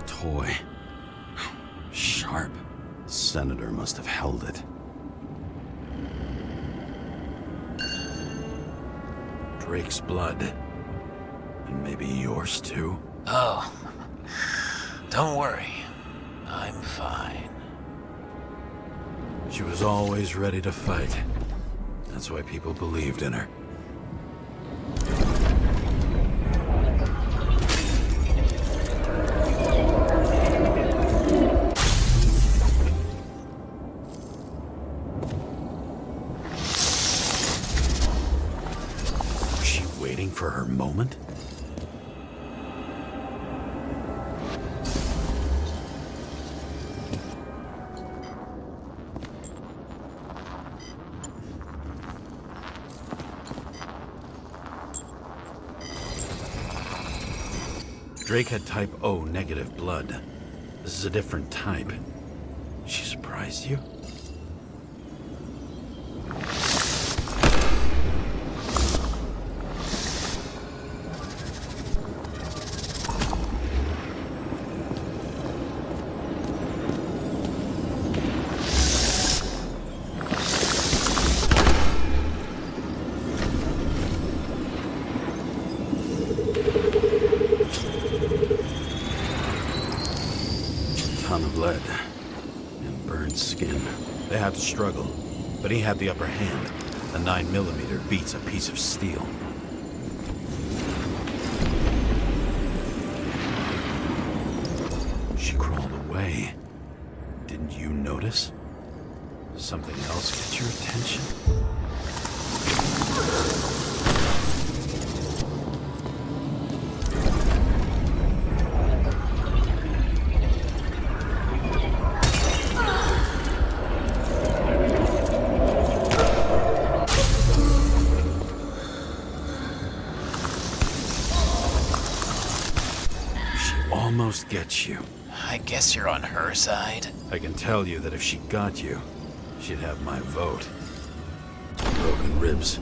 Toy. Sharp. Senator must have held it. Drake's blood. And maybe yours too? Oh, don't worry. I'm fine. She was always ready to fight. That's why people believed in her. For her moment? Drake had type O negative blood. This is a different type. She surprised you? Ton of lead and burned skin. They had to struggle, but he had the upper hand. The 9mm beats a piece of steel. She crawled away. Didn't you notice? Something else get your attention? Almost gets you. I guess you're on her side. I can tell you that if she got you, she'd have my vote. Broken ribs.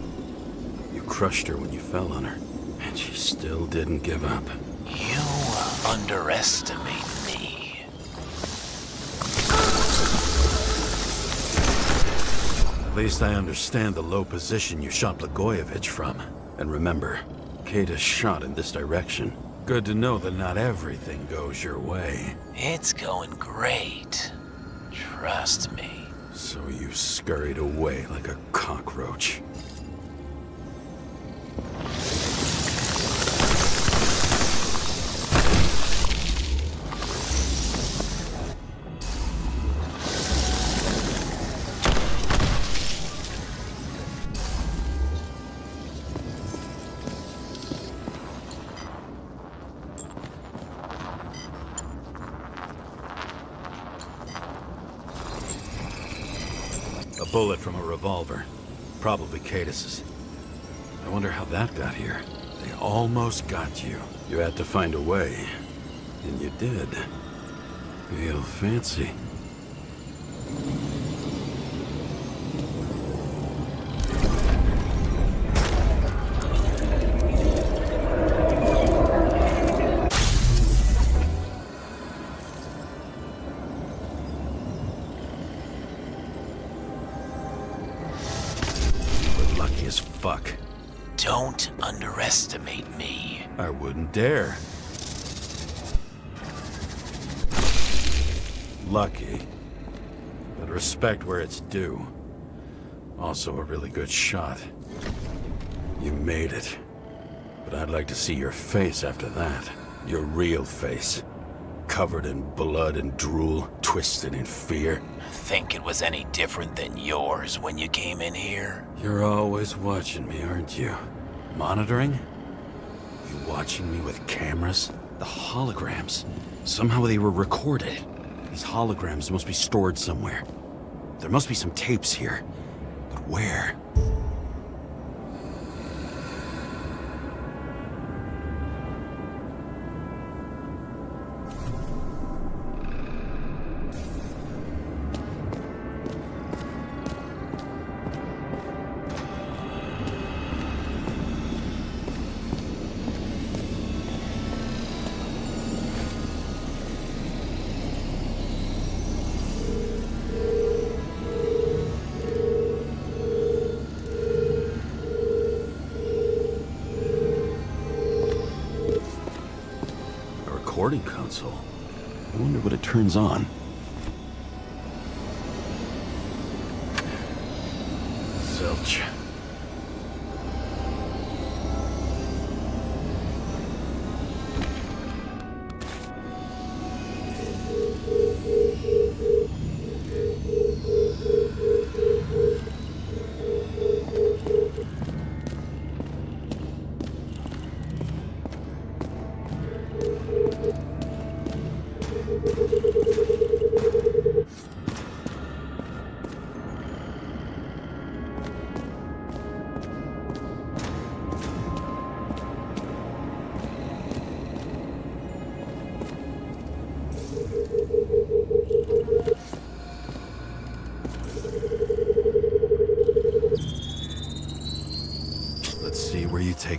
You crushed her when you fell on her, and she still didn't give up. You underestimate me. At least I understand the low position you shot Blagojevich from. And remember, Kata's shot in this direction. Good to know that not everything goes your way. It's going great. Trust me. So you scurried away like a cockroach. A bullet from a revolver. Probably Cadis's. I wonder how that got here. They almost got you. You had to find a way. And you did. Real fancy. Fuck. Don't underestimate me. I wouldn't dare. Lucky. But respect where it's due. Also a really good shot. You made it. But I'd like to see your face after that. Your real face. Covered in blood and drool, twisted in fear. Think it was any different than yours when you came in here? You're always watching me, aren't you? Monitoring? You watching me with cameras? The holograms. Somehow they were recorded. These holograms must be stored somewhere. There must be some tapes here. But where? Recording console. I wonder what it turns on. Zilch.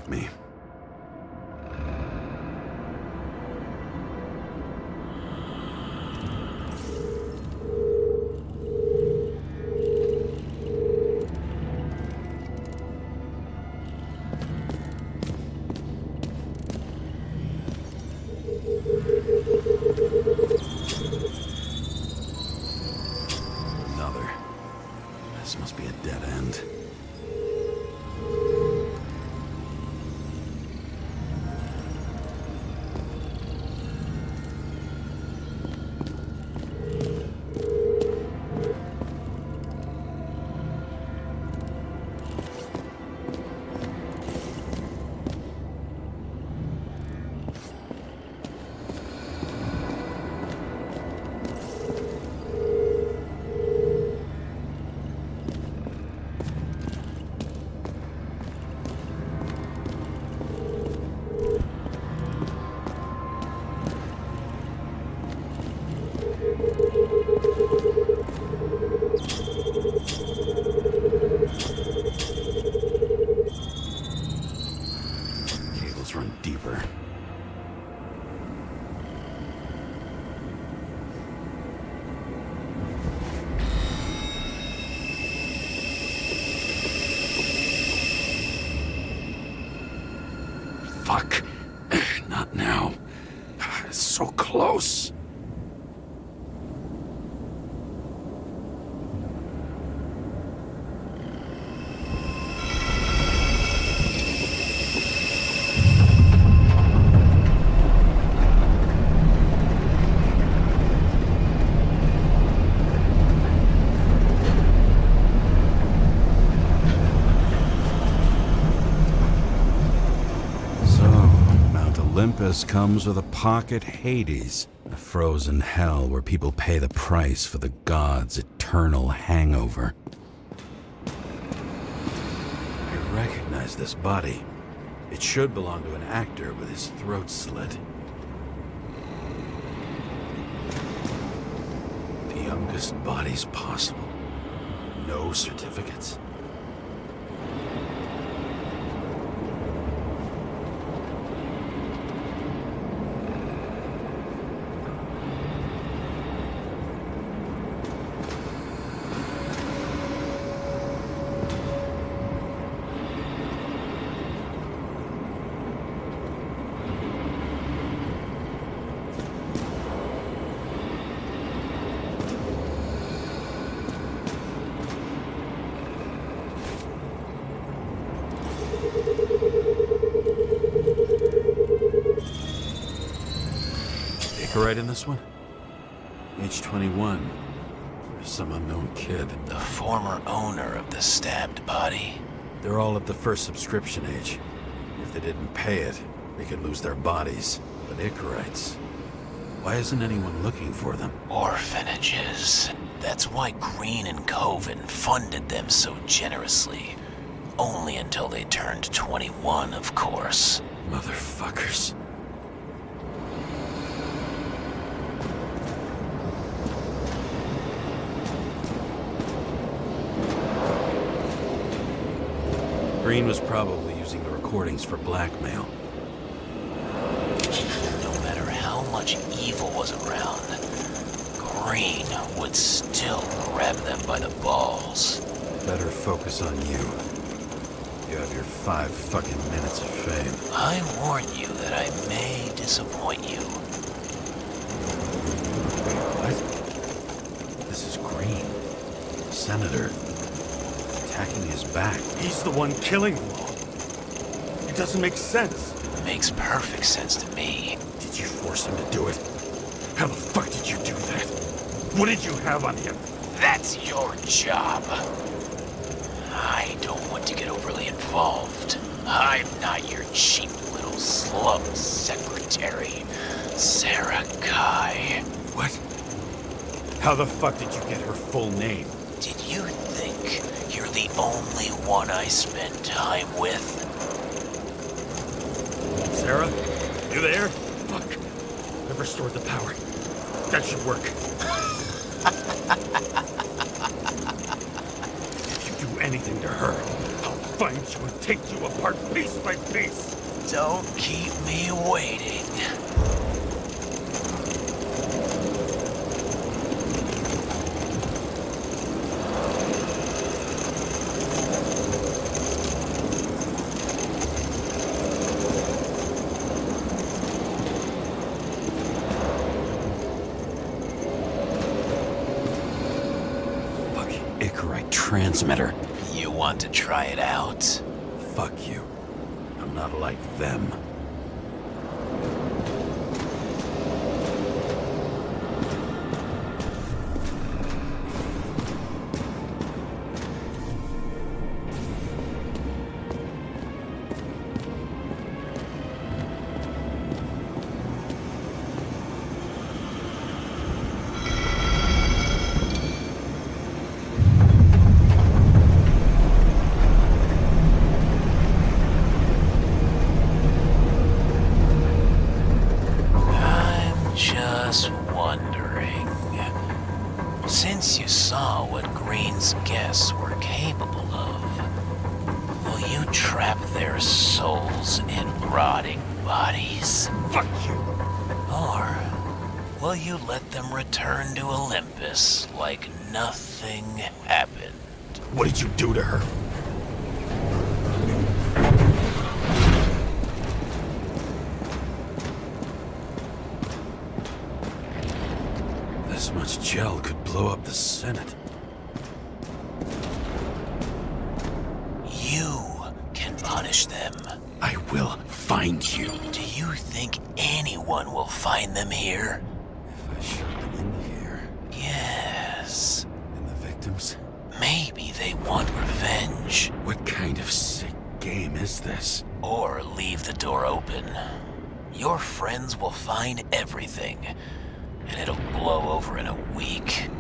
with me. Another. This must be a dead end. Cables run deeper. Fuck. Not now. It's so close. Olympus comes with a pocket Hades, a frozen hell where people pay the price for the gods' eternal hangover. I recognize this body. It should belong to an actor with his throat slit. The youngest bodies possible. No certificates. Right in this one? Age 21. Some unknown kid. The former owner of the stabbed body. They're all at the first subscription age. If they didn't pay it, they could lose their bodies. But Icarites, why isn't anyone looking for them? Orphanages. That's why Green and Coven funded them so generously. Only until they turned 21, of course. Motherfuckers. Green was probably using the recordings for blackmail. No matter how much evil was around, Green would still grab them by the balls. Better focus on you. You have your 5 fucking minutes of fame. I warn you that I may disappoint you. Wait, what? This is Green. Senator. Attacking his back. He's the one killing them all. It doesn't make sense. It makes perfect sense to me. Did you force him to do it? How the fuck did you do that? What did you have on him? That's your job. I don't want to get overly involved. I'm not your cheap little slum secretary, Sarah Kai. What? How the fuck did you get her full name? Did you think you're the only one I spend time with? Sarah? You there? Fuck. I've restored the power. That should work. If you do anything to her, I'll find you and take you apart piece by piece. Don't keep me waiting. Fucking Icarite transmitter. You want to try it out? Fuck you. I'm not like them. Just wondering, since you saw what Green's guests were capable of, will you trap their souls in rotting bodies? Fuck you! Or will you let them return to Olympus like nothing happened? What did you do to her? This much gel could blow up the Senate. You can punish them. I will find you. Do you think anyone will find them here? If I shut them in here. Yes. And the victims? Maybe they want revenge. What kind of sick game is this? Or leave the door open. Your friends will find everything, and it'll blow over in a week.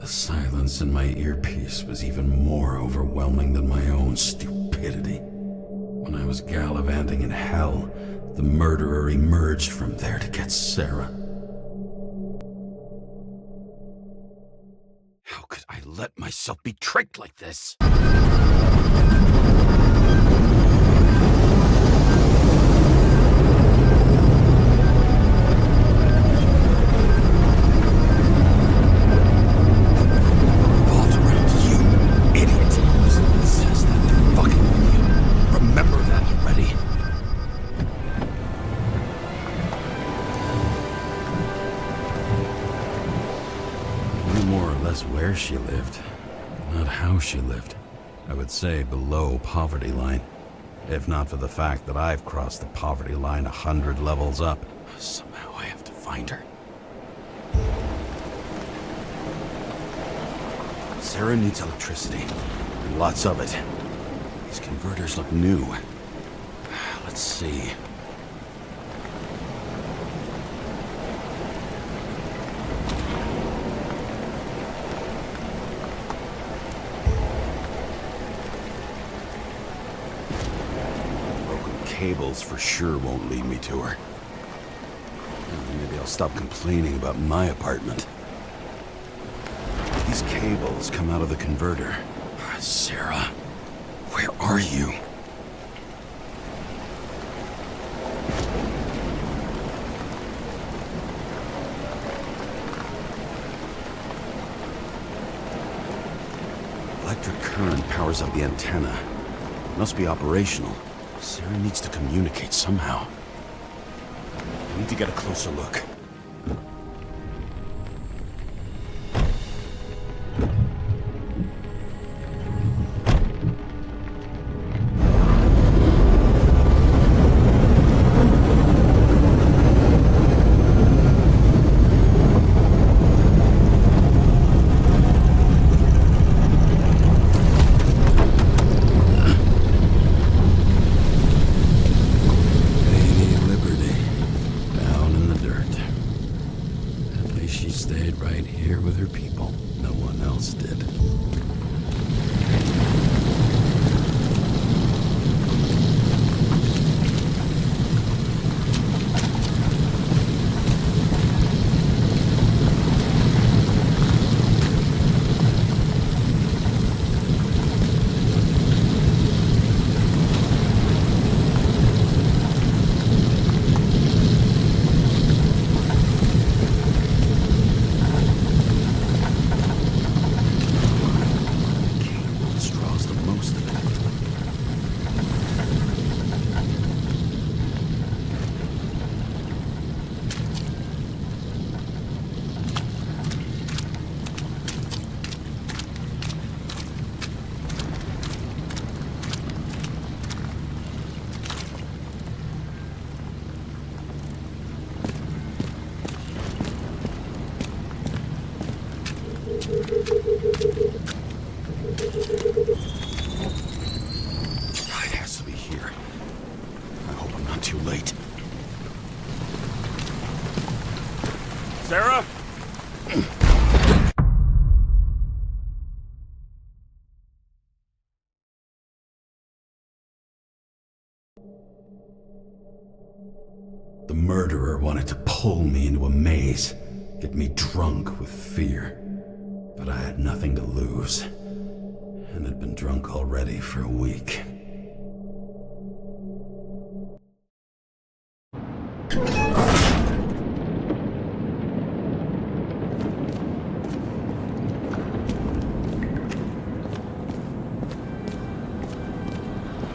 The silence in my earpiece was even more overwhelming than my own stupidity. When I was gallivanting in hell, the murderer emerged from there to get Sarah. How could I let myself be tricked like this? Where she lived, not how she lived. I would say below poverty line. If not for the fact that I've crossed the poverty line 100 levels up. Somehow I have to find her. Sarah needs electricity, and lots of it. These converters look new. Let's see. Cables for sure won't lead me to her. Maybe I'll stop complaining about my apartment. These cables come out of the converter. Sarah, where are you? Electric current powers up the antenna. It must be operational. Sarah needs to communicate somehow. I need to get a closer look. stayed right here with her people. No one else did. Straws the most of it. It has to be here. I hope I'm not too late. Sarah? The murderer wanted to pull me into a maze, get me drunk with fear. But I had nothing to lose, and had been drunk already for a week.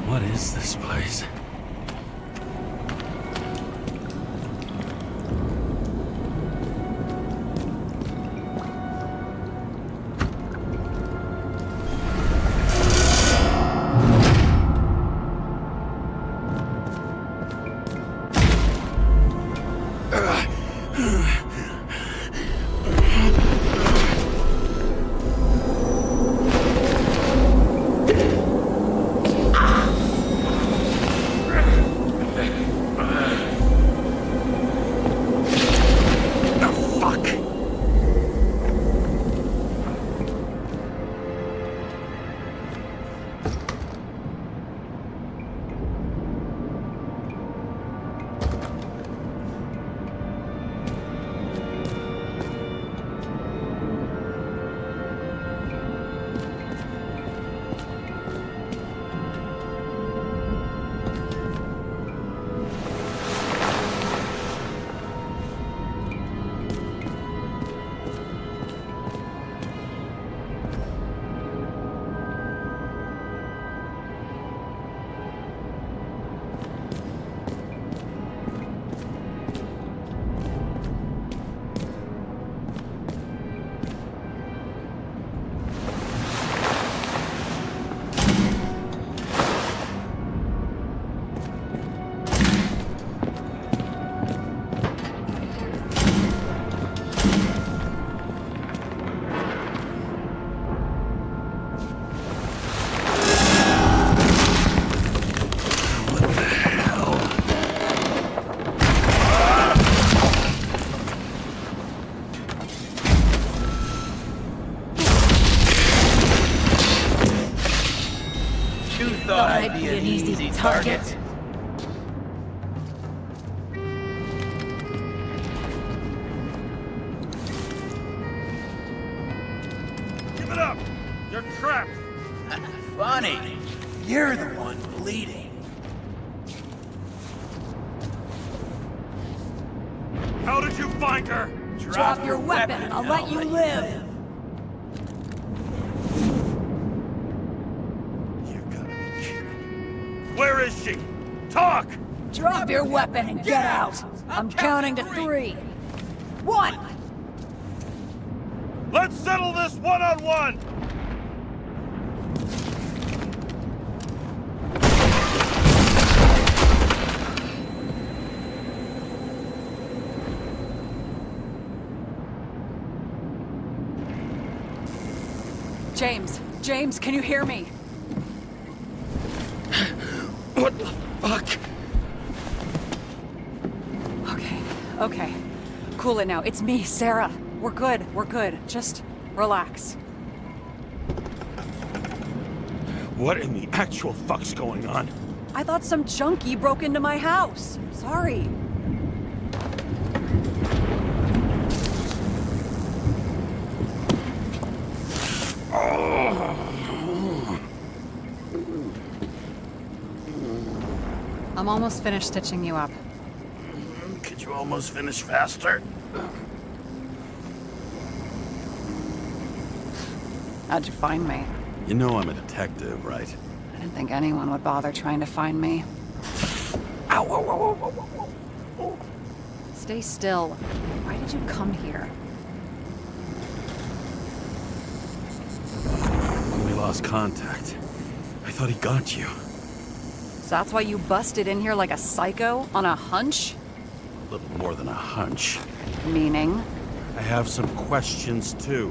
What is this place? Thought I'd be an easy target. Give it up! You're trapped! Funny. You're the one bleeding. How did you find her? Drop your weapon and I'll let you live. Where is she? Talk! Drop your weapon and get out! I'm counting to 3. 1! Let's settle this one-on-one! James, can you hear me? What the fuck? Okay. Cool it now. It's me, Sarah. We're good, we're good. Just relax. What in the actual fuck's going on? I thought some junkie broke into my house. Sorry. I'm almost finished stitching you up. Could you almost finish faster? How'd you find me? You know I'm a detective, right? I didn't think anyone would bother trying to find me. Ow, whoa, whoa, whoa, whoa, whoa, whoa. Stay still. Why did you come here? When we lost contact, I thought he got you. So that's why you busted in here like a psycho on a hunch? A little more than a hunch. Meaning? I have some questions, too.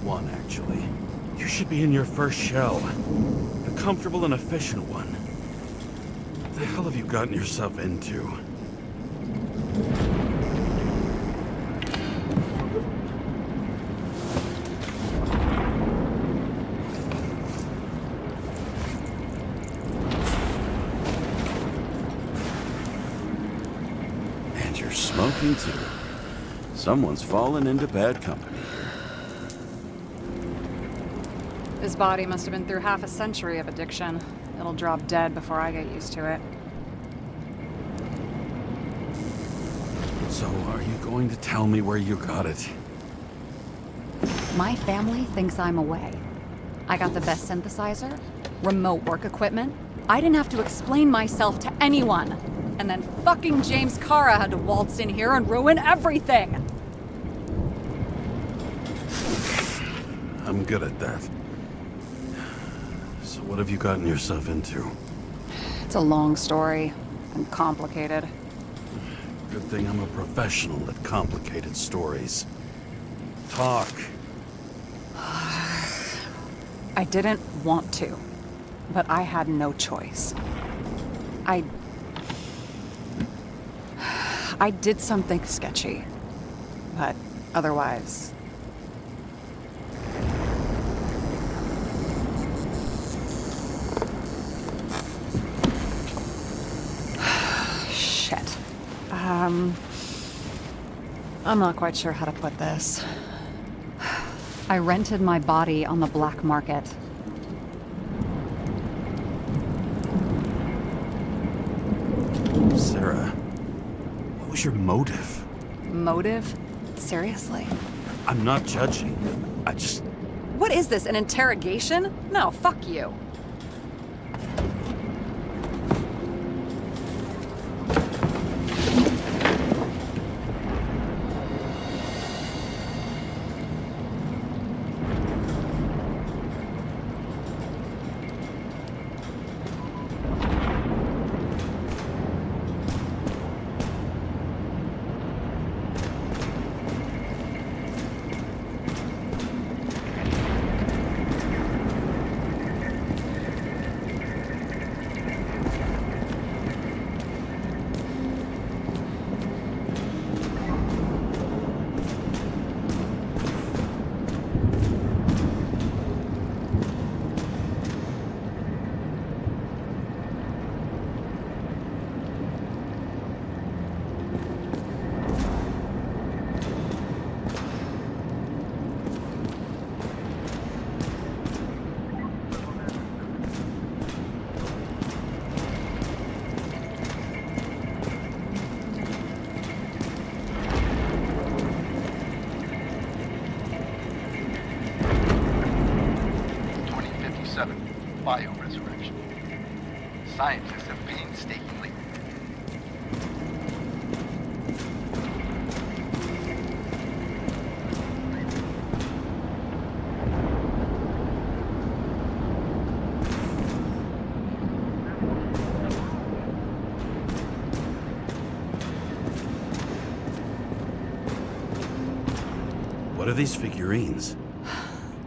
One, actually. You should be in your first shell. A comfortable and efficient one. What the hell have you gotten yourself into? And you're smoking, too. Someone's fallen into bad company. His body must have been through half a century of addiction. It'll drop dead before I get used to it. So, are you going to tell me where you got it? My family thinks I'm away. I got the best synthesizer, remote work equipment. I didn't have to explain myself to anyone. And then fucking James Karra had to waltz in here and ruin everything! I'm good at that. So what have you gotten yourself into? It's a long story, and complicated. Good thing I'm a professional at complicated stories. Talk. I didn't want to, but I had no choice. I did something sketchy, but otherwise... Shit. I'm not quite sure how to put this. I rented my body on the black market. Sarah, what was your motive? Motive? Seriously? I'm not judging. I just... What is this, an interrogation? No, fuck you. Bioresurrection. Scientists have painstakingly... What are these figurines?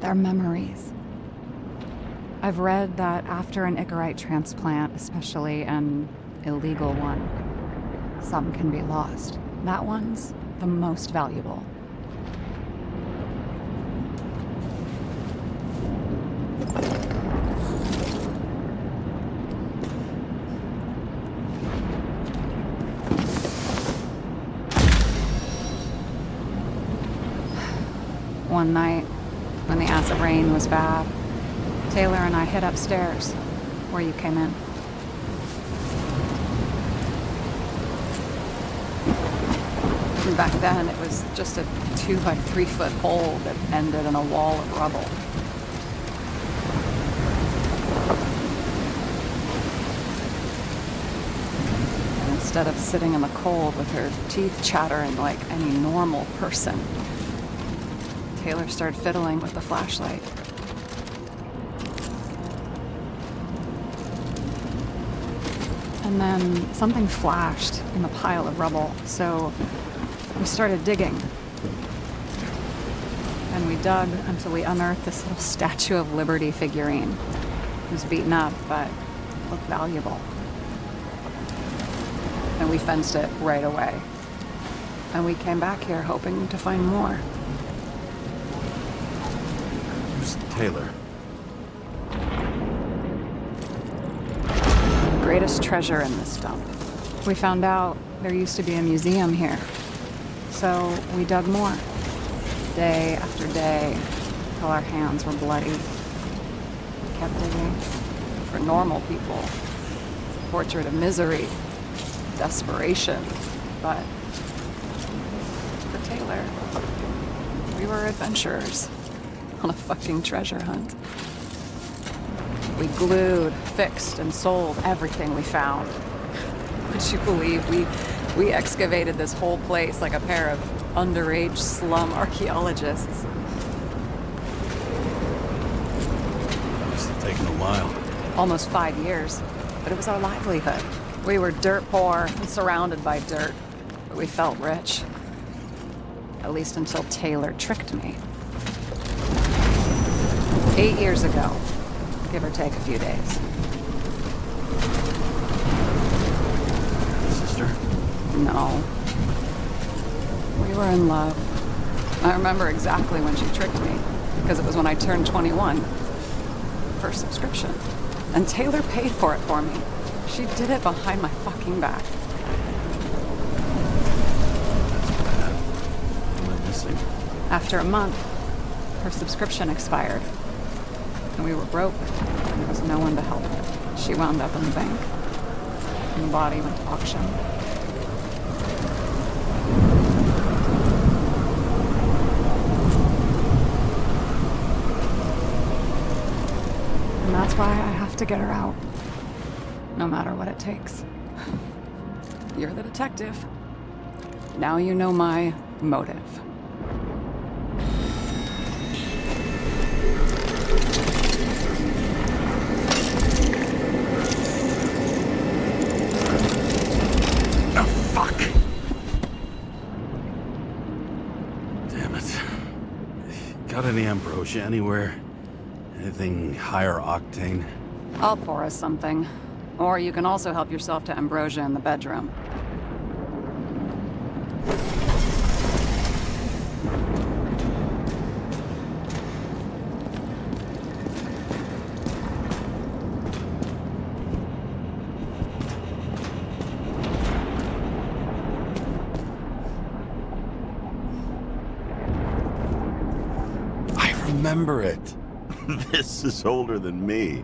They're memories. I've read that after an Icarite transplant, especially an illegal one, some can be lost. That one's the most valuable. One night, when the acid rain was bad, Taylor and I hid upstairs, where you came in. And back then, it was just a 2 by 3 foot hole that ended in a wall of rubble. And instead of sitting in the cold with her teeth chattering like any normal person, Taylor started fiddling with the flashlight. And then something flashed in the pile of rubble, so we started digging. And we dug until we unearthed this little Statue of Liberty figurine. It was beaten up, but looked valuable. And we fenced it right away. And we came back here hoping to find more. Who's Taylor? Greatest treasure in this dump. We found out there used to be a museum here. So we dug more. Day after day, till our hands were bloody. We kept digging. For normal people, it's a portrait of misery, desperation. But for Taylor, we were adventurers on a fucking treasure hunt. We glued, fixed, and sold everything we found. Would you believe we excavated this whole place like a pair of underage slum archaeologists? Must have taken a while. Almost 5 years, but it was our livelihood. We were dirt poor and surrounded by dirt, but we felt rich. At least until Taylor tricked me. 8 years ago. Give or take a few days. Sister? No. We were in love. I remember exactly when she tricked me, because it was when I turned 21. First subscription. And Taylor paid for it for me. She did it behind my fucking back. That's bad. What am I missing? After a month, her subscription expired. And we were broke. There was no one to help her. She wound up in the bank. And the body went to auction. And that's why I have to get her out. No matter what it takes. You're the detective. Now you know my motive. Got any ambrosia anywhere? Anything higher octane? I'll pour us something. Or you can also help yourself to ambrosia in the bedroom. Remember it. This is older than me.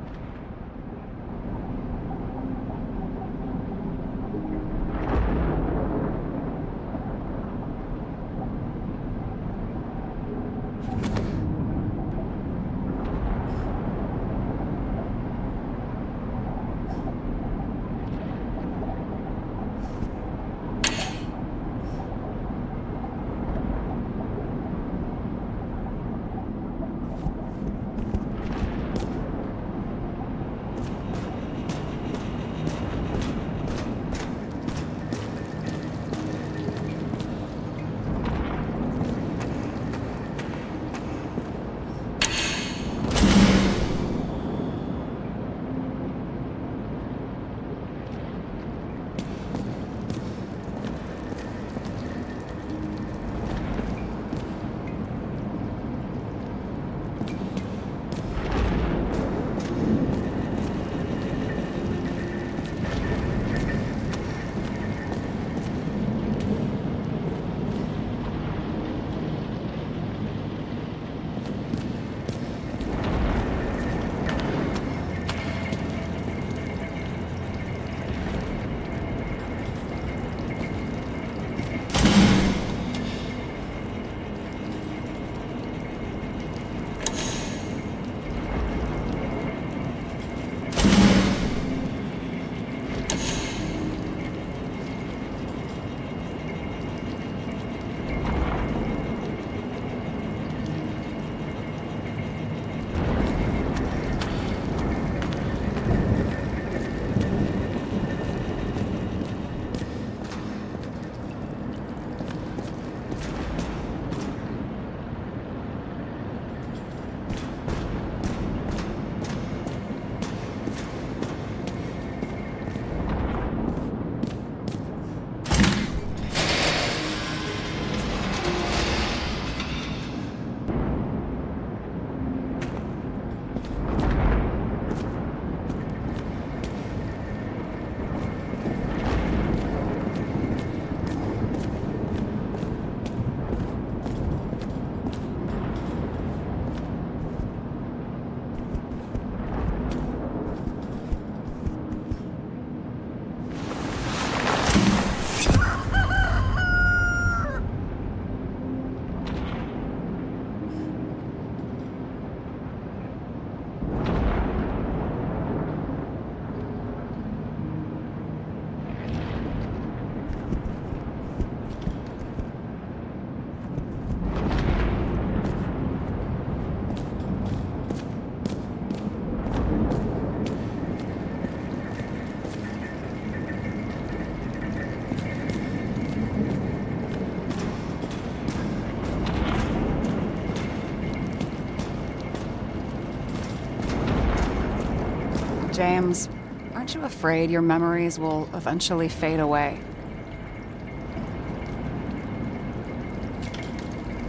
James, aren't you afraid your memories will eventually fade away?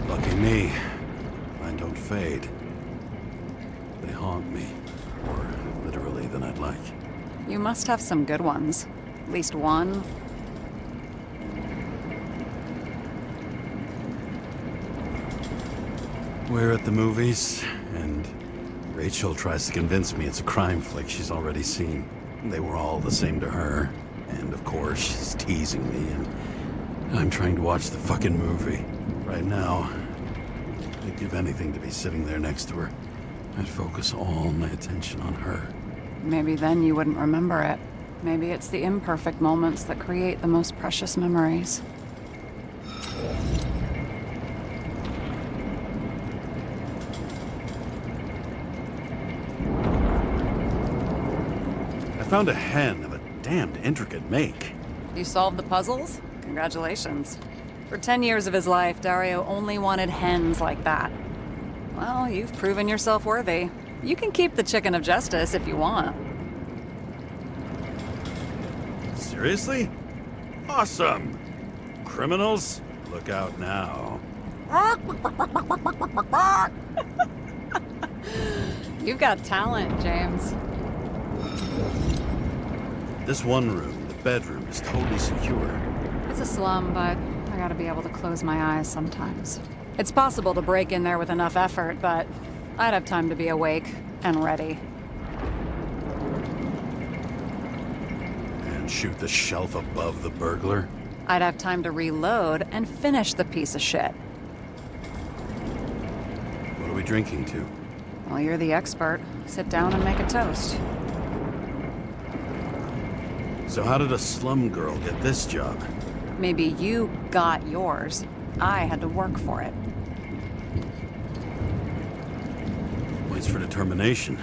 Lucky me. Mine don't fade. They haunt me. More literally than I'd like. You must have some good ones. At least one. We're at the movies, and Rachel tries to convince me it's a crime flick she's already seen. They were all the same to her, and of course she's teasing me, and I'm trying to watch the fucking movie. Right now, I'd give anything to be sitting there next to her. I'd focus all my attention on her. Maybe then you wouldn't remember it. Maybe it's the imperfect moments that create the most precious memories. I found a hen of a damned intricate make. You solved the puzzles? Congratulations. For 10 years of his life, Dario only wanted hens like that. Well, you've proven yourself worthy. You can keep the chicken of justice if you want. Seriously? Awesome! Criminals, look out now. You've got talent, James. This one room, the bedroom, is totally secure. It's a slum, but I gotta be able to close my eyes sometimes. It's possible to break in there with enough effort, but I'd have time to be awake and ready. And shoot the shelf above the burglar? I'd have time to reload and finish the piece of shit. What are we drinking to? Well, you're the expert. Sit down and make a toast. So how did a slum girl get this job? Maybe you got yours. I had to work for it. Points for determination.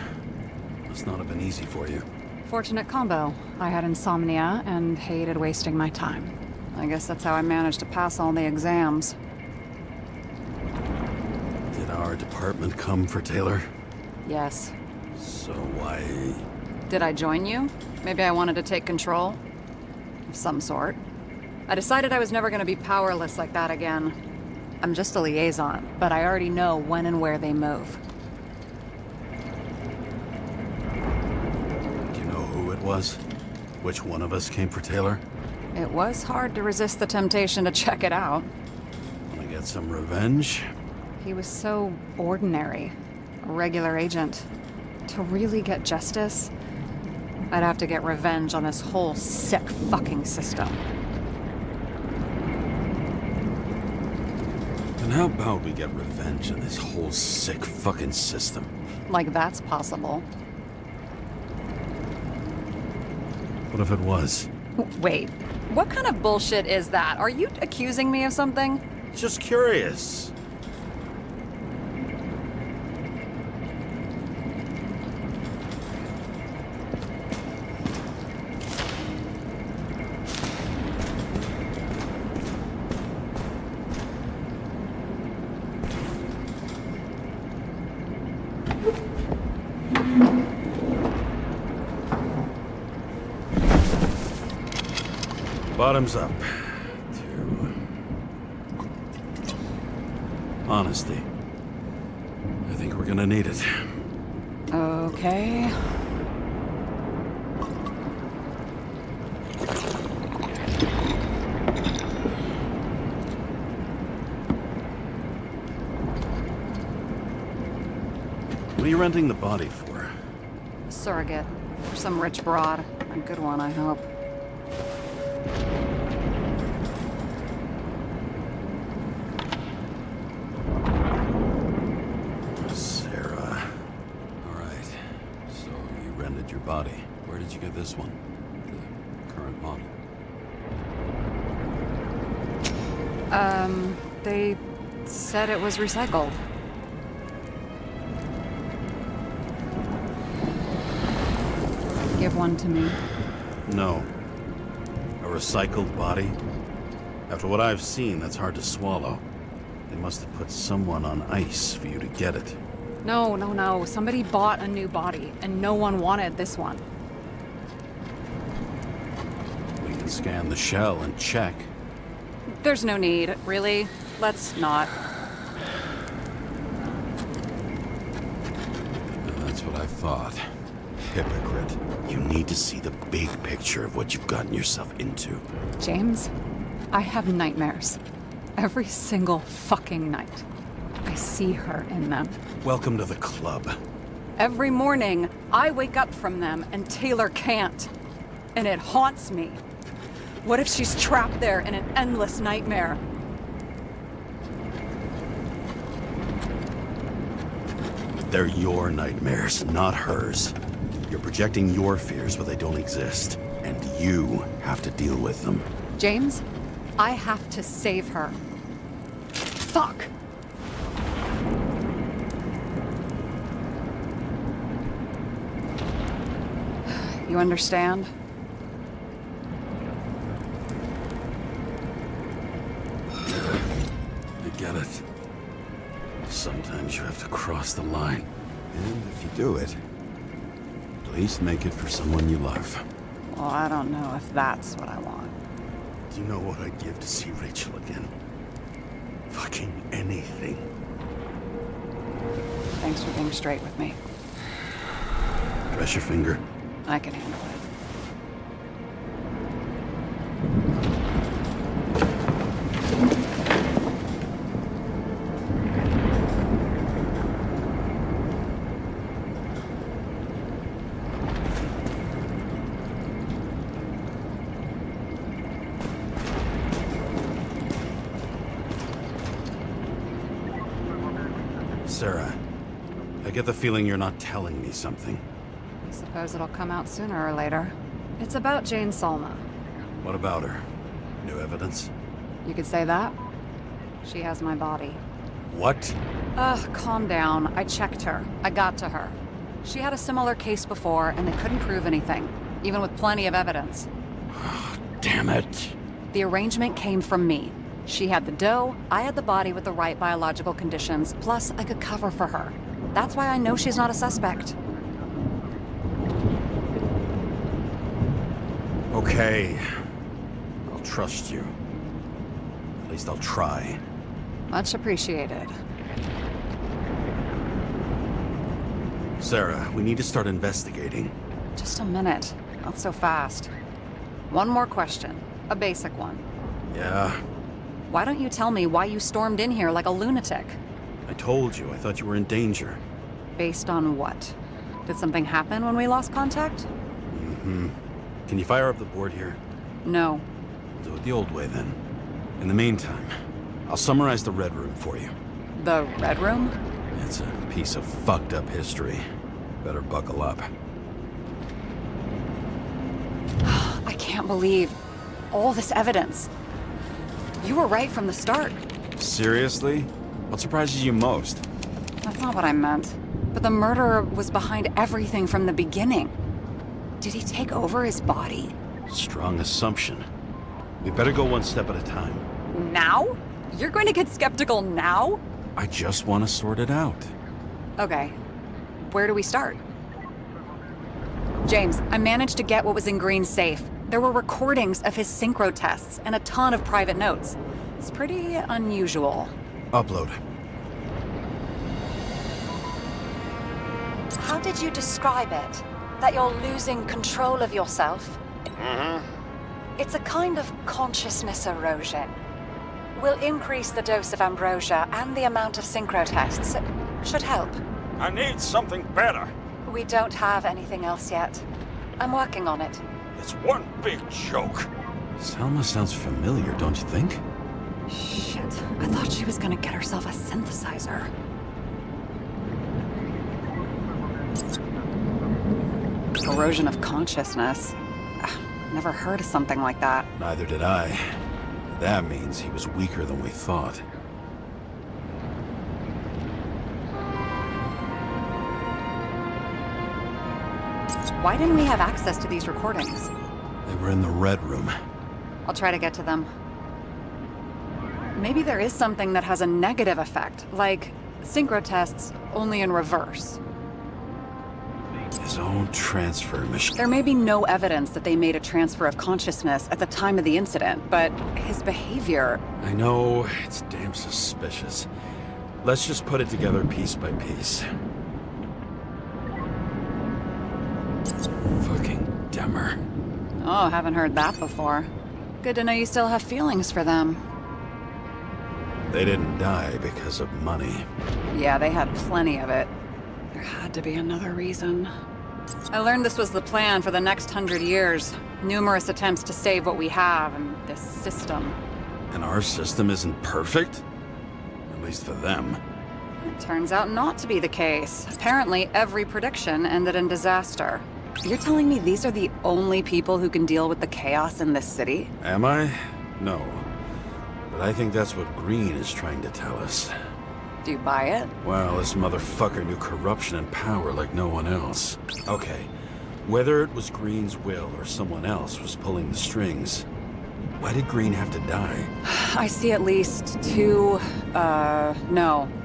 Must not have been easy for you. Fortunate combo. I had insomnia and hated wasting my time. I guess that's how I managed to pass all the exams. Did our department come for Taylor? Yes. So why... Did I join you? Maybe I wanted to take control? Of some sort. I decided I was never going to be powerless like that again. I'm just a liaison, but I already know when and where they move. Do you know who it was? Which one of us came for Taylor? It was hard to resist the temptation to check it out. Wanna get some revenge? He was so ordinary. A regular agent. To really get justice, I'd have to get revenge on this whole sick fucking system. And how about we get revenge on this whole sick fucking system? Like that's possible. What if it was? Wait, what kind of bullshit is that? Are you accusing me of something? Just curious. Bottoms up to honesty. I think we're gonna need it. Okay. What are you renting the body for? Surrogate. For some rich broad. A good one, I hope. Sarah. All right. So you rented your body. Where did you get this one? The current model. They said it was recycled. Give one to me. No. A recycled body? After what I've seen, that's hard to swallow. They must have put someone on ice for you to get it. No. Somebody bought a new body, and no one wanted this one. scan the shell and check. There's no need, really. Let's not. That's what I thought. Hypocrite. You need to see the big picture of what you've gotten yourself into. James, I have nightmares. Every single fucking night. I see her in them. Welcome to the club. Every morning, I wake up from them and Taylor can't. And it haunts me. What if she's trapped there in an endless nightmare? They're your nightmares, not hers. You're projecting your fears where they don't exist, and you have to deal with them. James, I have to save her. Fuck! You understand? I get it. Sometimes you have to cross the line. And if you do it, at least make it for someone you love. Well, I don't know if that's what I want. Do you know what I'd give to see Rachel again? Fucking anything. Thanks for being straight with me. Press your finger. I can handle it. Sarah, I get the feeling you're not telling me something. I suppose it'll come out sooner or later. It's about Jane Salma. What about her? New evidence? You could say that. She has my body. What? Calm down. I checked her. I got to her. She had a similar case before, and they couldn't prove anything, even with plenty of evidence. Damn it. The arrangement came from me. She had the dough, I had the body with the right biological conditions, plus I could cover for her. That's why I know she's not a suspect. Okay. I'll trust you. At least I'll try. Much appreciated. Sarah, we need to start investigating. Just a minute. Not so fast. One more question. A basic one. Yeah? Why don't you tell me why you stormed in here like a lunatic? I told you, I thought you were in danger. Based on what? Did something happen when we lost contact? Mm-hmm. Can you fire up the board here? No. Do it the old way, then. In the meantime, I'll summarize the Red Room for you. The Red Room? It's a piece of fucked up history. Better buckle up. I can't believe all this evidence. You were right from the start. Seriously? What surprises you most? That's not what I meant. But the murderer was behind everything from the beginning. Did he take over his body? Strong assumption. We better go one step at a time. Now? You're going to get skeptical now? I just want to sort it out. Okay. Where do we start? James, I managed to get what was in Green's safe. There were recordings of his synchro tests and a ton of private notes. It's pretty unusual. Upload. How did you describe it? That you're losing control of yourself? It's a kind of consciousness erosion. We'll increase the dose of ambrosia and the amount of synchro tests. It should help. I need something better. We don't have anything else yet. I'm working on it. It's one big joke. Selma sounds familiar, don't you think? Shit, I thought she was gonna get herself a synthesizer. Erosion of consciousness. Never heard of something like that. Neither did I. That means he was weaker than we thought. Why didn't we have access to these recordings? They were in the Red Room. I'll try to get to them. Maybe there is something that has a negative effect, like synchro tests, only in reverse. His own transfer machine. There may be no evidence that they made a transfer of consciousness at the time of the incident, but his behavior... I know, it's damn suspicious. Let's just put it together piece by piece. Fucking Demmer. Oh, haven't heard that before. Good to know you still have feelings for them. They didn't die because of money. Yeah, they had plenty of it. There had to be another reason. I learned this was the plan for the next 100 years. Numerous attempts to save what we have and this system. And our system isn't perfect? At least for them. It turns out not to be the case. Apparently, every prediction ended in disaster. You're telling me these are the only people who can deal with the chaos in this city? Am I? No. But I think that's what Green is trying to tell us. Do you buy it? Well, this motherfucker knew corruption and power like no one else. Okay, whether it was Green's will or someone else was pulling the strings, why did Green have to die? I see at least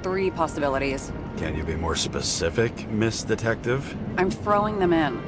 three possibilities. Can you be more specific, Miss Detective? I'm throwing them in.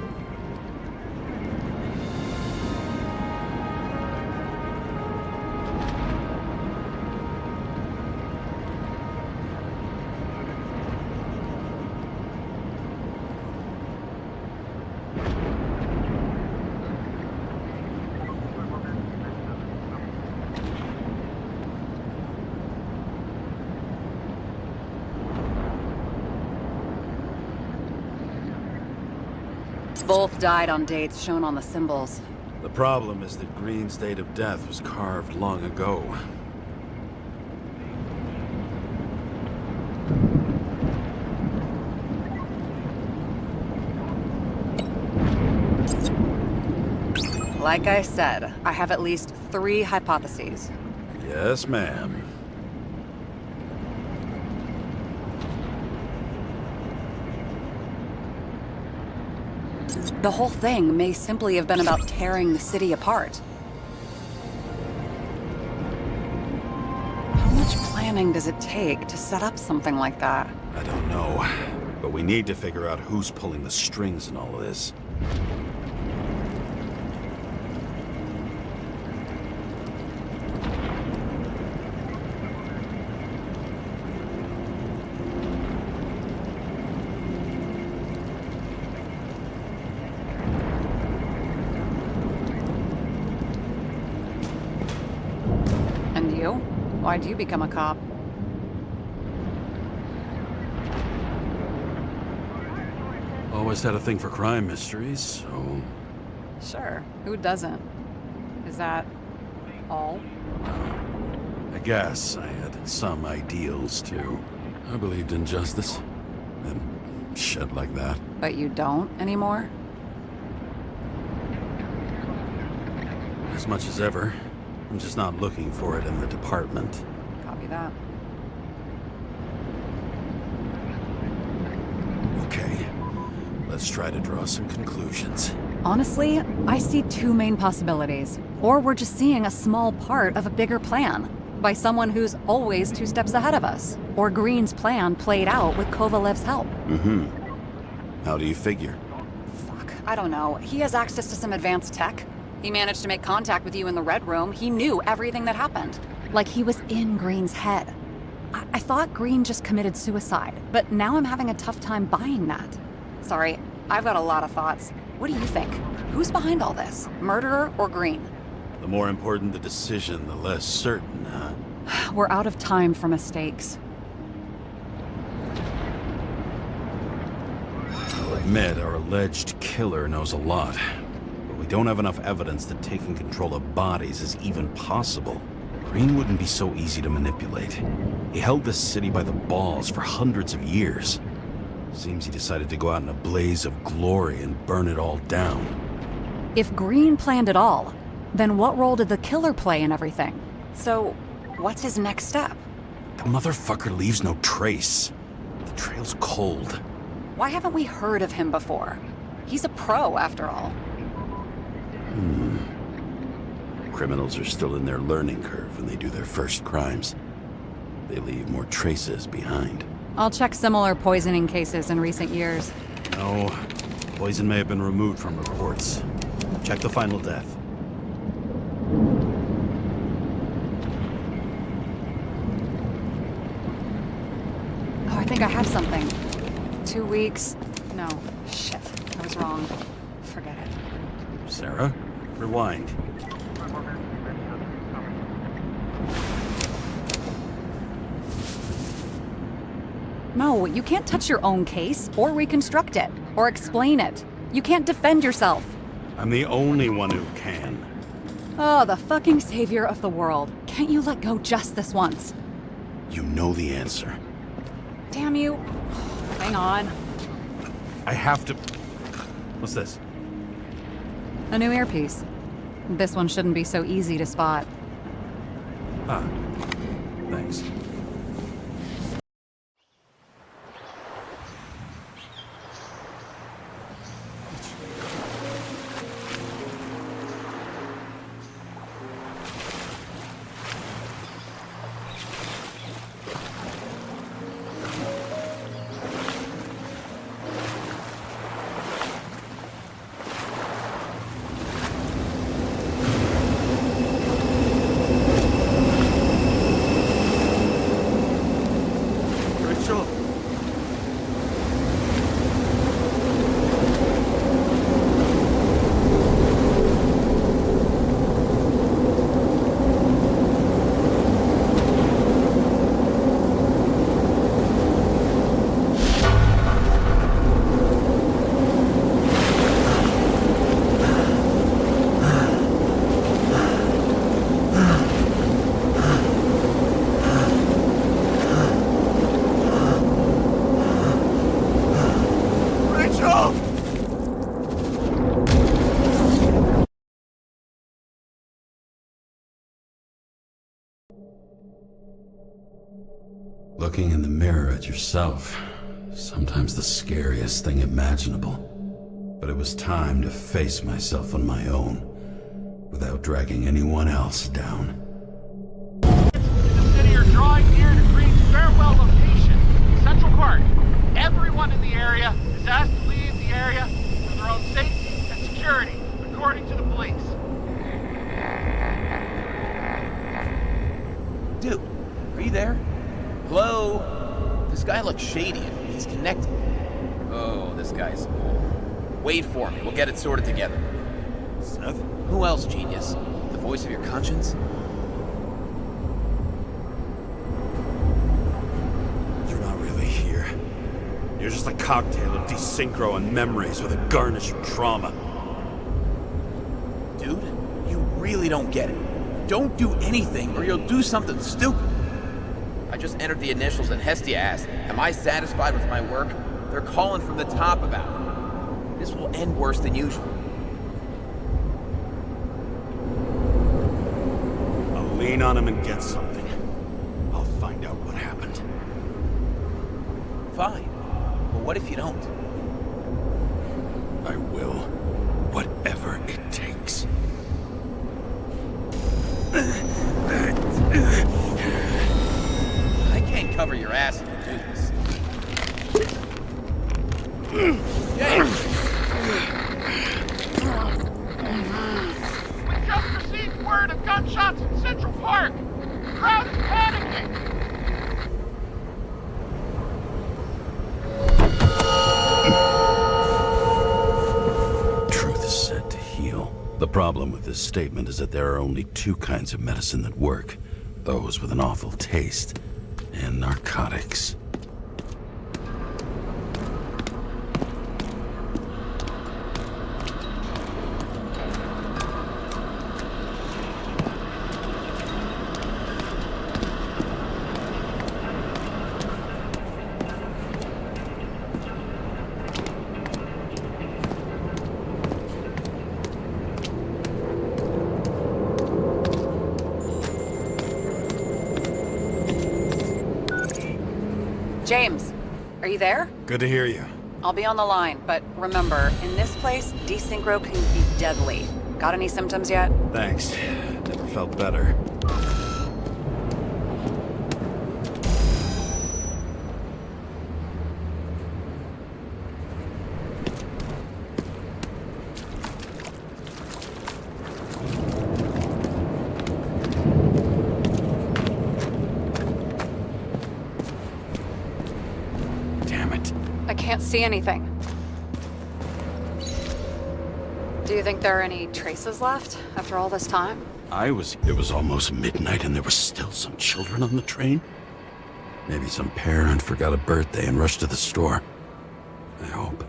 Both died on dates shown on the symbols. The problem is that Green's date of death was carved long ago. Like I said, I have at least 3 hypotheses. Yes, ma'am. The whole thing may simply have been about tearing the city apart. How much planning does it take to set up something like that? I don't know, but we need to figure out who's pulling the strings in all of this. Why'd you become a cop? Always had a thing for crime mysteries, so... Sure, who doesn't? Is that all? I guess I had some ideals, too. I believed in justice, and shit like that. But you don't anymore? As much as ever. I'm just not looking for it in the department. Copy that. Okay, let's try to draw some conclusions. Honestly, I see 2 main possibilities. Or we're just seeing a small part of a bigger plan, by someone who's always 2 steps ahead of us. Or Green's plan played out with Kovalev's help. How do you figure? Fuck, I don't know. He has access to some advanced tech. He managed to make contact with you in the Red Room. He knew everything that happened. Like he was in Green's head. I thought Green just committed suicide, but now I'm having a tough time buying that. Sorry, I've got a lot of thoughts. What do you think? Who's behind all this? Murderer or Green? The more important the decision, the less certain, huh? We're out of time for mistakes. I'll admit, our alleged killer knows a lot. We don't have enough evidence that taking control of bodies is even possible. Green wouldn't be so easy to manipulate. He held this city by the balls for hundreds of years. Seems he decided to go out in a blaze of glory and burn it all down. If Green planned it all, then what role did the killer play in everything? So, what's his next step? The motherfucker leaves no trace. The trail's cold. Why haven't we heard of him before? He's a pro, after all. Criminals are still in their learning curve when they do their first crimes. They leave more traces behind. I'll check similar poisoning cases in recent years. No, Poison may have been removed from reports. Check the final death. Oh, I think I have something. 2 weeks. No, shit. I was wrong. Forget it. Sarah, rewind. No, you can't touch your own case, or reconstruct it, or explain it. You can't defend yourself. I'm the only one who can. Oh, the fucking savior of the world. Can't you let go just this once? You know the answer. Damn you. Hang on. I have to... What's this? A new earpiece. This one shouldn't be so easy to spot. Ah, thanks. Rachel! Rachel! Looking in the mirror at yourself, sometimes the scariest thing imaginable. But it was time to face myself on my own, without dragging anyone else down. In the city are drawing near to Green's farewell location, Central Park. Everyone in the area is asked to leave the area for their own safety and security, according to the police. Dude, are you there? Hello? This guy looks shady. He's connected. Oh, this guy's... Wait for me. We'll get it sorted together. Seth? Who else, genius? The voice of your conscience? You're not really here. You're just a cocktail of desynchro and memories with a garnish of trauma. Dude, you really don't get it. Don't do anything or you'll do something stupid. I just entered the initials and Hestia asked, am I satisfied with my work? They're calling from the top about it. This will end worse than usual. I'll lean on him and get something. I'll find out what happened. Fine. But what if you don't? I will. Whatever it takes. I can't cover your ass if you do this. James! We just received word of gunshots in Central Park. The crowd is panicking. Truth is said to heal. The problem with this statement is that there are only two kinds of medicine that work. Those with an awful taste, and narcotics. James, are you there? Good to hear you. I'll be on the line, but remember, in this place, desynchro can be deadly. Got any symptoms yet? Thanks. Never felt better. can't see anything. Do you think there are any traces left after all this time? It was almost midnight and there were still some children on the train. Maybe some parent forgot a birthday and rushed to the store. I hope.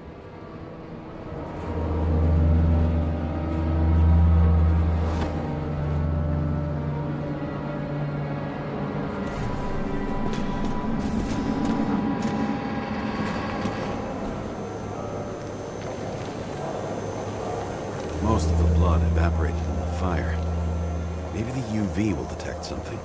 Most of the blood evaporated in the fire. Maybe the UV will detect something.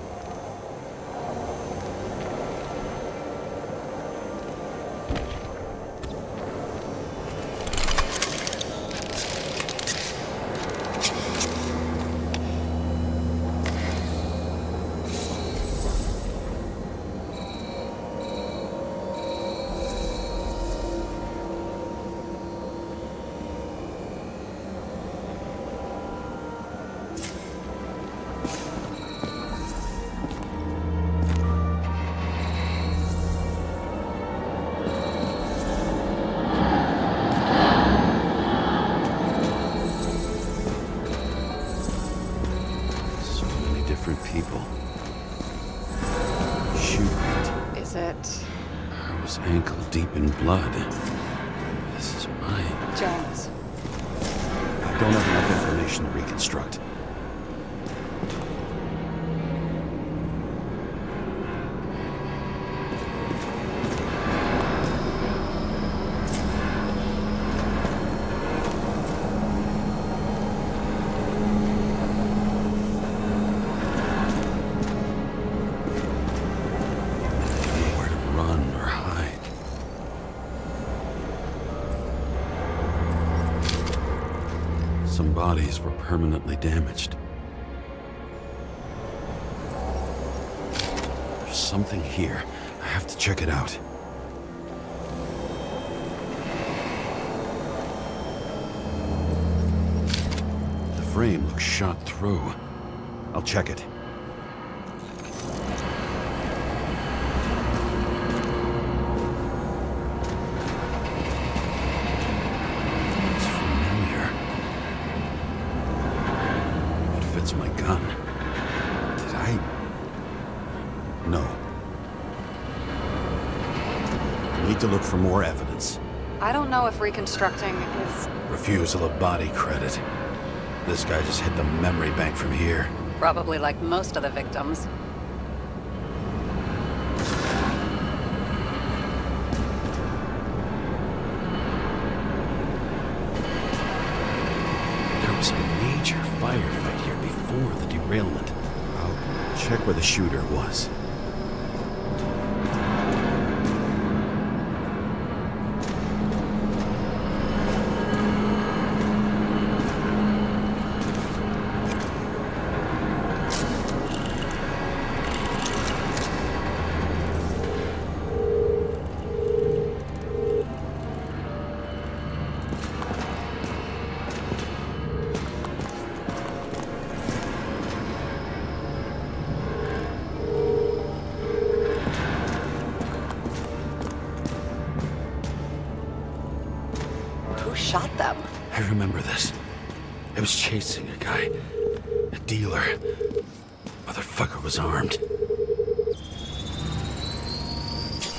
People. Shoot. Is it? I was ankle deep in blood. This is mine. James. I don't have enough information to reconstruct. Some bodies were permanently damaged. There's something here. I have to check it out. The frame looks shot through. I'll check it. My gun. Did I? No. I need to look for more evidence. I don't know if reconstructing is... Refusal of body credit. This guy just hit the memory bank from here. Probably like most of the victims. There was a major firefight here before the derailment. I'll check where the shooter was. Shot them. I remember this. I was chasing a guy. A dealer. Motherfucker was armed.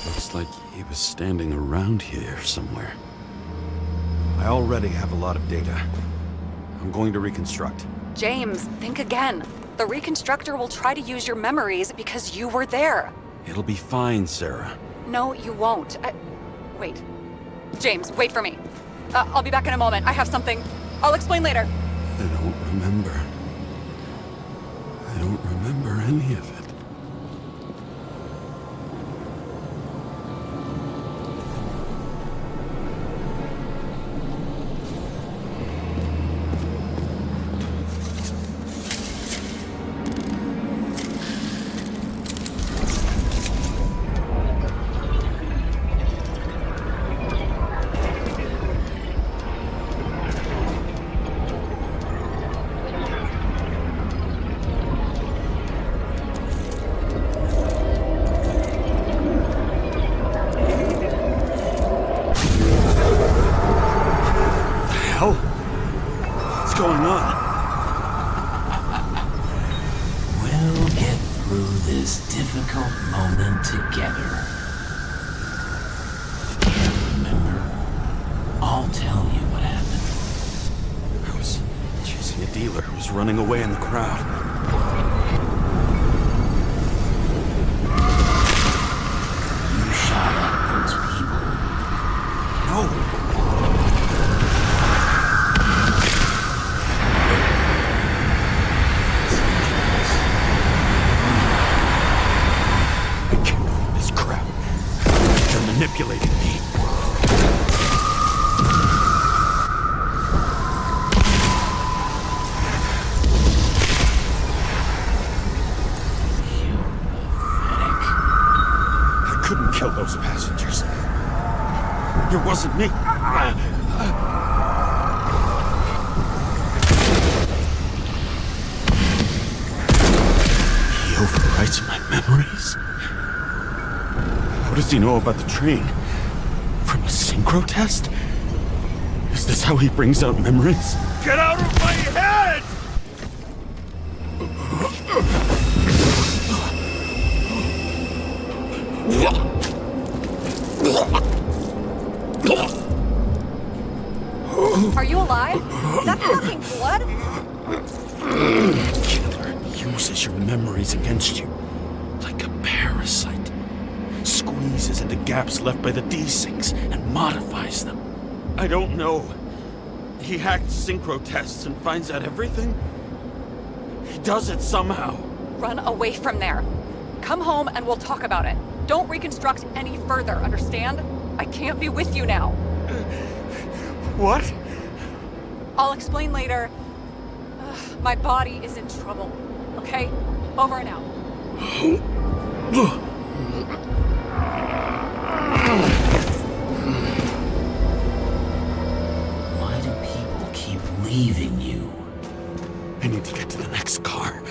Looks like he was standing around here somewhere. I already have a lot of data. I'm going to reconstruct. James, think again. The reconstructor will try to use your memories because you were there. It'll be fine, Sarah. No, you won't. Wait. James, wait for me. I'll be back in a moment. I have something. I'll explain later. I don't remember. I don't remember any of it. this difficult moment together. Remember, I'll tell you what happened. I was chasing a dealer who was running away in the crowd. You shot at those people. No! I can't believe this crap. They're manipulating me. Couldn't kill those passengers. It wasn't me. He overwrites my memories? How does he know about the train? From a synchro test? Is this how he brings out memories? Get out of my head! Are you alive? Is that fucking blood? Killer uses your memories against you. Like a parasite. Squeezes into gaps left by the desyncs and modifies them. I don't know. He hacked synchro tests and finds out everything? He does it somehow. Run away from there. Come home and we'll talk about it. Don't reconstruct any further, understand? I can't be with you now. What? I'll explain later. My body is in trouble. Okay? Over and out. Why do people keep leaving you? I need to get to the next car.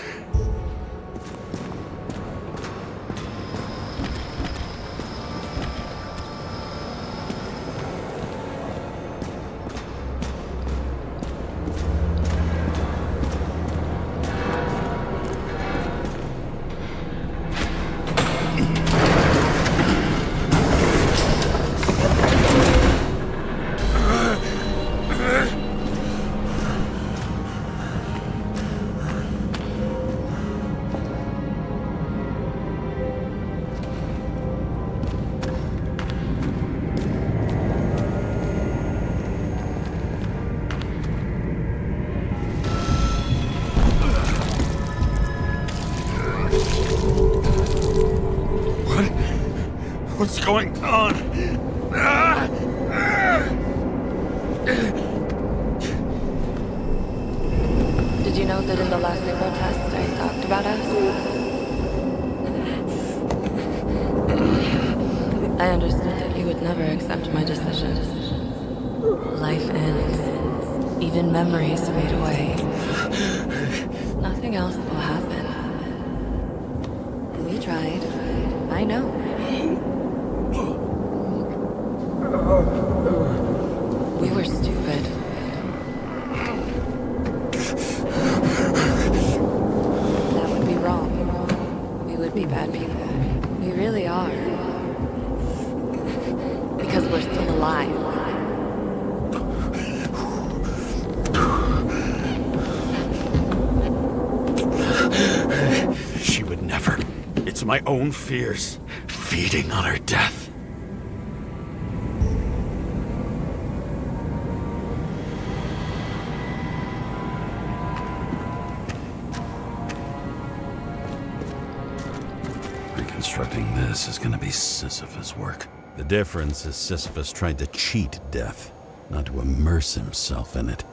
What's going on? Did you know that in the last synchro test I talked about us? I understood that you would never accept my decisions. Life ends. Even memories fade away. Nothing else will happen. We tried. I know. We were stupid. That would be wrong. We would be bad people. We really are. Because we're still alive. She would never. It's my own fears, feeding on her death. Reconstructing this is gonna be Sisyphus work. The difference is Sisyphus tried to cheat death, not to immerse himself in it.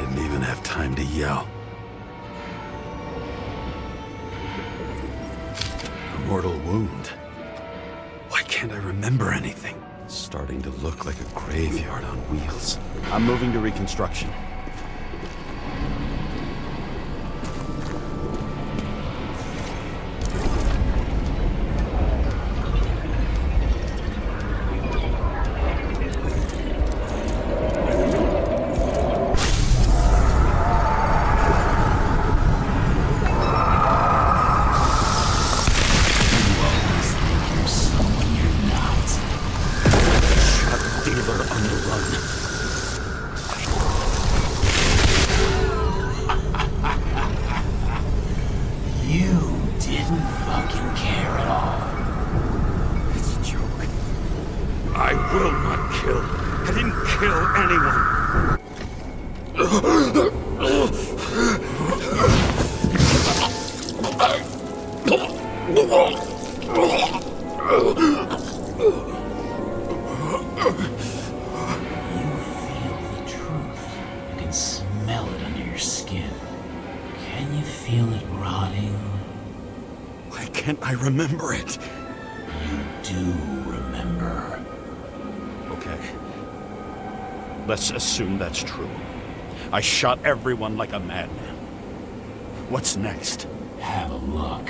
didn't even have time to yell. A mortal wound. Why can't I remember anything? It's starting to look like a graveyard on wheels. I'm moving to reconstruction. I remember it. You do remember. Okay. Let's assume that's true. I shot everyone like a madman. What's next? Have a look.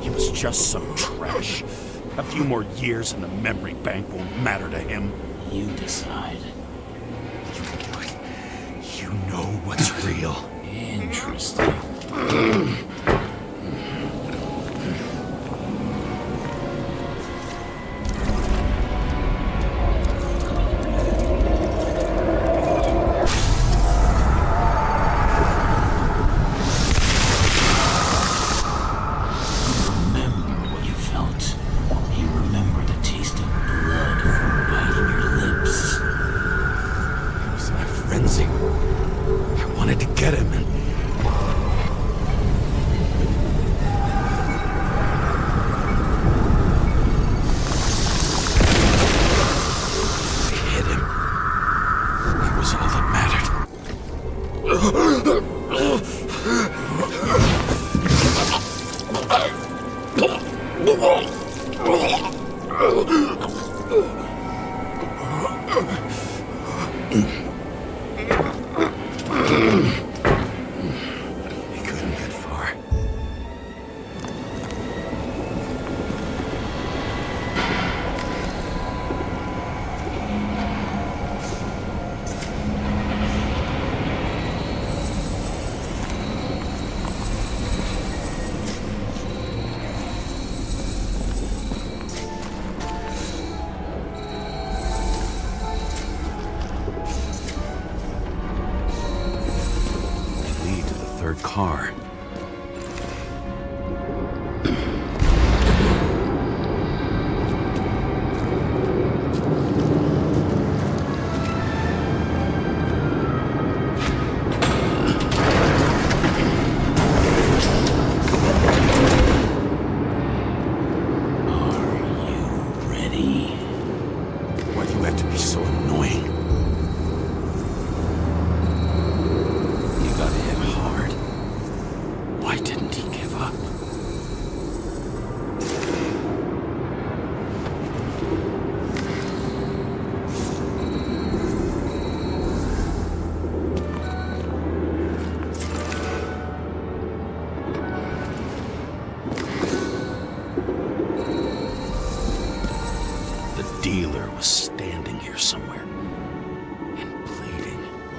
He was just some trash. A few more years in the memory bank won't matter to him. You decide. You know what's real. Interesting. Car.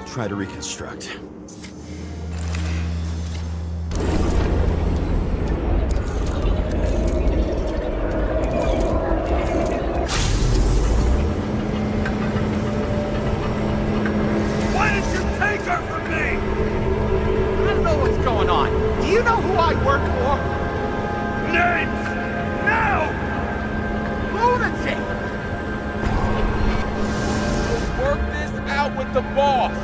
Try to reconstruct. names! Now! Lunatic! We'll work this out with the boss.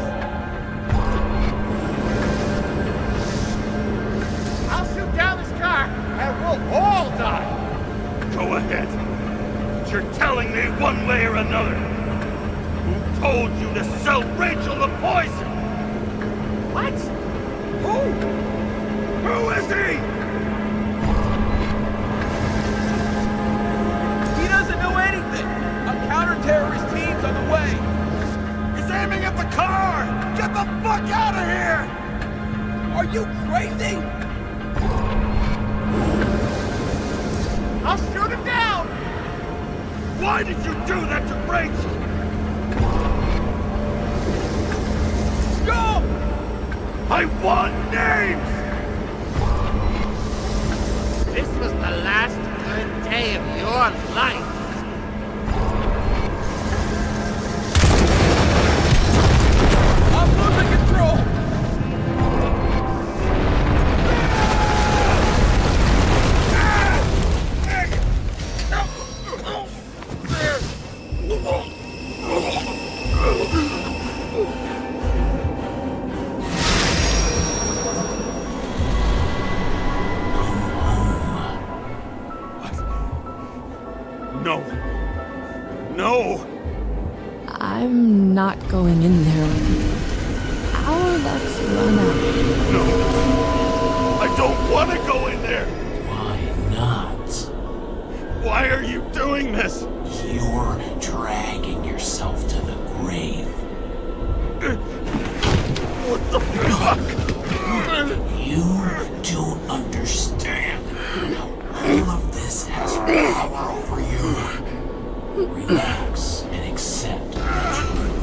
I'll shoot down this car, and we'll all die. Go ahead. But you're telling me one way or another. Who told you to sell Rachel the poison? What? Who is he? He doesn't know anything. A counter-terrorist team's on the way. He's aiming at the car! Get the fuck out of here! Are you crazy? I'll shoot him down! Why did you do that to Rachel? Go! I want names! This was the last good day of your life. I'm losing control! No. No! I'm not going in there with you. Our luck's run out. No! I don't want to go in there! Why not? Why are you doing this? You're dragging yourself to the grave. What the fuck? You don't understand how all of this has power over you. Relax and accept the truth.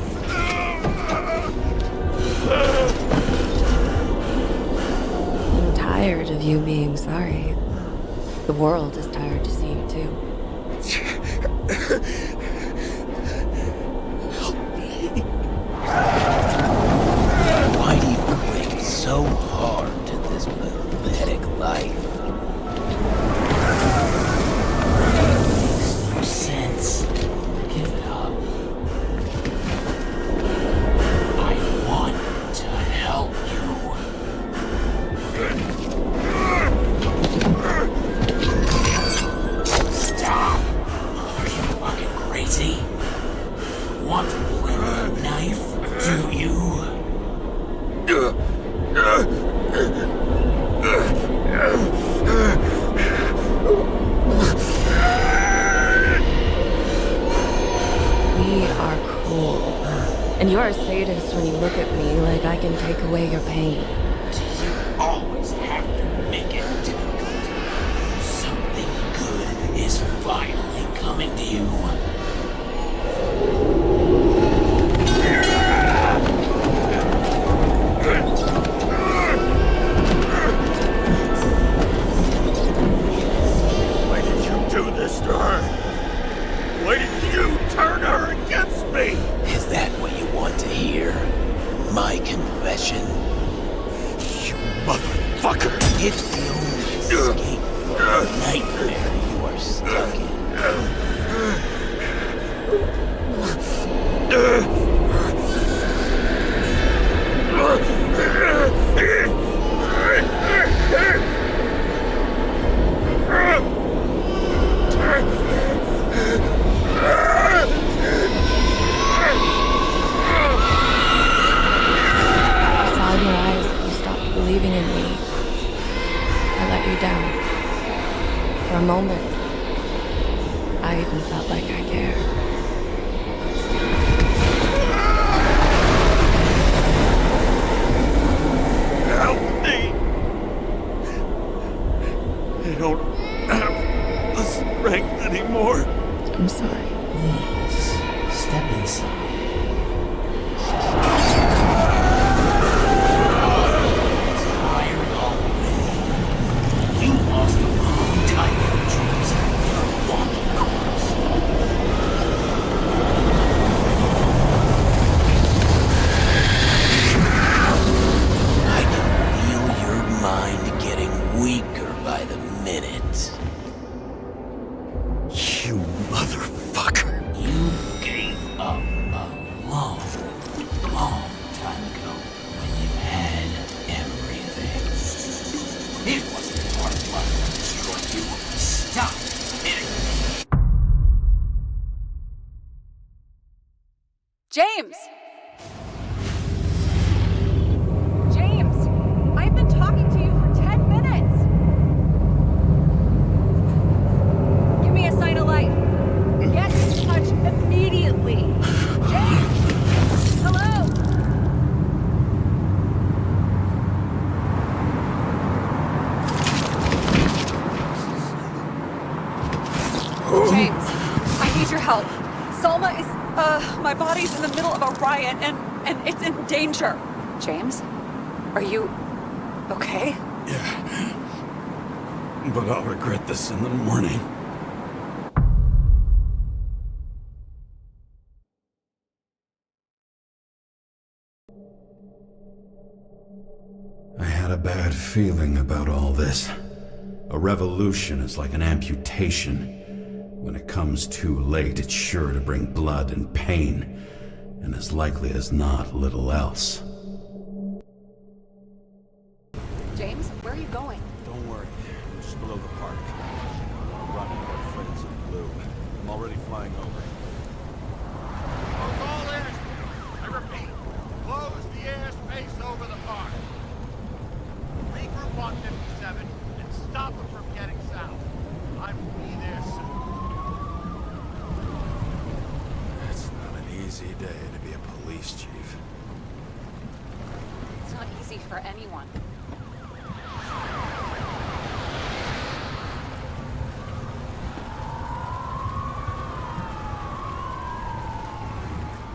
I'm tired of you being sorry. The world is tired to see you too. Why do you cling so hard to this pathetic life? It makes no sense. Give it up. I want to help you. Stop! Are you fucking crazy? Want to play with a knife, do you? We are cool. And you're a sadist when you look at me like I can take away your pain. Do you always have to make it difficult? Something good is finally coming to you. Why did you do this to her? Why did you turn her against me? Is that what you want to hear? My confession? You motherfucker! It's the only escape from the nightmare you are stuck in. I saw in your eyes that you stopped believing in me. I let you down. For a moment, I even felt like I cared. Help me! I don't have the strength anymore. I'm sorry. Please, step inside. Tired already. You lost a long time in your dreams. You're a walking corpse. I can feel your mind getting weaker by the minute. James! James! I've been talking to you for 10 minutes! Give me a sign of life. Get in touch immediately. James! Hello? James, I need your help. Salma is, my body's in the middle of a riot and it's in danger. James? Are you okay? Yeah. But I'll regret this in the morning. I had a bad feeling about all this. A revolution is like an amputation. When it comes too late, it's sure to bring blood and pain, and as likely as not, little else. James, where are you going? Don't worry. I'm just below the park. I'm running with our friends in blue. I'm already flying over. Close all airspace. I repeat, close the airspace over the park. Regroup on 57 and stop them from getting south. I will be there soon. It's not an easy day to be a police chief. It's not easy for anyone.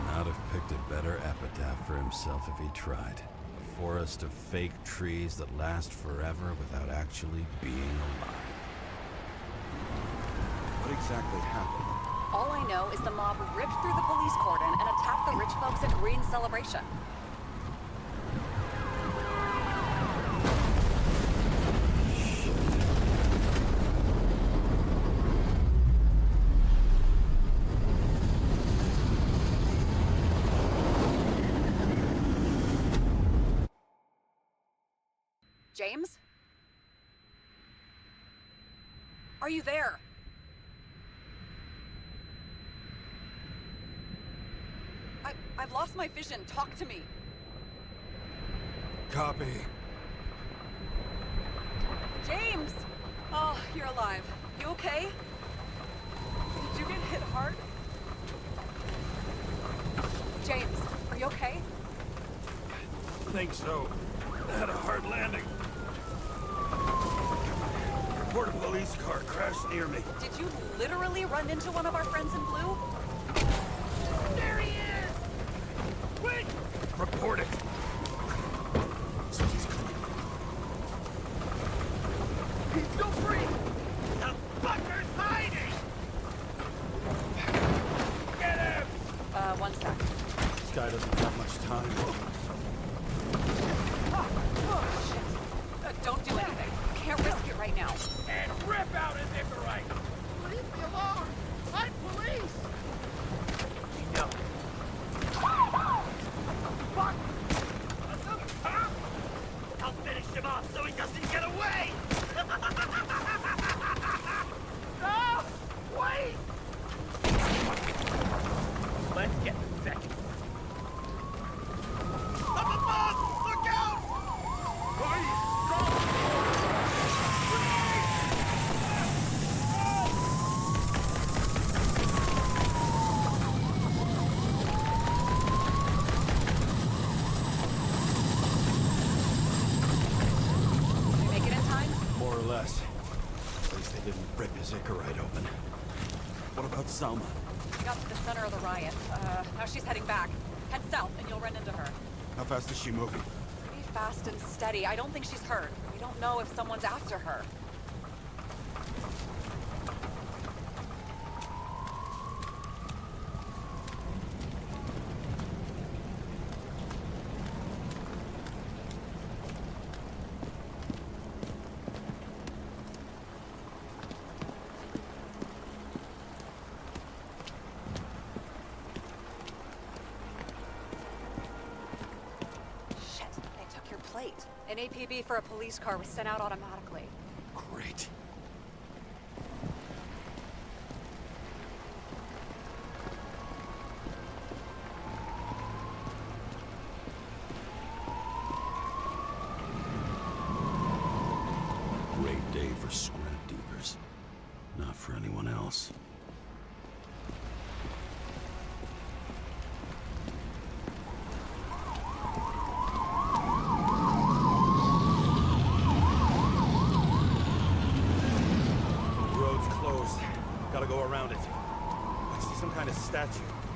Not have picked a better epitaph for himself if he tried. A forest of fake trees that last forever without actually being alive. What exactly happened? All I know is the mob ripped through the police cordon and attacked the rich folks at Green's celebration. James? Are you there? I've lost my vision. Talk to me. Copy. James! Oh, you're alive. You okay? Did you get hit hard? James, are you okay? I think so. I had a hard landing. Report a police car crashed near me. Did you literally run into one of our friends in blue? There he is! Quick! Report it. So he's coming. He's still free! The fucker's hiding! Get him! One sec. This guy doesn't have much time. Oh, shit. Don't do anything. You can't risk it right now. And rip out his Icarite! Leave me alone! I'm police! No. Fuck! Another cop? I'll finish him off so he doesn't get away! No! Wait! Let's get the second. Up above! Look out! Police! Did you make it in time? More or less. At least they didn't rip his Icarite open. What about Salma? She got to the center of the riot. Now she's heading back. Head south and you'll run into her. How fast is she moving? Pretty fast and steady. I don't think she's hurt. We don't know if someone's after her. Shit, they took your plate. An APB for a police car was sent out automatically. Great. for anyone else. Road's closed. Gotta go around it. I see some kind of statue.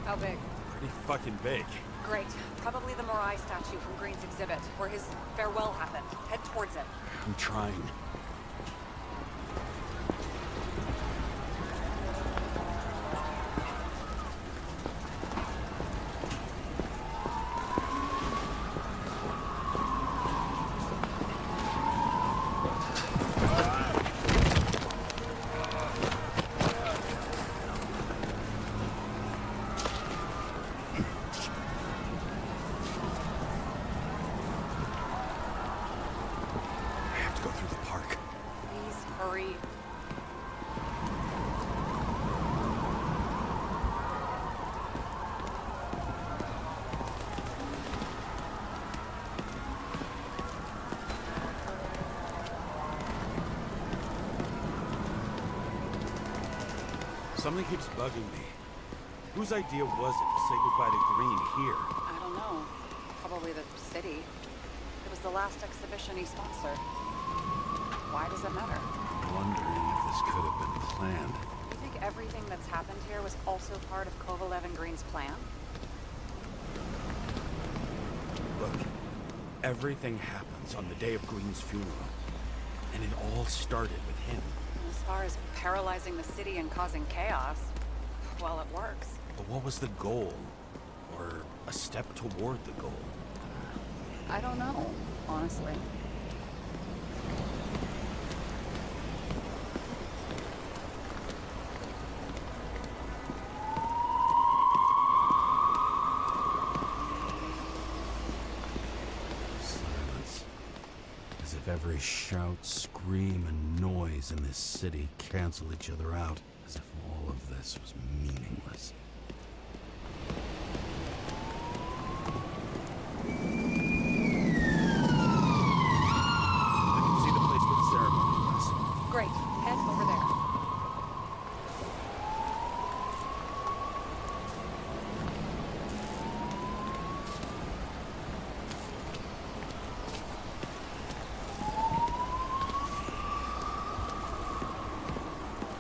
How big? Pretty fucking big. Great. Probably the Morai statue from Green's exhibit, where his farewell happened. Head towards it. I'm trying. Something keeps bugging me. Whose idea was it to say goodbye to Green here? I don't know. Probably the city. It was the last exhibition he sponsored. Why does it matter? Wondering if this could have been planned. You think everything that's happened here was also part of Kovalev and Green's plan? Look, everything happens on the day of Green's funeral. And it all started with him. As far as paralyzing the city and causing chaos, well, it works. But what was the goal? Or a step toward the goal? I don't know, honestly. Silence. As if every shout, scream, and noise in this city cancel each other out. As if all of this was meaningless. I can see the place where the ceremony was. Great. Head over there.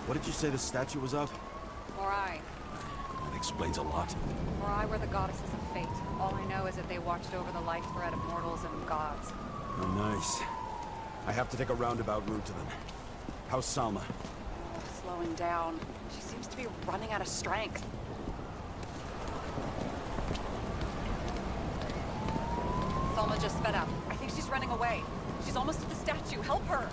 What did you say the statue was of? Morai. That explains a lot. Morai were the goddesses of fate. All I know is that they watched over the life thread of mortals and gods. Oh, nice. I have to take a roundabout route to them. How's Salma? Oh, slowing down. She seems to be running out of strength. Salma just sped up. I think she's running away. She's almost at the statue. Help her!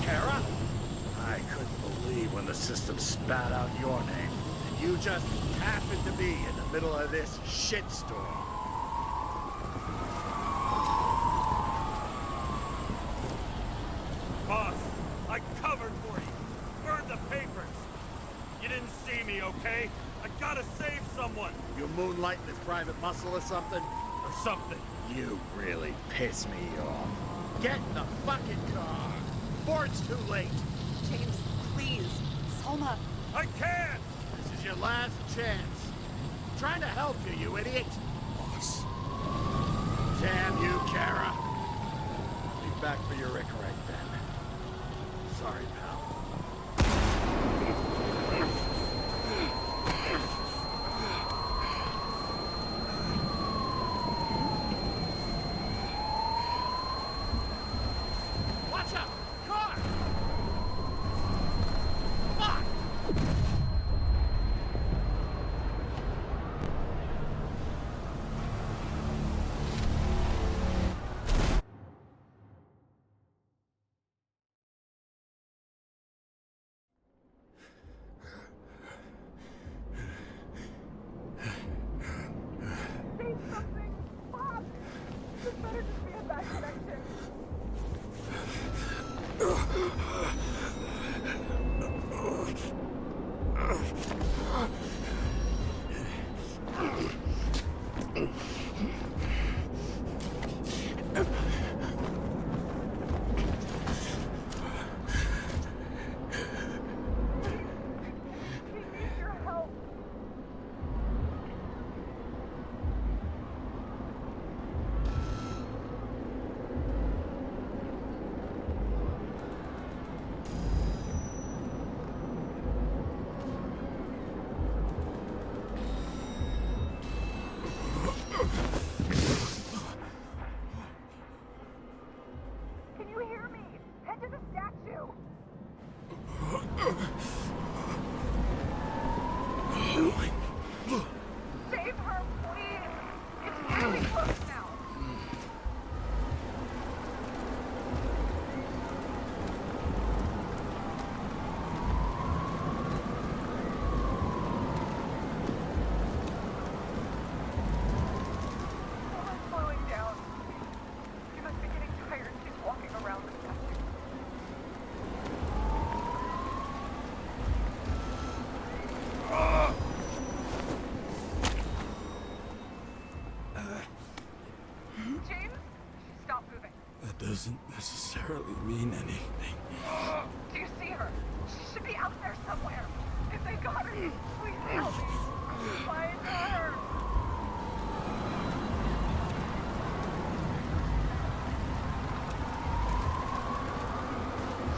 Karra? I couldn't believe when the system spat out your name, and you just happened to be in the middle of this shitstorm. Boss, I covered for you. Burned the papers. You didn't see me, okay? I gotta save someone. You moonlighting as private muscle or something? Or something. You really piss me off. Get in the fucking car, before it's too late. James, please. Salma. I can't! This is your last chance. I'm trying to help you, you idiot. Boss. Damn you, Karra. Be back for your Icarite then. Sorry, pal. Save her, please! It's really close now! Someone's slowing down. She must be getting tired. She's walking around the statue. James, stop moving. That doesn't necessarily mean anything. Do you see her? She should be out there somewhere. If they got her, please tell me. Find her.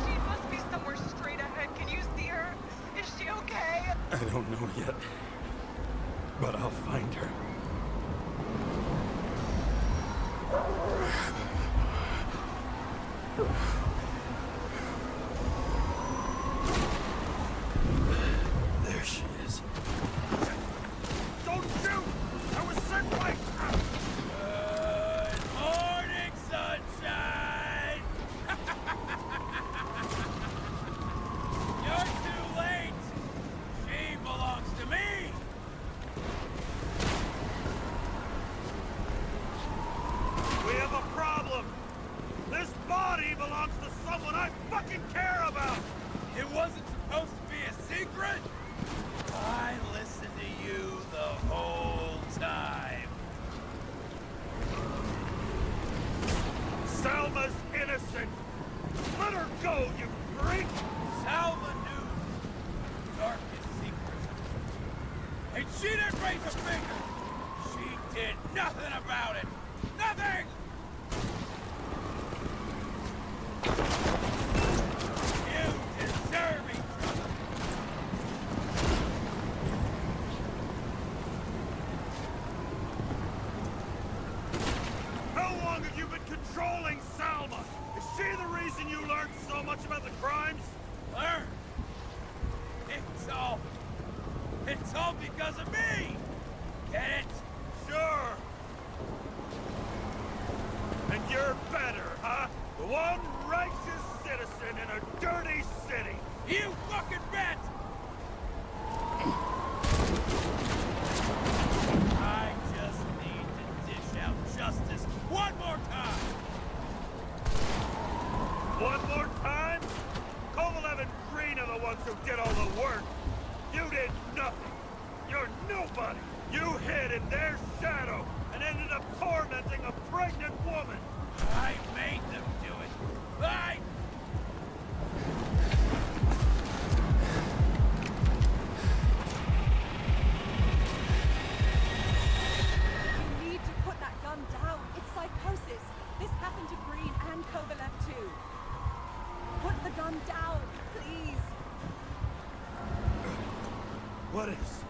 She must be somewhere straight ahead. Can you see her? Is she okay? I don't know yet, but I'll find her. There she is. Don't shoot! I was sent by... Good morning, sunshine! You're too late! She belongs to me! We have a problem! This body belongs to someone I fucking care about! It wasn't supposed to be a secret? I listened to you the whole time. Salma's innocent! Let her go, you freak! Salma knew darkest secrets. And she didn't raise a finger! She did nothing about it! Nothing! You deserve each other! How long have you been controlling Salma? Is she the reason you learned so much about the crimes? Learn? It's all because of me! Get it? Sure! And you're better, huh? The one righteous citizen in a dirty city! You fucking bet! I just need to dish out justice one more time! One more time? Kovalev and Green are the ones who did all the work! You did nothing! You're nobody! You hid in their shadow and ended up tormenting a pregnant woman! I made them do it! You need to put that gun down. It's psychosis. This happened to Green and Kovalev too. Put the gun down, please. What is?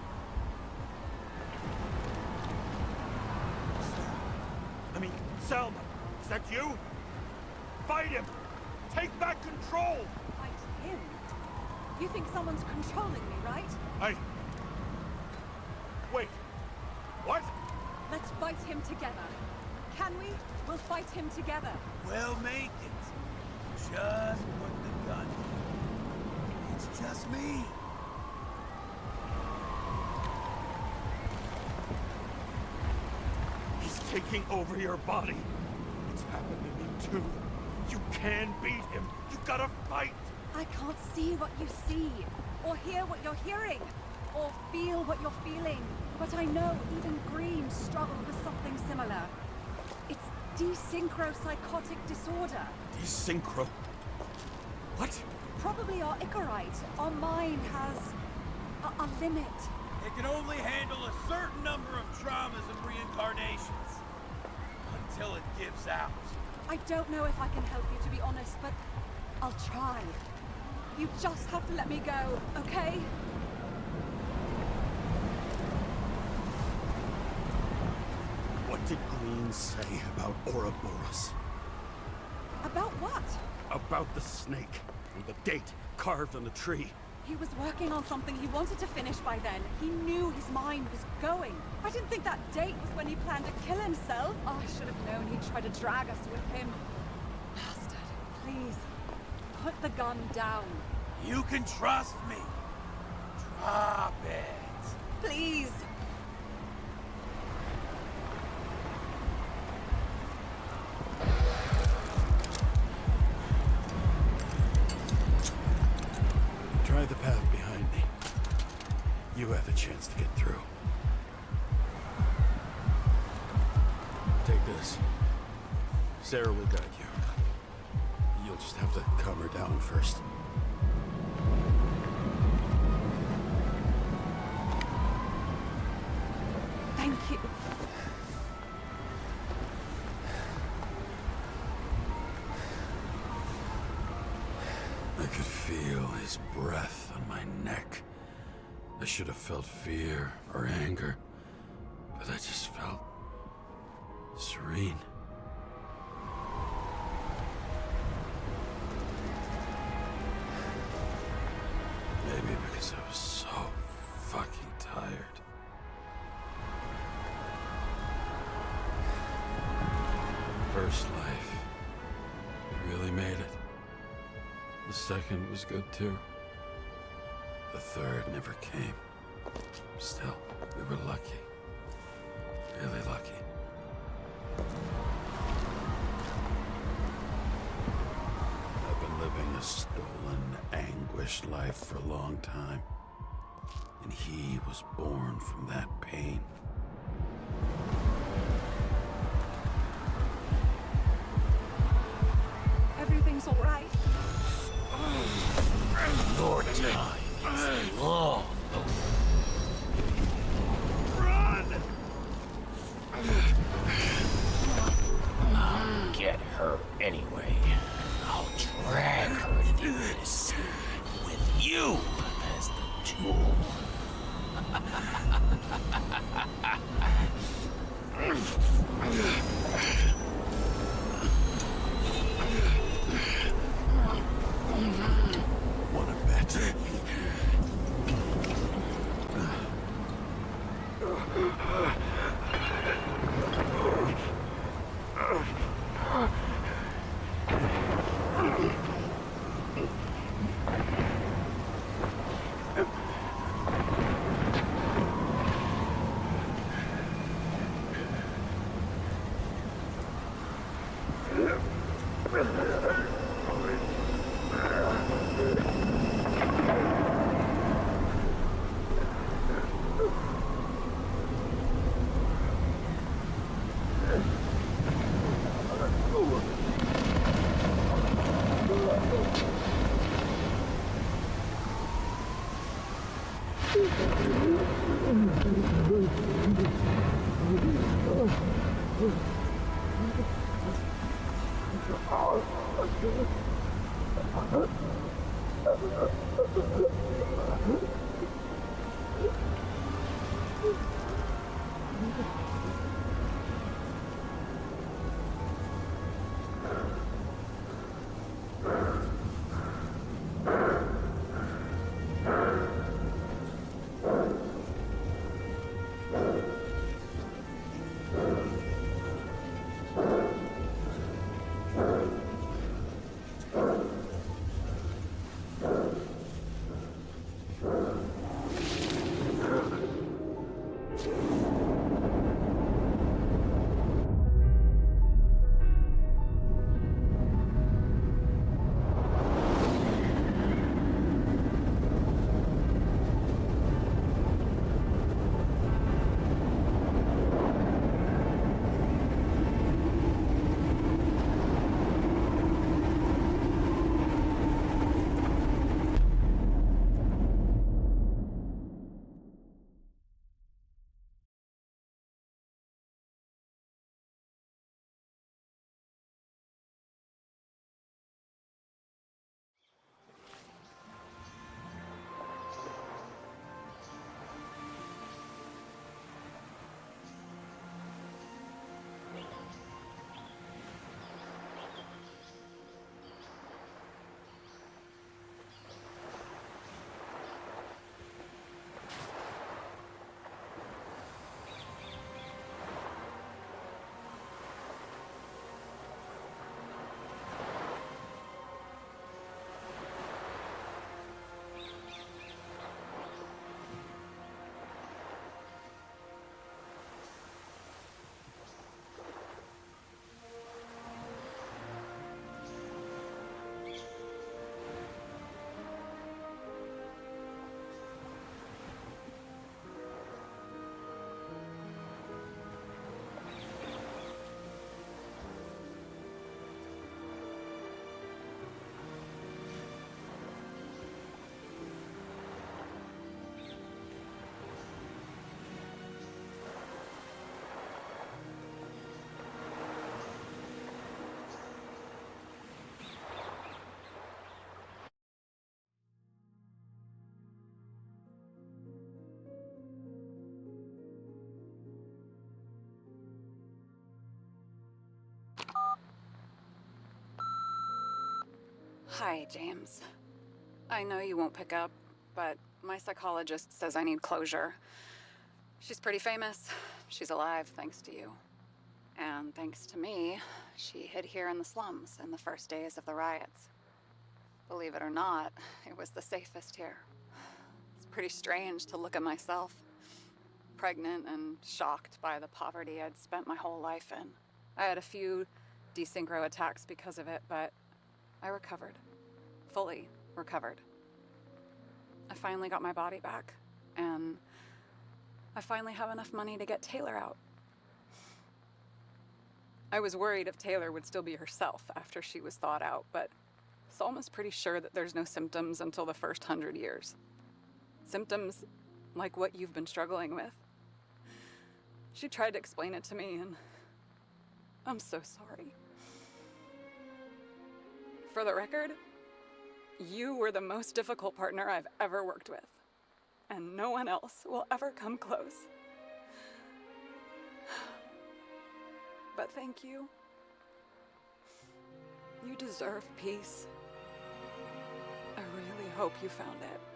I mean, Selma, is that you? Fight him! Take back control! Fight him? You think someone's controlling me, right? Wait. What? Let's fight him together. Can we? We'll fight him together. We'll make it. Just put the gun down. It's just me. He's taking over your body. It's happened to me too. You can beat him. You gotta fight. I can't see what you see, or hear what you're hearing, or feel what you're feeling. But I know even Green struggled with something similar. It's desynchropsychotic disorder. Desynchro? What? Probably our Icarite. Our mind has a limit. It can only handle a certain number of traumas and reincarnations. Until it gives out. I don't know if I can help you, to be honest, but I'll try. You just have to let me go, okay? What did Green say about Ouroboros? About what? About the snake, and the date carved on the tree. He was working on something he wanted to finish by then. He knew his mind was going. I didn't think that date was when he planned to kill himself. Oh, I should have known he'd try to drag us with him. Bastard, please, put the gun down. You can trust me. Drop it. Please. Try the path behind me. You have a chance to get through. Take this. Sarah will guide you. You'll just have to calm her down first. Thank you. I could feel his breath on my neck. I should have felt fear or anger, but I just felt serene. Maybe because I was so fucking tired. First life, we really made it. The second was good too. The third never came. Still, we were lucky. Really lucky. I've been living a stolen, anguished life for a long time. And he was born from that pain. Everything's all right. Your time is long. Run! I'll get her anyway. I'll drag her to the abyss with you as the tool. Wanna bet? Hi, James. I know you won't pick up, but my psychologist says I need closure. She's pretty famous. She's alive thanks to you. And thanks to me, she hid here in the slums in the first days of the riots. Believe it or not, it was the safest here. It's pretty strange to look at myself, pregnant and shocked by the poverty I'd spent my whole life in. I had a few desynchro attacks because of it, but I recovered. Fully recovered. I finally got my body back, and I finally have enough money to get Taylor out. I was worried if Taylor would still be herself after she was thawed out, but Salma's pretty sure that there's no symptoms until the first 100 years. Symptoms like what you've been struggling with. She tried to explain it to me, and I'm so sorry. For the record, you were the most difficult partner I've ever worked with, and no one else will ever come close. But thank you. You deserve peace. I really hope you found it.